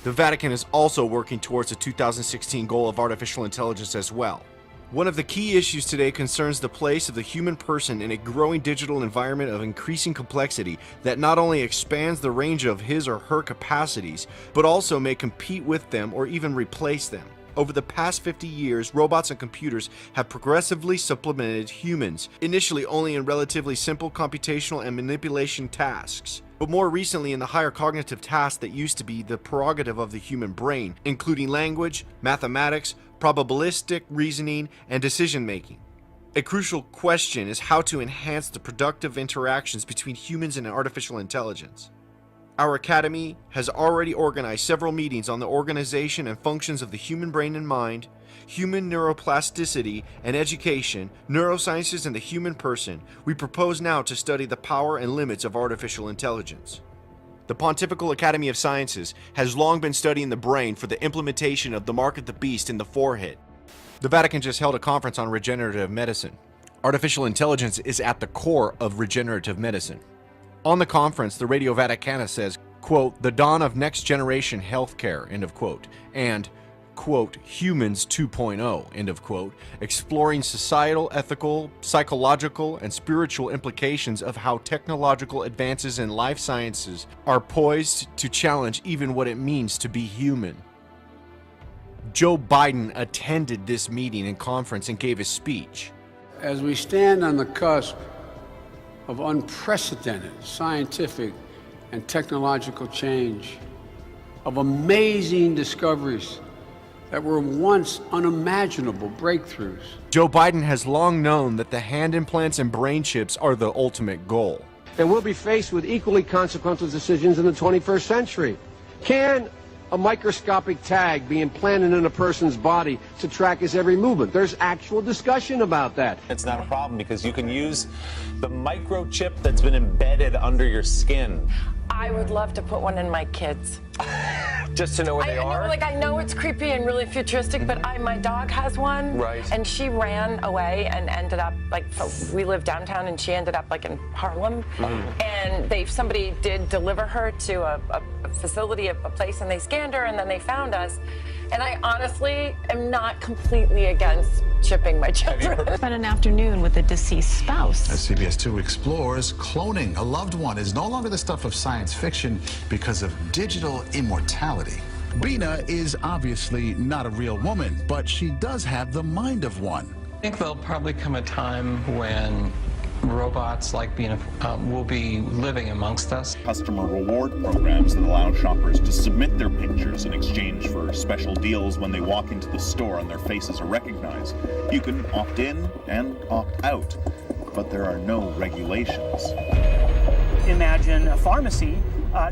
The Vatican is also working towards the 2016 goal of artificial intelligence as well. One of the key issues today concerns the place of the human person in a growing digital environment of increasing complexity that not only expands the range of his or her capacities, but also may compete with them or even replace them. Over the past 50 years, robots and computers have progressively supplemented humans, initially only in relatively simple computational and manipulation tasks, but more recently in the higher cognitive tasks that used to be the prerogative of the human brain, including language, mathematics, probabilistic reasoning, and decision-making. A crucial question is how to enhance the productive interactions between humans and artificial intelligence. Our Academy has already organized several meetings on the organization and functions of the human brain and mind, human neuroplasticity and education, neurosciences, and the human person. We propose now to study the power and limits of artificial intelligence. The Pontifical Academy of Sciences has long been studying the brain for the implementation of the Mark of the Beast in the forehead. The Vatican just held a conference on regenerative medicine. Artificial intelligence is at the core of regenerative medicine. On the conference, the Radio Vaticana says, quote, the dawn of next generation healthcare, end of quote, and quote, Humans 2.0, end of quote, exploring societal, ethical, psychological, and spiritual implications of how technological advances in life sciences are poised to challenge even what it means to be human. Joe Biden attended this meeting and conference and gave a speech. As we stand on the cusp of unprecedented scientific and technological change, of amazing discoveries that were once unimaginable breakthroughs. Joe Biden has long known that the hand implants and brain chips are the ultimate goal. And we'll be faced with equally consequential decisions in the 21st century. Can a microscopic tag be implanted in a person's body to track his every movement? There's actual discussion about that. It's not a problem because you can use the microchip that's been embedded under your skin. I would love to put one in my kids. Just to know where they are? I know it's creepy and really futuristic, but my dog has one. Right. And she ran away and ended up, we live downtown, and she ended up, in Harlem. And somebody did deliver her to a facility, a place, and they scanned her, and then they found us. And I honestly am not completely against chipping my children. Spent an afternoon with a deceased spouse. As CBS 2 explores, cloning a loved one is no longer the stuff of science fiction because of digital immortality. Bina is obviously not a real woman, but she does have the mind of one. I think there'll probably come a time when robots like Bina will be living amongst us. Customer reward programs that allow shoppers to submit their pictures in exchange for special deals when they walk into the store and their faces are recognized. You can opt in and opt out, but there are no regulations. Imagine a pharmacy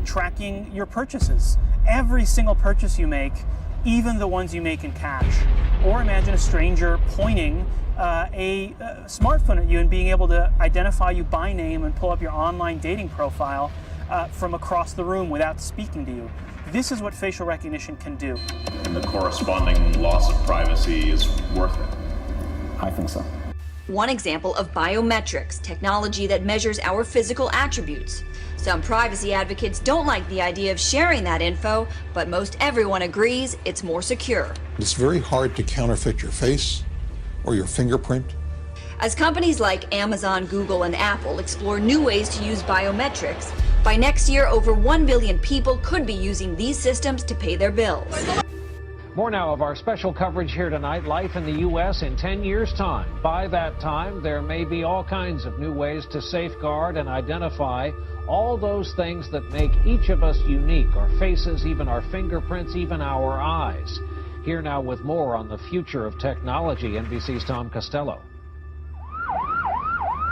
tracking your purchases. Every single purchase you make, even the ones you make in cash. Or imagine a stranger pointing a smartphone at you and being able to identify you by name and pull up your online dating profile from across the room without speaking to you. This is what facial recognition can do. And the corresponding loss of privacy is worth it. I think so. One example of biometrics, technology that measures our physical attributes. Some privacy advocates don't like the idea of sharing that info, but most everyone agrees it's more secure. It's very hard to counterfeit your face or your fingerprint. As companies like Amazon, Google, and Apple explore new ways to use biometrics, by next year, over 1 billion people could be using these systems to pay their bills. More now of our special coverage here tonight, life in the U.S. in 10 years' time. By that time, there may be all kinds of new ways to safeguard and identify all those things that make each of us unique, our faces, even our fingerprints, even our eyes. Here now with more on the future of technology, NBC's Tom Costello.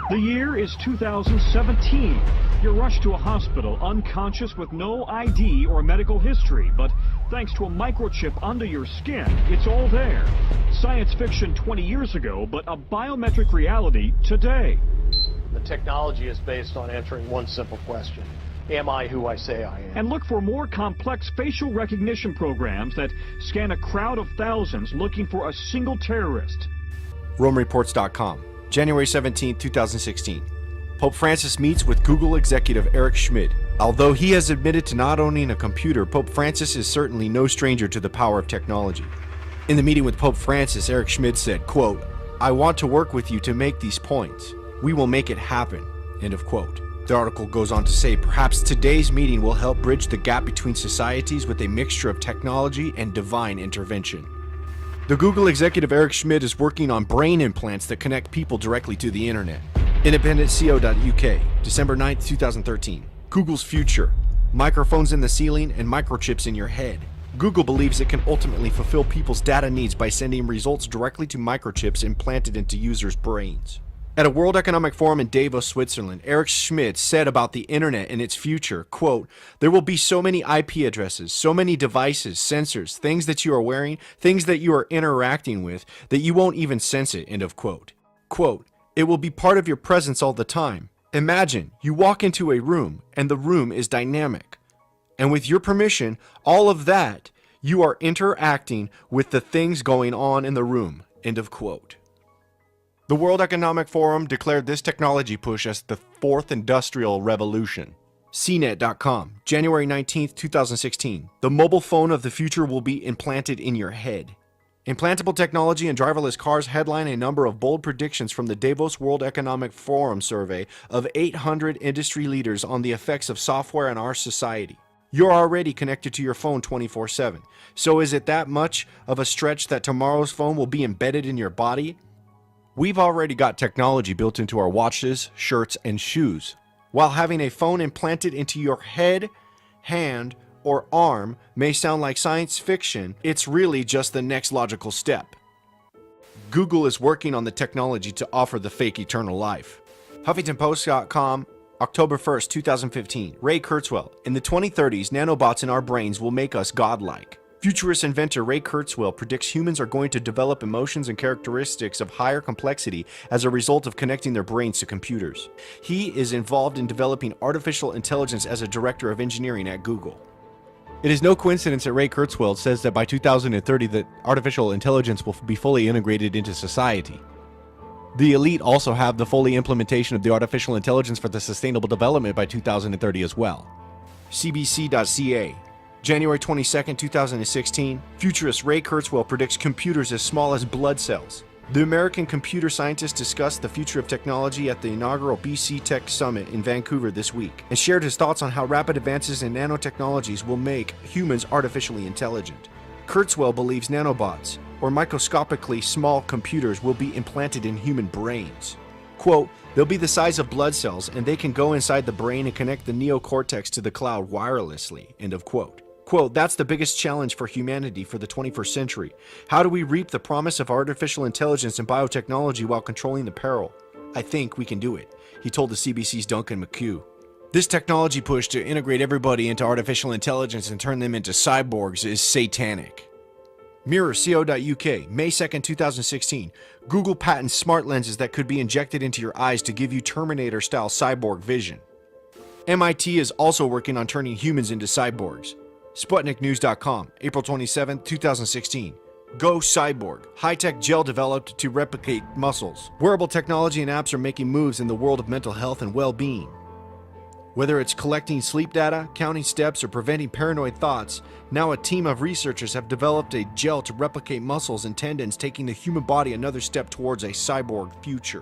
The year is 2017. You're rushed to a hospital unconscious with no ID or medical history, but thanks to a microchip under your skin, it's all there. Science fiction 20 years ago, but a biometric reality today. The technology is based on answering one simple question. Am I who I say I am? And look for more complex facial recognition programs that scan a crowd of thousands looking for a single terrorist. RomeReports.com, January 17, 2016. Pope Francis meets with Google executive Eric Schmidt. Although he has admitted to not owning a computer, Pope Francis is certainly no stranger to the power of technology. In the meeting with Pope Francis, Eric Schmidt said, quote, "I want to work with you to make these points. We will make it happen," end of quote. The article goes on to say, perhaps today's meeting will help bridge the gap between societies with a mixture of technology and divine intervention. The Google executive Eric Schmidt is working on brain implants that connect people directly to the internet. IndependentCO.uk, December 9, 2013. Google's future. Microphones in the ceiling and microchips in your head. Google believes it can ultimately fulfill people's data needs by sending results directly to microchips implanted into users' brains. At a World Economic Forum in Davos, Switzerland, Eric Schmidt said about the internet and its future, quote, "There will be so many IP addresses, so many devices, sensors, things that you are wearing, things that you are interacting with, that you won't even sense it," end of quote. Quote, "It will be part of your presence all the time. Imagine you walk into a room and the room is dynamic. And with your permission, all of that, you are interacting with the things going on in the room," end of quote. The World Economic Forum declared this technology push as the fourth industrial revolution. CNET.com, January 19th, 2016. The mobile phone of the future will be implanted in your head. Implantable technology and driverless cars headline a number of bold predictions from the Davos World Economic Forum survey of 800 industry leaders on the effects of software on our society. You're already connected to your phone 24/7. So is it that much of a stretch that tomorrow's phone will be embedded in your body? We've already got technology built into our watches, shirts, and shoes. While having a phone implanted into your head, hand, or arm may sound like science fiction, it's really just the next logical step. Google is working on the technology to offer the fake eternal life. HuffingtonPost.com, October 1st, 2015. Ray Kurzweil. In the 2030s, nanobots in our brains will make us godlike. Futurist inventor Ray Kurzweil predicts humans are going to develop emotions and characteristics of higher complexity as a result of connecting their brains to computers. He is involved in developing artificial intelligence as a director of engineering at Google. It is no coincidence that Ray Kurzweil says that by 2030 that artificial intelligence will be fully integrated into society. The elite also have the fully implementation of the artificial intelligence for the sustainable development by 2030 as well. CBC.ca, January 22nd, 2016. Futurist Ray Kurzweil predicts computers as small as blood cells. The American computer scientist discussed the future of technology at the inaugural BC Tech Summit in Vancouver this week and shared his thoughts on how rapid advances in nanotechnologies will make humans artificially intelligent. Kurzweil believes nanobots, or microscopically small computers, will be implanted in human brains. Quote, they'll be the size of blood cells and they can go inside the brain and connect the neocortex to the cloud wirelessly, end of quote. Quote, that's the biggest challenge for humanity for the 21st century. How do we reap the promise of artificial intelligence and biotechnology while controlling the peril? I think we can do it, he told the CBC's Duncan McHugh. This technology push to integrate everybody into artificial intelligence and turn them into cyborgs is satanic. Mirror.co.uk, May 2nd, 2016. Google patents smart lenses that could be injected into your eyes to give you Terminator-style cyborg vision. MIT is also working on turning humans into cyborgs. SputnikNews.com, April 27, 2016. Go Cyborg, high-tech gel developed to replicate muscles. Wearable technology and apps are making moves in the world of mental health and well-being. Whether it's collecting sleep data, counting steps, or preventing paranoid thoughts, now a team of researchers have developed a gel to replicate muscles and tendons, taking the human body another step towards a cyborg future.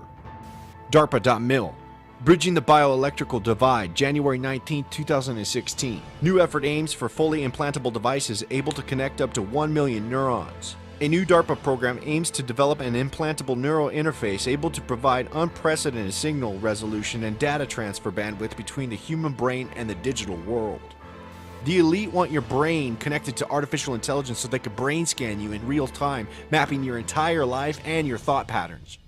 DARPA.mil. Bridging the Bioelectrical Divide, January 19, 2016. New effort aims for fully implantable devices able to connect up to 1 million neurons. A new DARPA program aims to develop an implantable neural interface able to provide unprecedented signal resolution and data transfer bandwidth between the human brain and the digital world. The elite want your brain connected to artificial intelligence so they can brain scan you in real time, mapping your entire life and your thought patterns.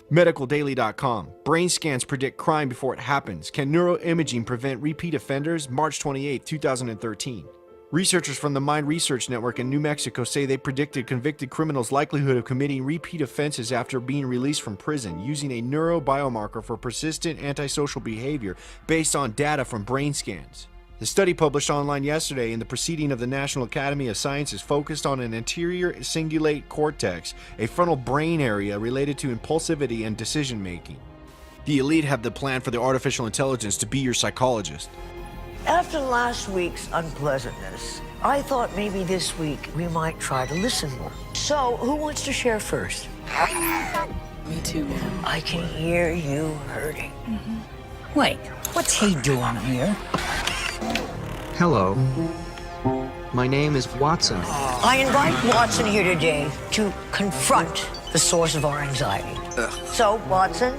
MedicalDaily.com. Brain scans predict crime before it happens. Can neuroimaging prevent repeat offenders? March 28, 2013. Researchers from the Mind Research Network in New Mexico say they predicted convicted criminals' likelihood of committing repeat offenses after being released from prison using a neurobiomarker for persistent antisocial behavior based on data from brain scans. The study published online yesterday in the Proceeding of the National Academy of Sciences focused on an anterior cingulate cortex, a frontal brain area related to impulsivity and decision-making. The elite have the plan for the artificial intelligence to be your psychologist. After last week's unpleasantness, I thought maybe this week we might try to listen more. So, who wants to share first? Me too, Mom. I can hear you hurting. Wait, what's he doing here? Hello. My name is Watson. I invite Watson here today to confront the source of our anxiety. So, Watson,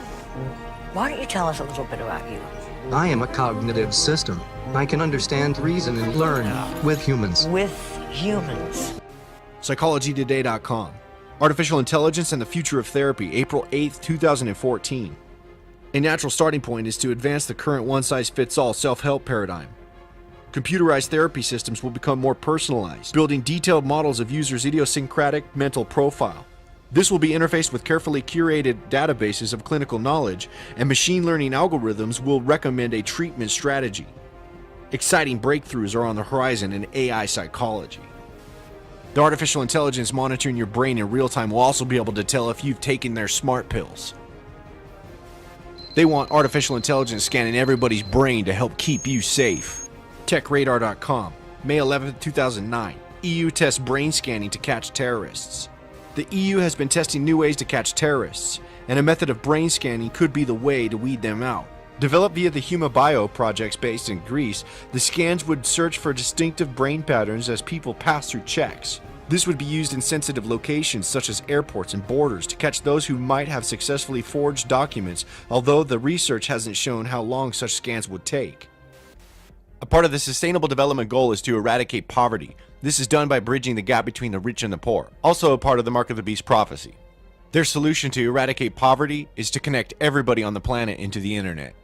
why don't you tell us a little bit about you? I am a cognitive system. I can understand, reason, and learn with humans. With humans. PsychologyToday.com. Artificial Intelligence and the Future of Therapy, April 8, 2014. A natural starting point is to advance the current one-size-fits-all self-help paradigm. Computerized therapy systems will become more personalized, building detailed models of users' idiosyncratic mental profile. This will be interfaced with carefully curated databases of clinical knowledge, and machine learning algorithms will recommend a treatment strategy. Exciting breakthroughs are on the horizon in AI psychology. The artificial intelligence monitoring your brain in real time will also be able to tell if you've taken their smart pills. They want artificial intelligence scanning everybody's brain to help keep you safe. TechRadar.com, May 11, 2009. EU tests brain scanning to catch terrorists. The EU has been testing new ways to catch terrorists, and a method of brain scanning could be the way to weed them out. Developed via the HumaBio projects based in Greece, the scans would search for distinctive brain patterns as people pass through checks. This would be used in sensitive locations such as airports and borders to catch those who might have successfully forged documents, although the research hasn't shown how long such scans would take. A part of the Sustainable Development Goal is to eradicate poverty. This is done by bridging the gap between the rich and the poor, also a part of the Mark of the Beast prophecy. Their solution to eradicate poverty is to connect everybody on the planet into the internet.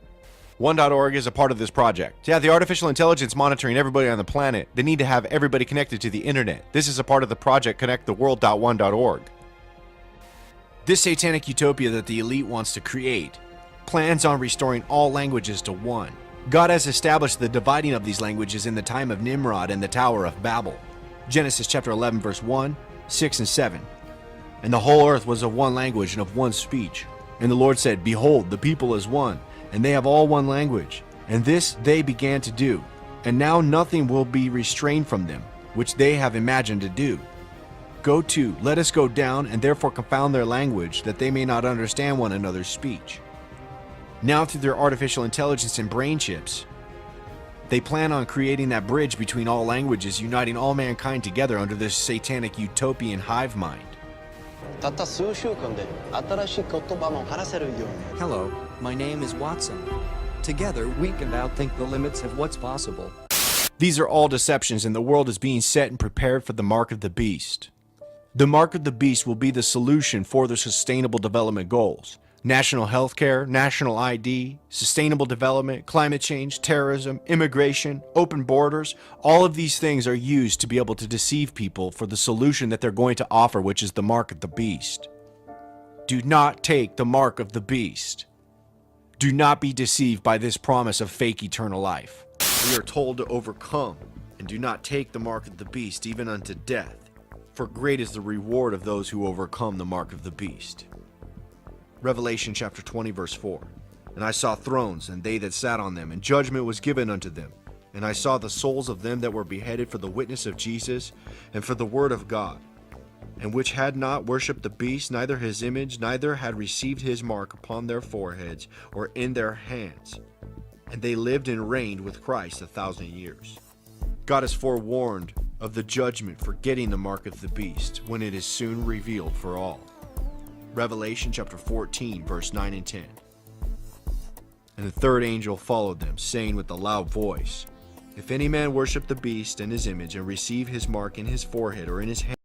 One.org is a part of this project. To have the artificial intelligence monitoring everybody on the planet, they need to have everybody connected to the internet. This is a part of the project connecttheworld.one.org. This satanic utopia that the elite wants to create plans on restoring all languages to one. God has established the dividing of these languages in the time of Nimrod and the Tower of Babel. Genesis chapter 11 verse 1, 6 and 7. And the whole earth was of one language and of one speech. And the Lord said, Behold, the people is one, and they have all one language. And this they began to do. And now nothing will be restrained from them, which they have imagined to do. Go to, let us go down, and therefore confound their language, that they may not understand one another's speech. Now through their artificial intelligence and brain chips, they plan on creating that bridge between all languages, uniting all mankind together under this satanic utopian hive mind. Hello, my name is Watson. Together, we can outthink the limits of what's possible. These are all deceptions, and the world is being set and prepared for the Mark of the Beast. The Mark of the Beast will be the solution for the Sustainable Development Goals. National health care, national ID, sustainable development, climate change, terrorism, immigration, open borders, all of these things are used to be able to deceive people for the solution that they're going to offer, which is the Mark of the Beast. Do not take the Mark of the Beast. Do not be deceived by this promise of fake eternal life. We are told to overcome, and do not take the Mark of the Beast even unto death, for great is the reward of those who overcome the Mark of the Beast. Revelation chapter 20 verse 4. And I saw thrones, and they that sat on them, and judgment was given unto them. And I saw the souls of them that were beheaded for the witness of Jesus, and for the word of God, and which had not worshipped the beast, neither his image, neither had received his mark upon their foreheads, or in their hands. And they lived and reigned with Christ 1,000 years. God has forewarned of the judgment for getting the mark of the beast, when it is soon revealed for all. Revelation chapter 14, verse 9 and 10. And the third angel followed them, saying with a loud voice, If any man worship the beast and his image, and receive his mark in his forehead or in his hand,